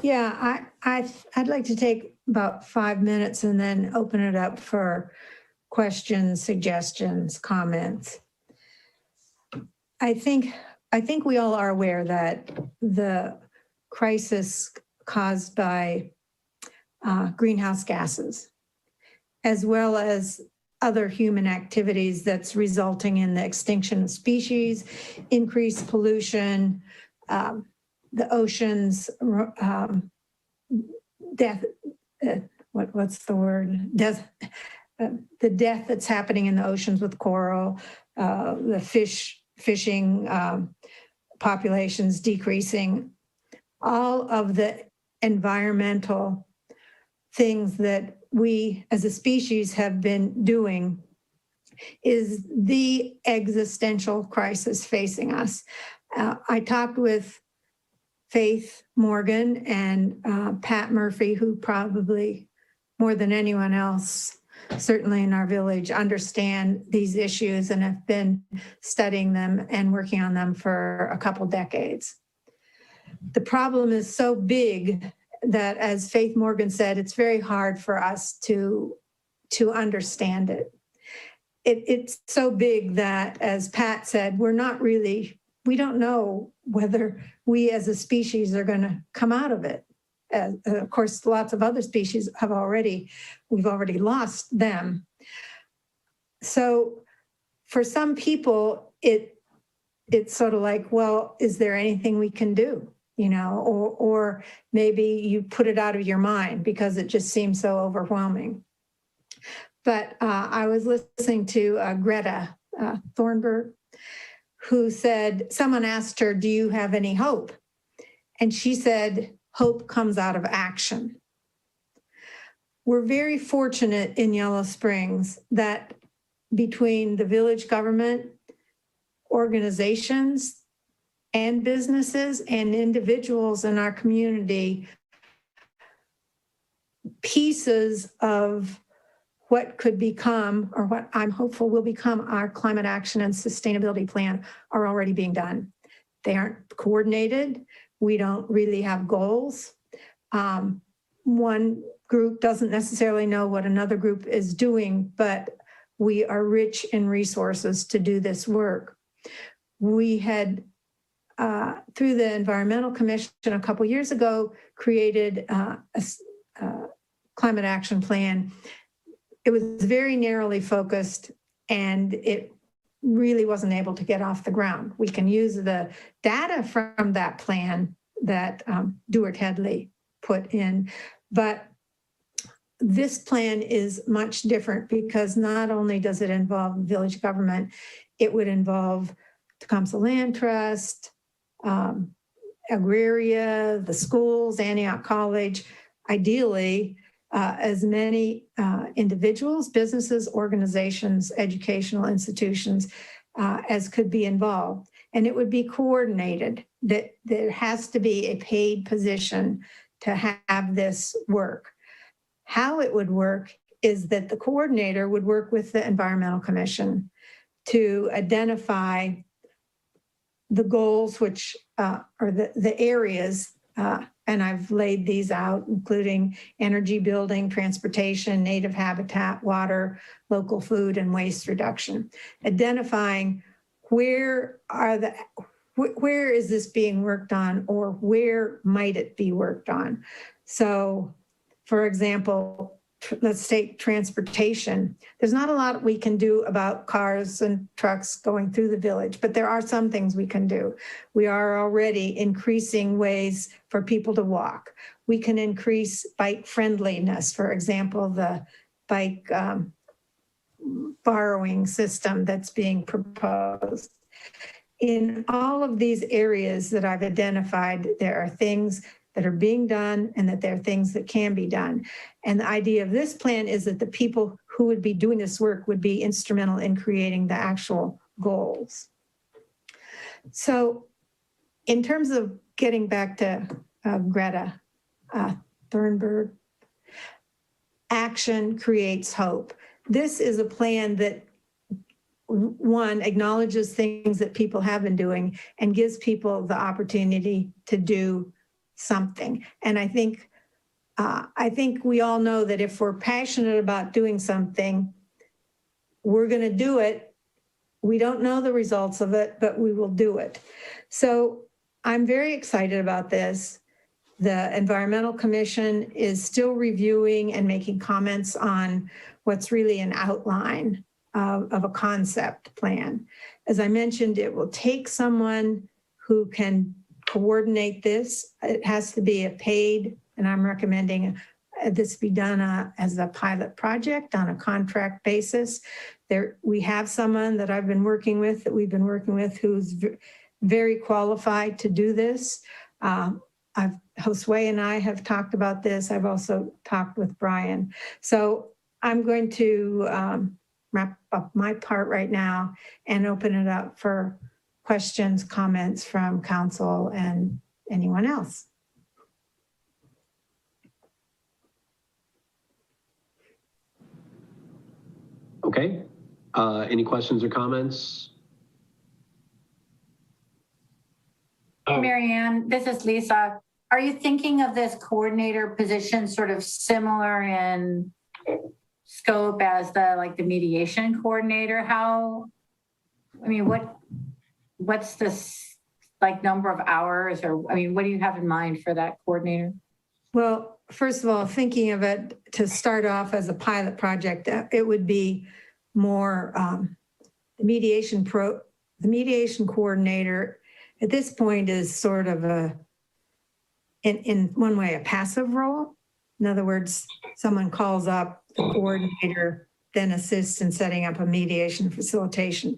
Yeah, I'd like to take about 5 minutes and then open it up for questions, suggestions, comments. I think we all are aware that the crisis caused by greenhouse gases, as well as other human activities that's resulting in the extinction of species, increased pollution, the oceans, death, what's the word? Death, the death that's happening in the oceans with coral, the fishing populations decreasing, all of the environmental things that we as a species have been doing is the existential crisis facing us. I talked with Faith Morgan and Pat Murphy, who probably more than anyone else, certainly in our village, understand these issues and have been studying them and working on them for a couple decades. The problem is so big that, as Faith Morgan said, it's very hard for us to understand it. It's so big that, as Pat said, we don't know whether we as a species are going to come out of it. Of course, lots of other species we've already lost them. So for some people, it's sort of like, well, is there anything we can do? Or maybe you put it out of your mind because it just seems so overwhelming. But I was listening to Greta Thunberg, who said, someone asked her, do you have any hope? And she said, hope comes out of action. We're very fortunate in Yellow Springs that between the village government, organizations, and businesses and individuals in our community, pieces of what could become, or what I'm hopeful will become, our climate action and sustainability plan are already being done. They aren't coordinated. We don't really have goals. One group doesn't necessarily know what another group is doing, but we are rich in resources to do this work. We had, through the Environmental Commission a couple years ago, created a climate action plan. It was very narrowly focused, and it really wasn't able to get off the ground. We can use the data from that plan that Duart Headley put in, but this plan is much different because not only does it involve village government, it would involve Tecumseh Land Trust, Agraria, the schools, Antioch College, ideally as many individuals, businesses, organizations, educational institutions as could be involved. And it would be coordinated, that there has to be a paid position to have this work. How it would work is that the coordinator would work with the Environmental Commission to identify the goals, which are the areas, and I've laid these out, including energy building, transportation, native habitat, water, local food, and waste reduction. Identifying where is this being worked on, or where might it be worked on? So, for example, let's take transportation. There's not a lot we can do about cars and trucks going through the village, but there are some things we can do. We are already increasing ways for people to walk. We can increase bike friendliness. For example, the bike borrowing system that's being proposed. In all of these areas that I've identified, there are things that are being done and that there are things that can be done. And the idea of this plan is that the people who would be doing this work would be instrumental in creating the actual goals. So in terms of getting back to Greta Thunberg, action creates hope. This is a plan that, one, acknowledges things that people have been doing and gives people the opportunity to do something. And I think we all know that if we're passionate about doing something, we're going to do it. We don't know the results of it, but we will do it. So I'm very excited about this. The Environmental Commission is still reviewing and making comments on what's really an outline of a concept plan. As I mentioned, it will take someone who can coordinate this. It has to be a paid, and I'm recommending this be done as a pilot project on a contract basis. We have someone that we've been working with, who's very qualified to do this. Josue and I have talked about this. I've also talked with Brian. So I'm going to wrap up my part right now and open it up for questions, comments from council and anyone else. Okay. Any questions or comments? Mary Ann, this is Lisa. Are you thinking of this coordinator position sort of similar in scope as the mediation coordinator? What's this number of hours, or what do you have in mind for that coordinator? Well, first of all, thinking of it to start off as a pilot project, it would be more the mediation coordinator at this point is sort of in one way, a passive role. In other words, someone calls up, the coordinator then assists in setting up a mediation facilitation.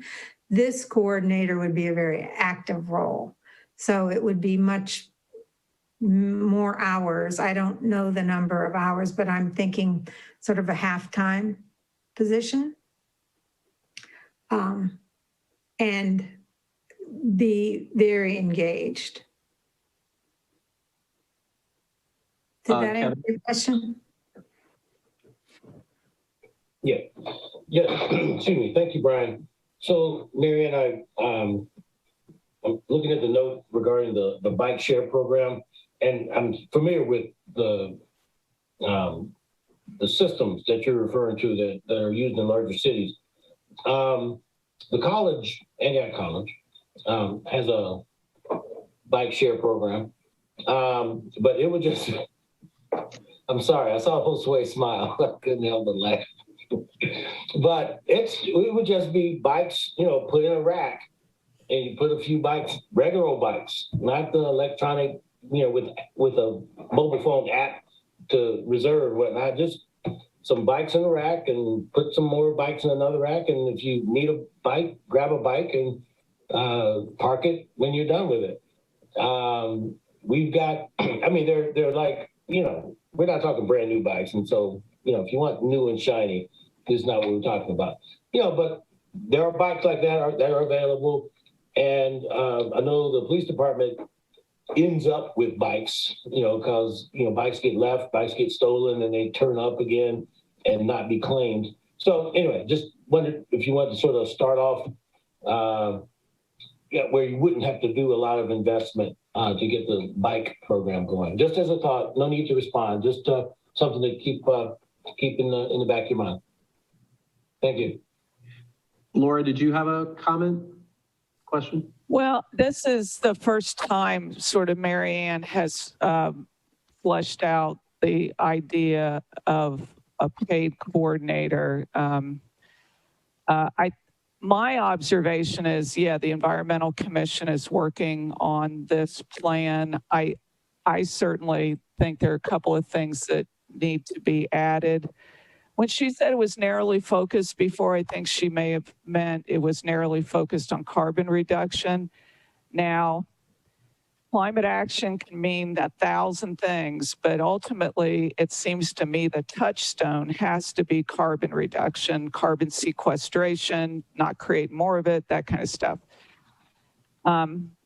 This coordinator would be a very active role. So it would be much more hours. I don't know the number of hours, but I'm thinking sort of a half-time position. And be very engaged. Did that answer your question? Yeah. Excuse me. Thank you, Brian. So, Marianne, I'm looking at the note regarding the bike share program, and I'm familiar with the systems that you're referring to that are used in larger cities. The college, Antioch College, has a bike share program, but it would just, I'm sorry, I saw Josue smile. I couldn't help but laugh. But it would just be bikes, put in a rack, and you put a few bikes, regular old bikes, not the electronic, with a mobile phone app to reserve whatnot, just some bikes in a rack and put some more bikes in another rack. And if you need a bike, grab a bike and park it when you're done with it. We've got, they're like, we're not talking brand new bikes. And so, if you want new and shiny, this is not what we're talking about. But there are bikes like that that are available. And I know the police department ends up with bikes, because, bikes get left, bikes get stolen, and they turn up again and not be claimed. So anyway, just wondered if you want to sort of start off where you wouldn't have to do a lot of investment to get the bike program going. Just as a thought, no need to respond, just something to keep in the back of your mind. Thank you. Laura, did you have a comment, question? Well, this is the first time sort of Marianne has fleshed out the idea of a paid coordinator. My observation is, the Environmental Commission is working on this plan. I certainly think there are a couple of things that need to be added. When she said it was narrowly focused before, I think she may have meant it was narrowly focused on carbon reduction. Now, climate action can mean 1,000 things, but ultimately it seems to me the touchstone has to be carbon reduction, carbon sequestration, not create more of it, that kind of stuff.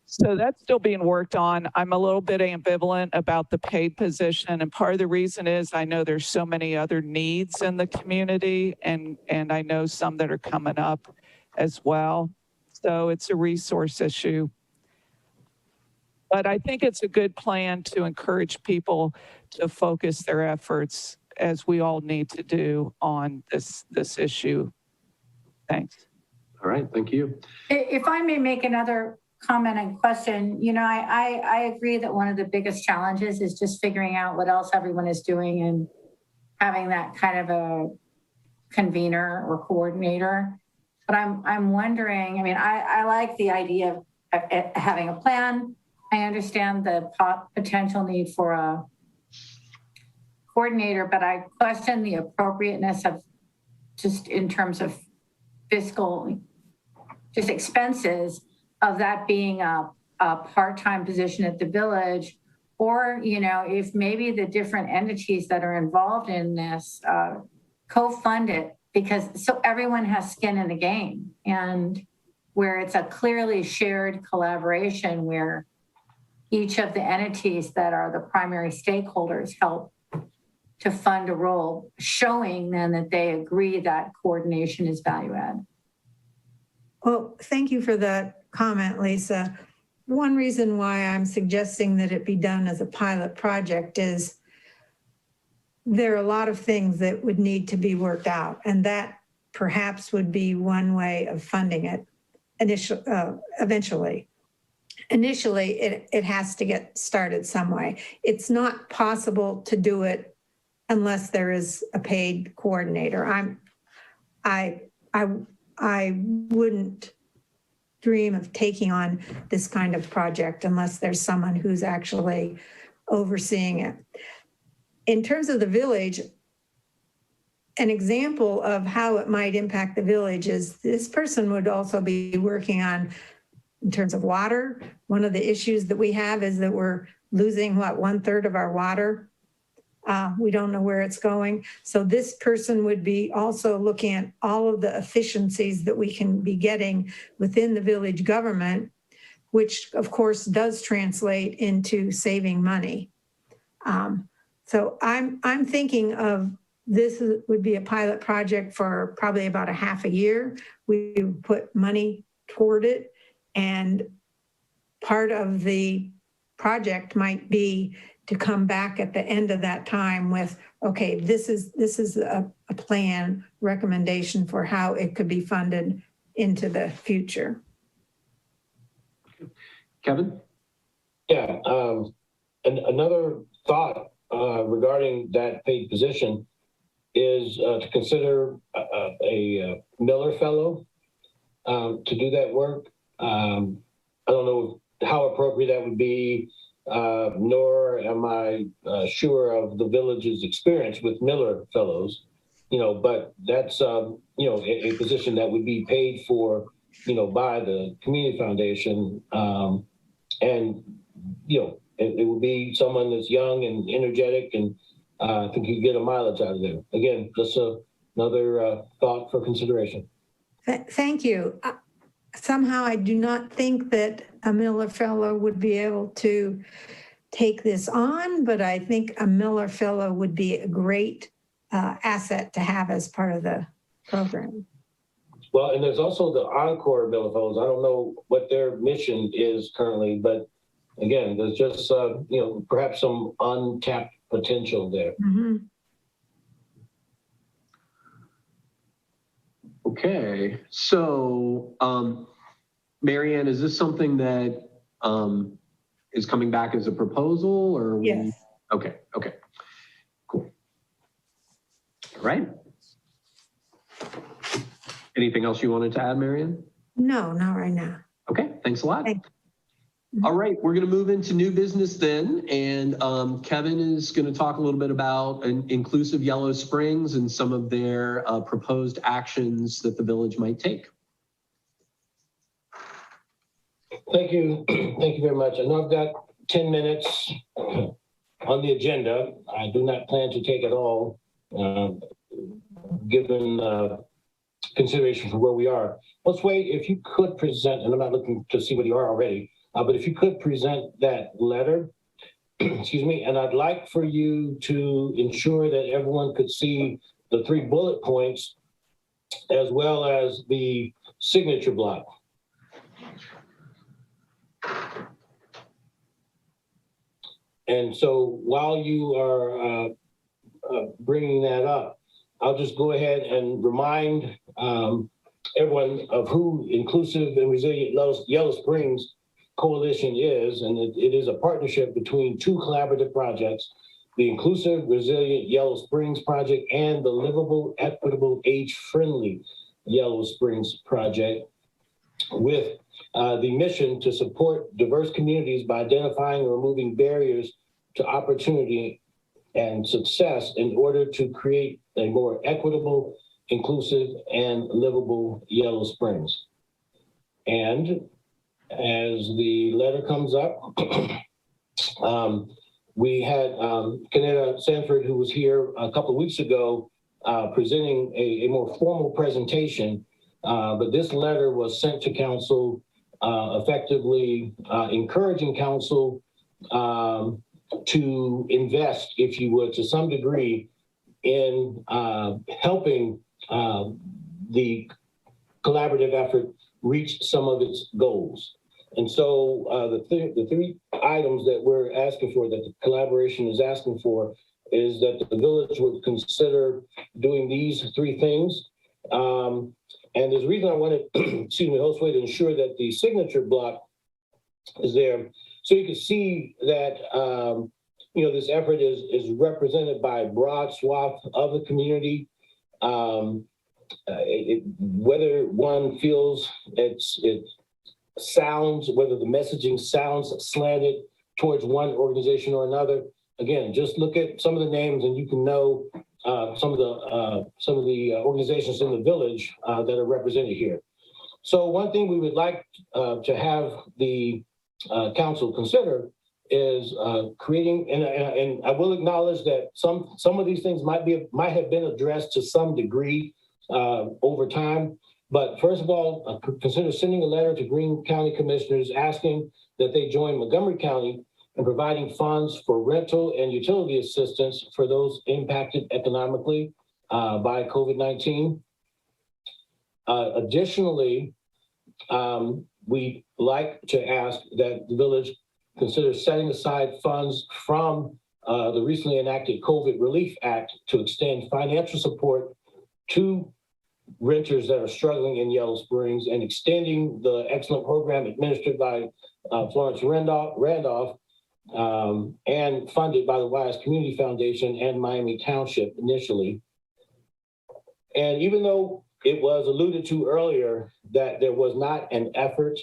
So that's still being worked on. I'm a little bit ambivalent about the paid position, and part of the reason is I know there's so many other needs in the community, and I know some that are coming up as well. So it's a resource issue. But I think it's a good plan to encourage people to focus their efforts, as we all need to do, on this issue. Thanks. All right, thank you. If I may make another comment and question, I agree that one of the biggest challenges is just figuring out what else everyone is doing and having that kind of a convener or coordinator. But I'm wondering, I like the idea of having a plan. I understand the potential need for a coordinator, but I question the appropriateness of, just in terms of fiscal, just expenses, of that being a part-time position at the village, or, if maybe the different entities that are involved in this co-fund it, because so everyone has skin in the game, and where it's a clearly shared collaboration where each of the entities that are the primary stakeholders help to fund a role, showing then that they agree that coordination is value add. Well, thank you for that comment, Lisa. One reason why I'm suggesting that it be done as a pilot project is there are a lot of things that would need to be worked out, and that perhaps would be one way of funding it eventually. initially it has to get started some way. It's not possible to do it unless there is a paid coordinator. I wouldn't dream of taking on this kind of project unless there's someone who's actually overseeing it. In terms of the village, an example of how it might impact the village is this person would also be working on, in terms of water. One of the issues that we have is that we're losing, what, 1/3 of our water. We don't know where it's going. So this person would be also looking at all of the efficiencies that we can be getting within the village government, which of course does translate into saving money. So I'm thinking of this would be a pilot project for probably about a half a year. We put money toward it, and part of the project might be to come back at the end of that time with, okay, this is a plan recommendation for how it could be funded into the future. Kevin? Yeah, and another thought regarding that paid position is to consider a Miller Fellow to do that work. I don't know how appropriate that would be, nor am I sure of the village's experience with Miller Fellows, but that's, a position that would be paid for, by the community foundation. And, it would be someone that's young and energetic, and I think you get a mileage out of there. Again, just another thought for consideration. Thank you. Somehow I do not think that a Miller Fellow would be able to take this on, but I think a Miller Fellow would be a great asset to have as part of the program. Well, and there's also the Encore Miller Fellows. I don't know what their mission is currently, but again, there's just, perhaps some untapped potential there. Mm-hmm. Okay, so Marianne, is this something that is coming back as a proposal, or? Yes. Okay, cool. All right. Anything else you wanted to add, Marianne? No, not right now. Okay, thanks a lot. Thanks. All right, we're going to move into new business then, and Kevin is going to talk a little bit about inclusive Yellow Springs and some of their proposed actions that the village might take. Thank you. Thank you very much. I know I've got 10 minutes on the agenda. I do not plan to take it all, given consideration for where we are. Let's wait. If you could present, and I'm not looking to see what you are already, but if you could present that letter, excuse me, and I'd like for you to ensure that everyone could see the 3 bullet points as well as the signature block. And so while you are bringing that up, I'll just go ahead and remind everyone of who Inclusive and Resilient Yellow Springs Coalition is, and it is a partnership between 2 collaborative projects, the Inclusive Resilient Yellow Springs Project and the Livable, Equitable, Age-Friendly Yellow Springs Project, with the mission to support diverse communities by identifying and removing barriers to opportunity and success in order to create a more equitable, inclusive, and livable Yellow Springs. And as the letter comes up, we had Kaneda Sanford, who was here a couple of weeks ago, presenting a more formal presentation, but this letter was sent to council, effectively encouraging council to invest, if you would, to some degree in helping the collaborative effort reach some of its goals. And so the 3 items that we're asking for, that the collaboration is asking for, is that the village would consider doing these 3 things. And there's a reason I wanted, excuse me, Josue, to ensure that the signature block is there. So you can see that, this effort is represented by a broad swath of the community. Whether one feels it sounds, whether the messaging sounds slanted towards one organization or another, again, just look at some of the names and you can know some of the organizations in the village that are represented here. So one thing we would like to have the council consider is creating, and I will acknowledge that some of these things might have been addressed to some degree over time. But first of all, consider sending a letter to Greene County Commissioners asking that they join Montgomery County in providing funds for rental and utility assistance for those impacted economically by COVID-19. Additionally, we'd like to ask that the village consider setting aside funds from the recently enacted COVID Relief Act to extend financial support to renters that are struggling in Yellow Springs and extending the excellent program administered by Florence Randolph and funded by the Wise Community Foundation and Miami Township initially. And even though it was alluded to earlier that there was not an effort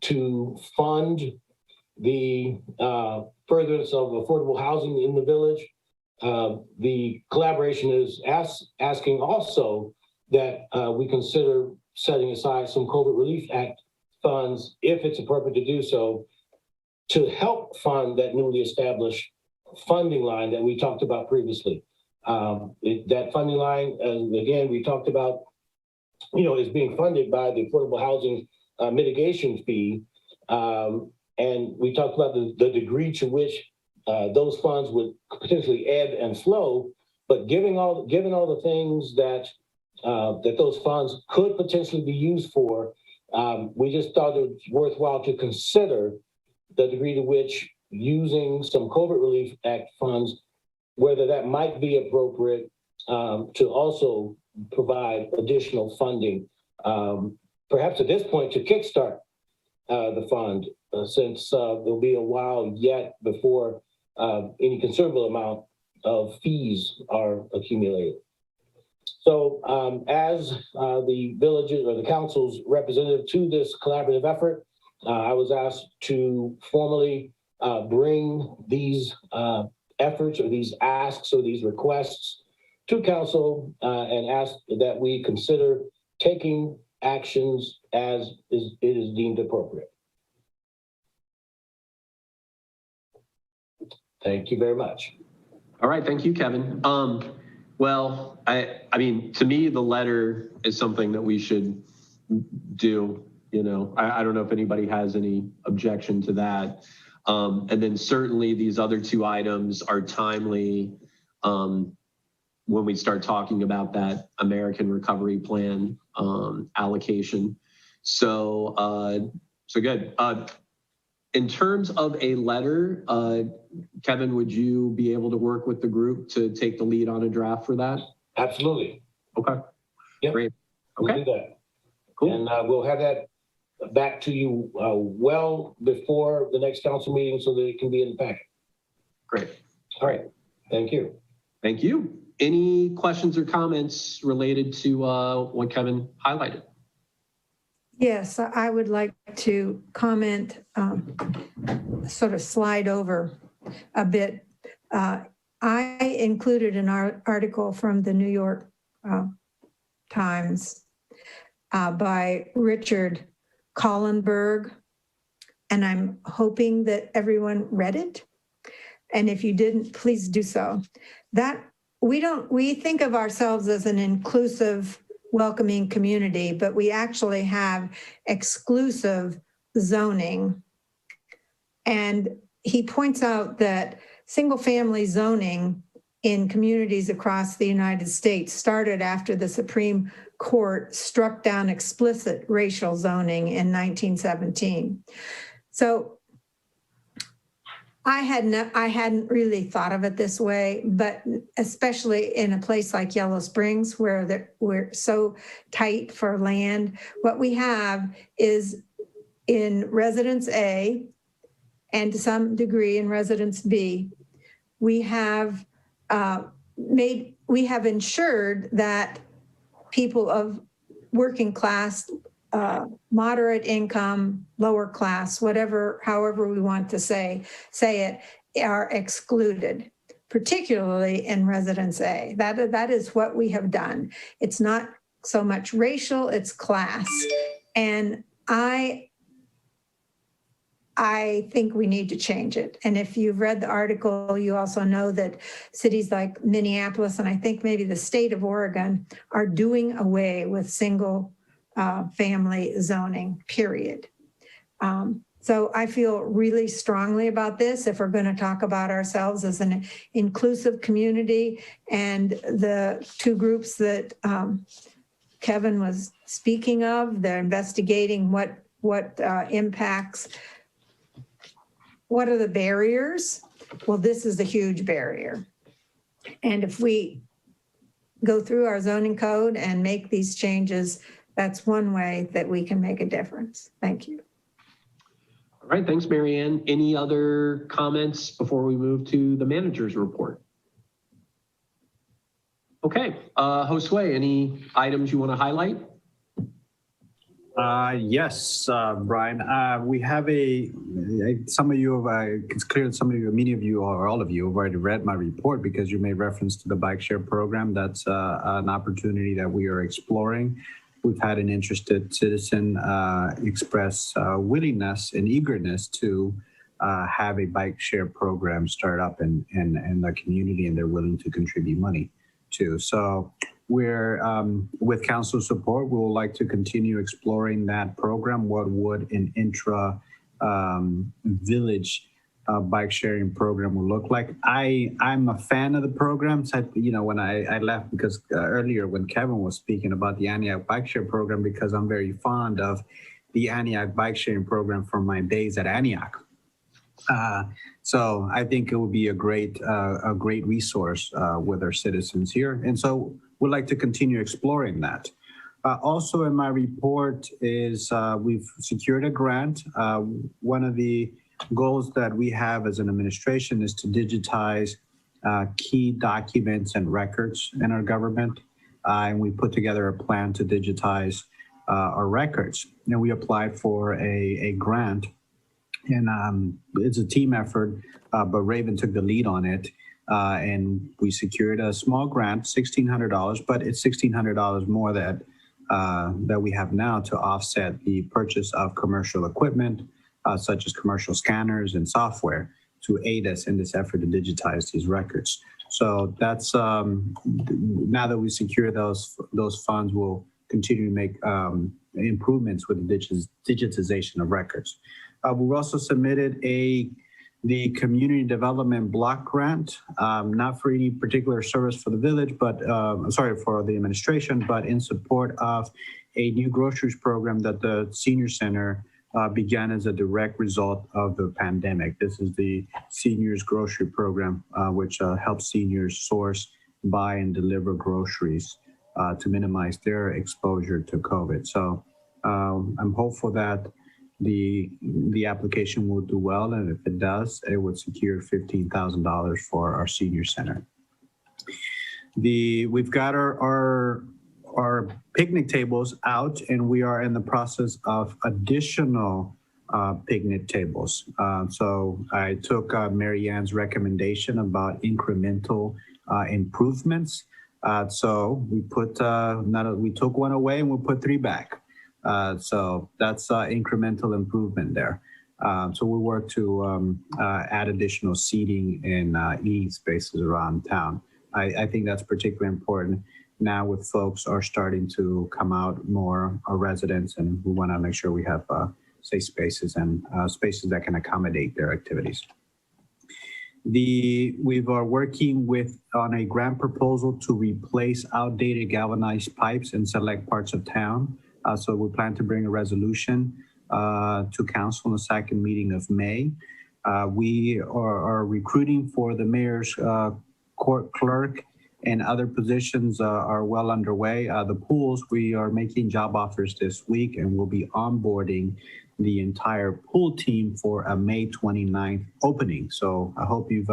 to fund the furtherance of affordable housing in the village, the collaboration is asking also that we consider setting aside some COVID Relief Act funds, if it's appropriate to do so, to help fund that newly established funding line that we talked about previously. That funding line, again, we talked about, is being funded by the Affordable Housing Mitigation Fee. And we talked about the degree to which those funds would potentially ebb and flow, but given all the things that those funds could potentially be used for, we just thought it was worthwhile to consider the degree to which using some COVID Relief Act funds, whether that might be appropriate to also provide additional funding, perhaps at this point to kickstart the fund, since there'll be a while yet before any considerable amount of fees are accumulated. So as the village's or the council's representative to this collaborative effort, I was asked to formally bring these efforts or these asks or these requests to council and ask that we consider taking actions as it is deemed appropriate. Thank you very much. All right, thank you, Kevin. Well, I mean, to me, the letter is something that we should do. I don't know if anybody has any objection to that. And then certainly these other two items are timely when we start talking about that American Recovery Plan allocation. So good. In terms of a letter, Kevin, would you be able to work with the group to take the lead on a draft for that? Absolutely. Okay. Yep. Great. We'll Okay. do that. Cool. And we'll have that back to you well before the next council meeting so that it can be in the packet. Great. All right. Thank you. Thank you. Any questions or comments related to what Kevin highlighted? Yes, I would like to comment, sort of slide over a bit. I included an article from the New York Times by Richard Collenberg, and I'm hoping that everyone read it. And if you didn't, please do so. We think of ourselves as an inclusive, welcoming community, but we actually have exclusive zoning. And he points out that single-family zoning in communities across the United States started after the Supreme Court struck down explicit racial zoning in 1917. So I hadn't really thought of it this way, but especially in a place like Yellow Springs where we're so tight for land, what we have is in Residence A, and to some degree in Residence B, we have ensured that people of working class, moderate income, lower class, however we want to say it, are excluded, particularly in Residence A. That is what we have done. It's not so much racial, it's class. And I think we need to change it. And if you've read the article, you also know that cities like Minneapolis and I think maybe the state of Oregon are doing away with single family zoning, period. So I feel really strongly about this if we're going to talk about ourselves as an inclusive community. And the two groups that Kevin was speaking of, they're investigating what impacts. What are the barriers? Well, this is a huge barrier. And if we go through our zoning code and make these changes, that's one way that we can make a difference. Thank you. All right, thanks, Mary Ann. Any other comments before we move to the manager's report? Okay, Josue, any items you want to highlight? Yes, Brian. We have some of you, it's clear that many of you or all of you have already read my report because you made reference to the bike share program. That's an opportunity that we are exploring. We've had an interested citizen express willingness and eagerness to have a bike share program start up in the community, and they're willing to contribute money to. So we're, with council support, we would like to continue exploring that program. What would an intra-village bike sharing program will look like? I'm a fan of the programs. When I left, because earlier when Kevin was speaking about the Antioch bike share program, because I'm very fond of the Antioch bike sharing program from my days at Antioch. So I think it would be a great resource with our citizens here. And so we'd like to continue exploring that. Also in my report is we've secured a grant. One of the goals that we have as an administration is to digitize key documents and records in our government. And we put together a plan to digitize our records. And we applied for a grant. And it's a team effort, but Raven took the lead on it. And we secured a small grant, $1,600, but it's $1,600 more that we have now to offset the purchase of commercial equipment, such as commercial scanners and software to aid us in this effort to digitize these records. So that's, now that we secure those funds, we'll continue to make improvements with the digitization of records. We've also submitted the community development block grant, not for any particular service for the village, but for the administration, but in support of a new groceries program that the senior center began as a direct result of the pandemic. This is the seniors grocery program, which helps seniors source, buy, and deliver groceries to minimize their exposure to COVID. So I'm hopeful that the application will do well, and if it does, it would secure $15,000 for our senior center. We've got our picnic tables out, and we are in the process of additional picnic tables. So I took Mary Ann's recommendation about incremental improvements. So we we took one away and we'll put 3 back. So that's incremental improvement there. So we work to add additional seating and eating spaces around town. I think that's particularly important now with folks are starting to come out more, our residents, and we want to make sure we have safe spaces and spaces that can accommodate their activities. We are working on a grant proposal to replace outdated galvanized pipes in select parts of town. So we plan to bring a resolution to council in the second meeting of May. We are recruiting for the mayor's court clerk, and other positions are well underway. The pools, we are making job offers this week, and we'll be onboarding the entire pool team for a May 29th opening. So I hope you've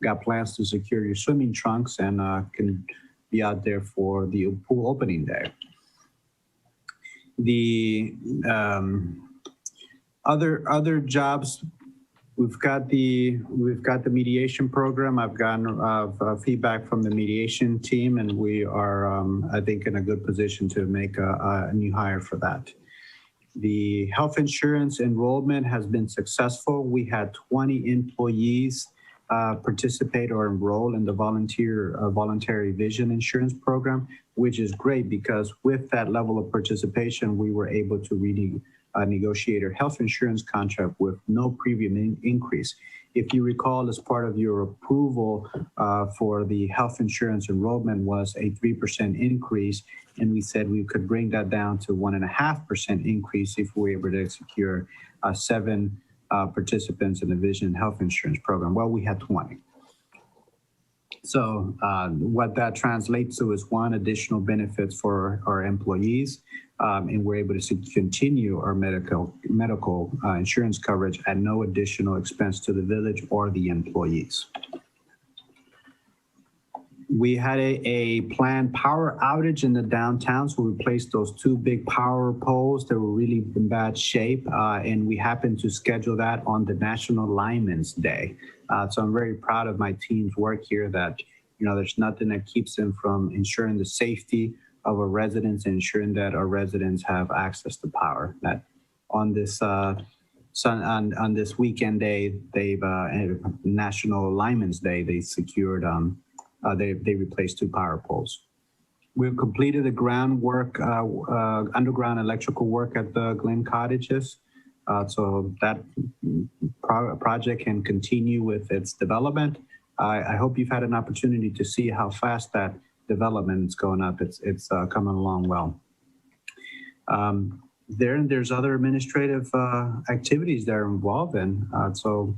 got plans to secure your swimming trunks and can be out there for the pool opening day. The other jobs, we've got the mediation program. I've gotten feedback from the mediation team, and we are, I think, in a good position to make a new hire for that. The health insurance enrollment has been successful. We had 20 employees participate or enroll in the voluntary vision insurance program, which is great because with that level of participation, we were able to negotiate a health insurance contract with no premium increase. If you recall, as part of your approval for the health insurance enrollment was a 3% increase, and we said we could bring that down to 1.5% increase if we were able to secure 7 participants in the vision health insurance program. Well, we had 20. So what that translates to is 1, additional benefits for our employees, and we're able to continue our medical insurance coverage at no additional expense to the village or the employees. We had a planned power outage in the downtown, so we replaced those 2 big power poles that were really in bad shape, and we happened to schedule that on the National Lineman's Day. So I'm very proud of my team's work here that, you know, there's nothing that keeps them from ensuring the safety of our residents and ensuring that our residents have access to power. That on this on this weekend day, they've National Lineman's Day, they secured they replaced 2 power poles. We've completed the groundwork, underground electrical work at the Glen cottages. So that project can continue with its development. I hope you've had an opportunity to see how fast that development is going up. It's coming along well. There's other administrative activities that are involved in. So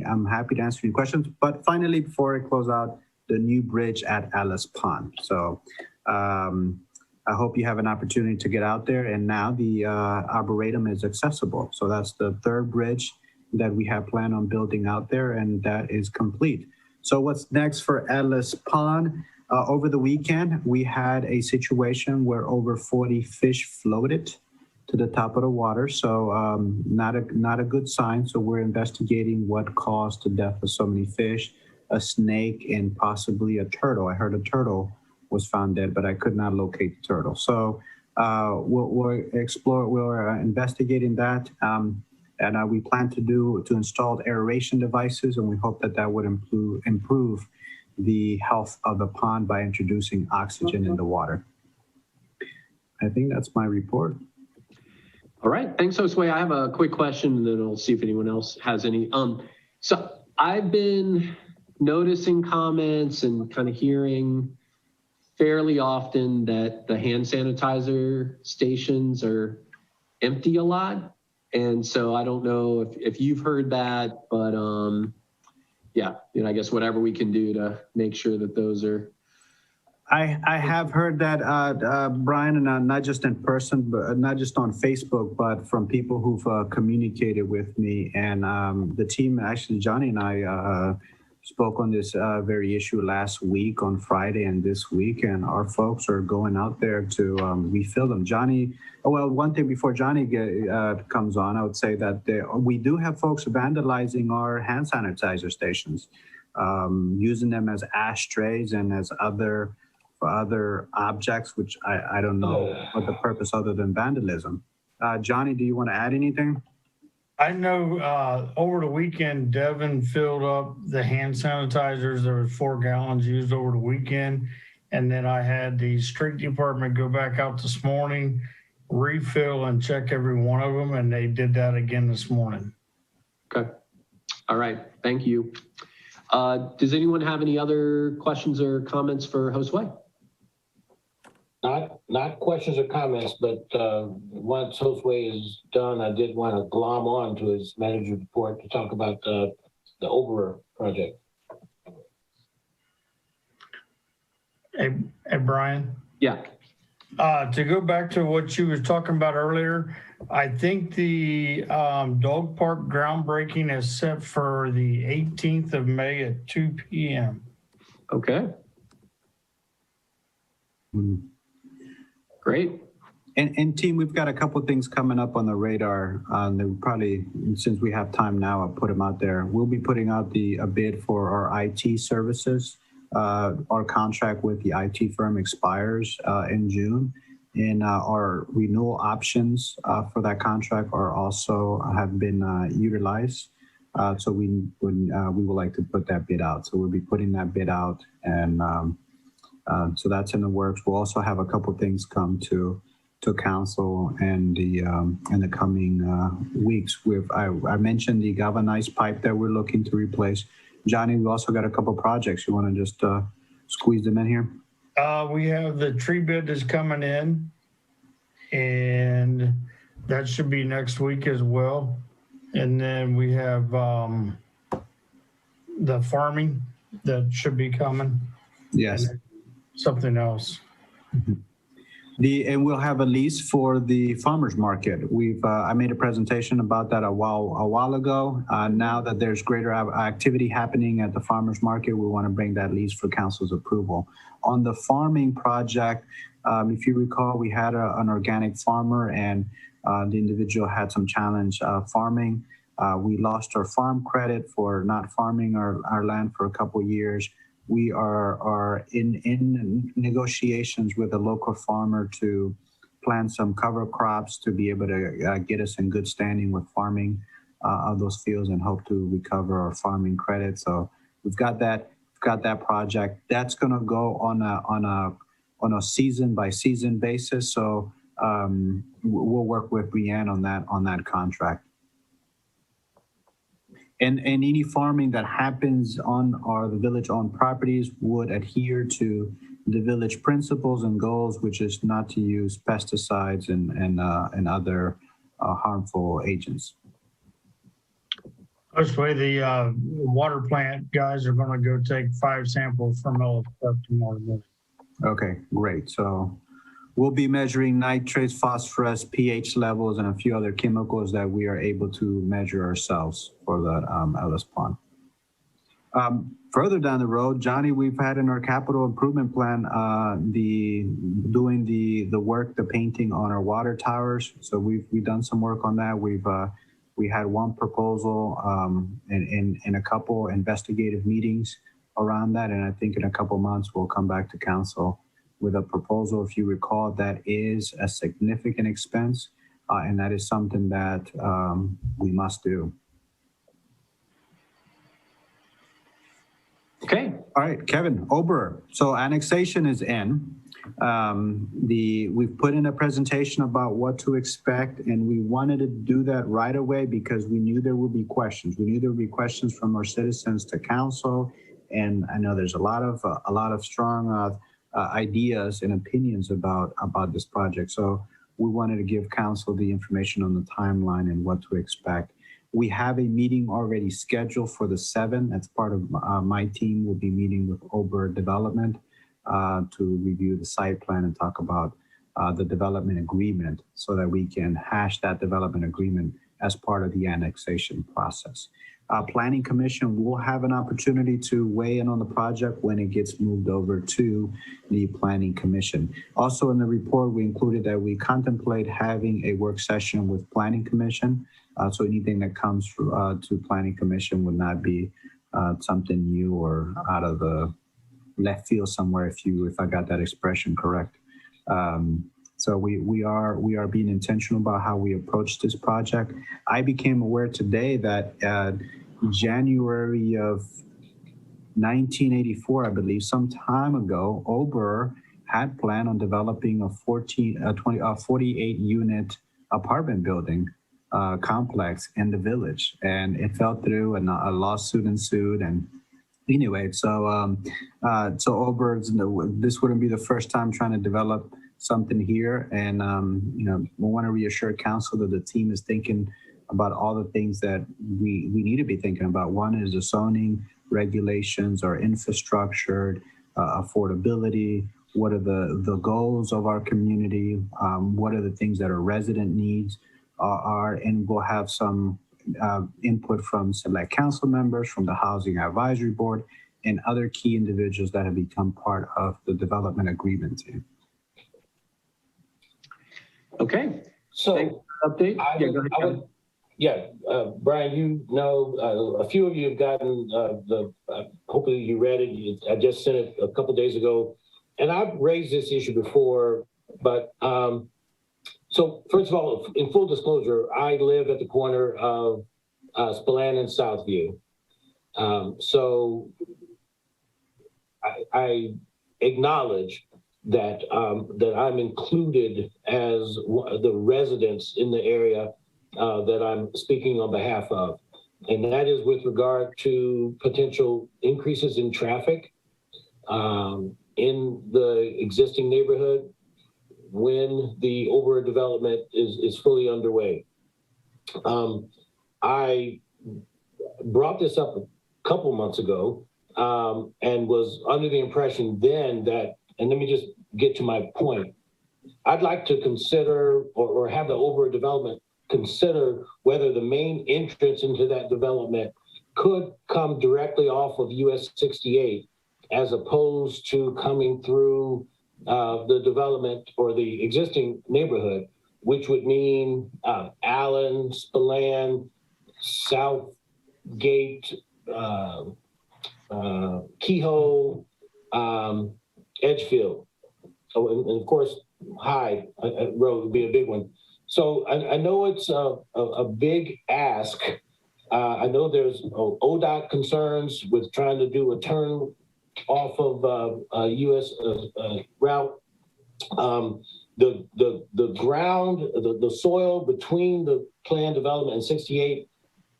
I'm happy to answer any questions. But finally, before I close out, the new bridge at Ellis Pond. So I hope you have an opportunity to get out there, and now the Arboretum is accessible. So that's the 3rd bridge that we have planned on building out there, and that is complete. So what's next for Ellis Pond? Over the weekend, we had a situation where over 40 fish floated to the top of the water. So not a good sign. So we're investigating what caused the death of so many fish, a snake, and possibly a turtle. I heard a turtle was found dead, but I could not locate the turtle. So we're investigating that. And we plan to install aeration devices, and we hope that would improve the health of the pond by introducing oxygen in the water. I think that's my report. All right, thanks, Josue. I have a quick question, and then I'll see if anyone else has any. So I've been noticing comments and kind of hearing fairly often that the hand sanitizer stations are empty a lot. And so I don't know if you've heard that, but yeah, I guess whatever we can do to make sure that those are. I have heard that, Brian, and not just in person, but not just on Facebook, but from people who've communicated with me. And the team, actually, Johnny and I spoke on this very issue last week on Friday and this week, and our folks are going out there to refill them. Johnny, well, one thing before Johnny comes on, I would say that we do have folks vandalizing our hand sanitizer stations, using them as ashtrays and as other objects, which I don't know what the purpose other than vandalism. Johnny, do you want to add anything? I know over the weekend, Devin filled up the hand sanitizers. There was 4 gallons used over the weekend. And then I had the street department go back out this morning, refill and check every one of them. And they did that again this morning. Okay. All right. Thank you. Does anyone have any other questions or comments for Josue? Not questions or comments, but once Josue is done, I did want to glom on to his manager's report to talk about the Over project. Hey, Brian? Yeah. To go back to what you was talking about earlier, I think the dog park groundbreaking is set for the 18th of May at 2 p.m. Okay. Great. And team, we've got a couple of things coming up on the radar. Probably, since we have time now, I'll put them out there. We'll be putting out a bid for our IT services. Our contract with the IT firm expires in June, and our renewal options for that contract have been utilized. So we would like to put that bid out. So we'll be putting that bid out, and so that's in the works. We'll also have a couple of things come to council and in the coming weeks. I mentioned the galvanized pipe that we're looking to replace. Johnny, we also got a couple projects. You want to just squeeze them in here? We have the tree bid that's coming in, and that should be next week as well. And then we have the farming that should be coming. Yes. And something else. Mm-hmm. And we'll have a lease for the farmers market. I made a presentation about that a while ago. Now that there's greater activity happening at the farmers market, we want to bring that lease for council's approval. On the farming project, if you recall, we had an organic farmer, and the individual had some challenge farming. We lost our farm credit for not farming our land for a couple of years. We are in negotiations with a local farmer to plant some cover crops to be able to get us in good standing with farming of those fields and hope to recover our farming credit. So we've got that project. That's going to go on a season by season basis. So we'll work with Brianne on that contract. And any farming that happens on the village-owned properties would adhere to the village principles and goals, which is not to use pesticides and other harmful agents. This way, the water plant guys are going to go take 5 samples from Ellis tomorrow morning. Okay, great. So we'll be measuring nitrates, phosphorus, pH levels, and a few other chemicals that we are able to measure ourselves for the Ellis Pond. Further down the road, Johnny, we've had in our capital improvement plan doing the work, the painting on our water towers. So we've done some work on that. We had one proposal and a couple investigative meetings around that, and I think in a couple months we'll come back to council with a proposal. If you recall, that is a significant expense, and that is something that we must do. Okay. All right, Kevin, Ober. So annexation is in. We've put in a presentation about what to expect, and we wanted to do that right away because we knew there would be questions. We knew there would be questions from our citizens to council, and I know there's a lot of strong ideas and opinions about this project. So we wanted to give council the information on the timeline and what to expect. We have a meeting already scheduled for the 7th. That's part of my team will be meeting with Ober Development to review the site plan and talk about the development agreement so that we can hash that development agreement as part of the annexation process. Planning Commission will have an opportunity to weigh in on the project when it gets moved over to the Planning Commission. Also in the report, we included that we contemplate having a work session with Planning Commission. So anything that comes to Planning Commission would not be something new or out of the left field somewhere, if I got that expression correct. So we are being intentional about how we approach this project. I became aware today that January of 1984, I believe, some time ago, Ober had planned on developing a 48 unit apartment building complex in the village, and it fell through, and a lawsuit ensued. And anyway, so Ober, this wouldn't be the first time trying to develop something here, and we want to reassure council that the team is thinking about all the things that we need to be thinking about. One is the zoning regulations, our infrastructure, affordability, what are the goals of our community, what are the things that our resident needs are, and we'll have some input from select council members, from the Housing Advisory Board, and other key individuals that have become part of the development agreement team. Okay. So update. Brian, you know, a few of you have gotten hopefully you read it. I just sent it a couple days ago, and I've raised this issue before, but so first of all, in full disclosure, I live at the corner of Spur and Southview. So I acknowledge that that I'm included as the residents in the area that I'm speaking on behalf of. And that is with regard to potential increases in traffic in the existing neighborhood when the overdevelopment is fully underway. I brought this up a couple months ago and was under the impression then that, and let me just get to my point, I'd like to consider or have the overdevelopment consider whether the main entrance into that development could come directly off of US 68 as opposed to coming through the development or the existing neighborhood, which would mean Allen, Spillane, Southgate, Kehoe, Edgefield. Oh, and of course, Hyde Road would be a big one. So I know it's a big ask. I know there's ODOT concerns with trying to do a turn off of US route. The ground, the soil between the planned development and 68,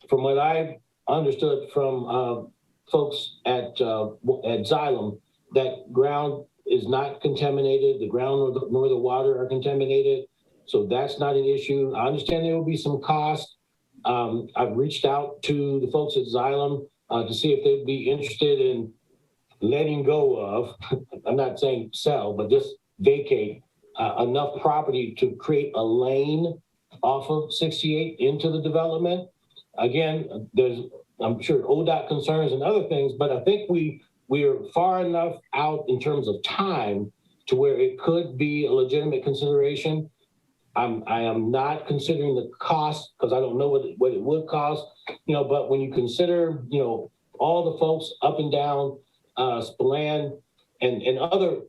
from what I've understood from folks at Xylem, that ground is not contaminated. The ground nor the water are contaminated. So that's not an issue. I understand there will be some cost. I've reached out to the folks at Xylem to see if they'd be interested in letting go of, I'm not saying sell, but just vacate enough property to create a lane off of 68 into the development. Again, there's, I'm sure, ODOT concerns and other things, but I think we are far enough out in terms of time to where it could be a legitimate consideration. I am not considering the cost because I don't know what it would cost, you know, but when you consider, you know, all the folks up and down Spillane and other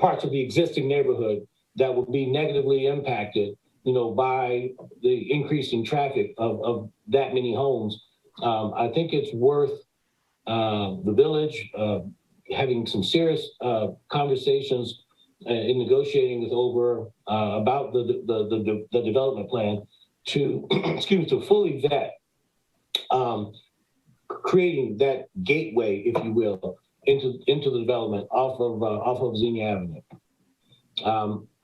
parts of the existing neighborhood that will be negatively impacted, you know, by the increase in traffic of that many homes, I think it's worth the village having some serious conversations in negotiating with about the development plan to to fully vet creating that gateway, if you will, into the development off of Xenia Avenue.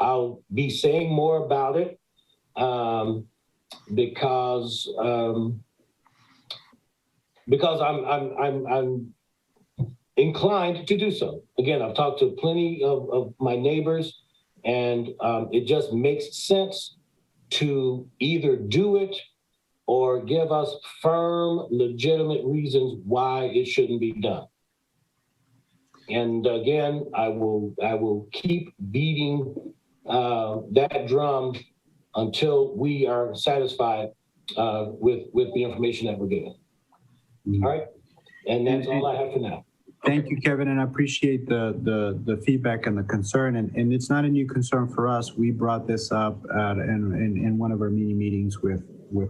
I'll be saying more about it because I'm inclined to do so. Again, I've talked to plenty of my neighbors, and it just makes sense to either do it or give us firm, legitimate reasons why it shouldn't be done. And again, I will keep beating that drum until we are satisfied with the information that we're getting. All right, and that's all I have for now. Thank you, Kevin, and I appreciate the feedback and the concern. And it's not a new concern for us. We brought this up in one of our mini meetings with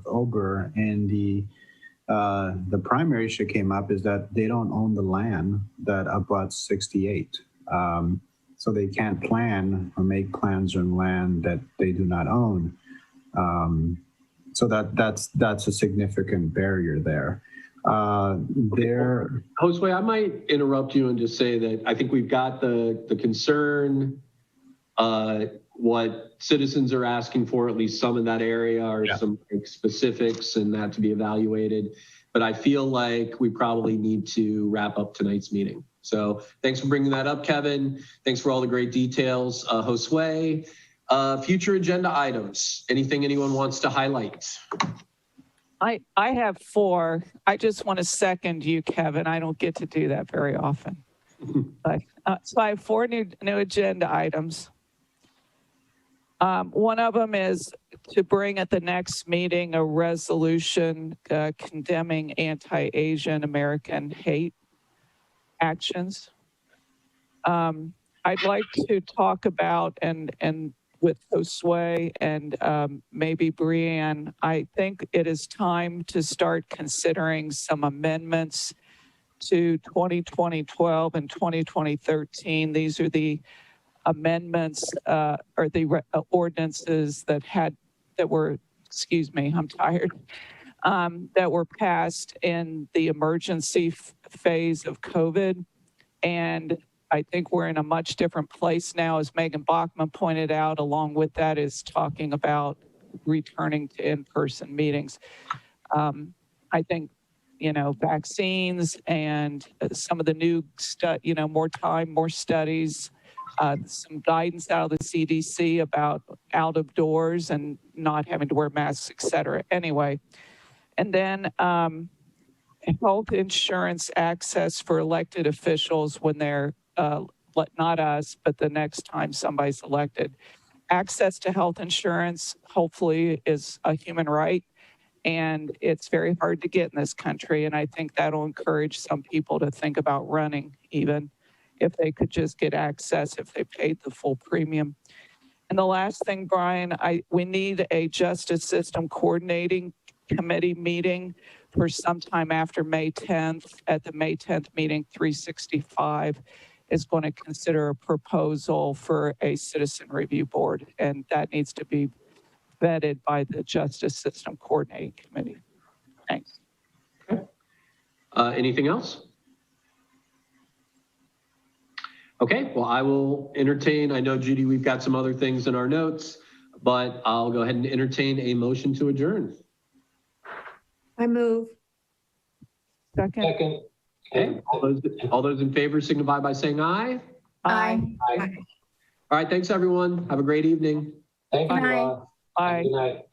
Ober, and the primary issue came up is that they don't own the land that abuts 68. So they can't plan or make plans on land that they do not own. So that's a significant barrier there. Josue, I might interrupt you and just say that I think we've got the concern, what citizens are asking for, at least some in that area, are some specifics and that to be evaluated. But I feel like we probably need to wrap up tonight's meeting. So thanks for bringing that up, Kevin. Thanks for all the great details, Josue. Future agenda items. Anything anyone wants to highlight? I have 4. I just want to second you, Kevin. I don't get to do that very often. But, so I have 4 new agenda items. One of them is to bring at the next meeting a resolution condemning anti-Asian American hate actions. I'd like to talk about and with Josue and maybe Brianne, I think it is time to start considering some amendments to 2020-12 and 2020-13. These are the amendments or the ordinances that were, excuse me, I'm tired, that were passed in the emergency phase of COVID. And I think we're in a much different place now, as Megan Bachman pointed out. Along with that is talking about returning to in-person meetings. I think, vaccines and some of the new more time, more studies, some guidance out of the CDC about out of doors and not having to wear masks, et cetera. Anyway, and then health insurance access for elected officials when they're not us, but the next time somebody's elected. Access to health insurance, hopefully, is a human right, and it's very hard to get in this country. And I think that'll encourage some people to think about running, even if they could just get access if they paid the full premium. And the last thing, Brian, we need a justice system coordinating committee meeting for sometime after May 10th. At the May 10th meeting, 365 is going to consider a proposal for a citizen review board, and that needs to be vetted by the Justice System Coordinating Committee. Thanks. Anything else? Okay, well, I will entertain. I know, Judy, we've got some other things in our notes, but I'll go ahead and entertain a motion to adjourn. I move. Second. Okay, all those in favor signify by saying aye. Aye. All right, thanks everyone. Have a great evening. Thank you. Bye. Good night.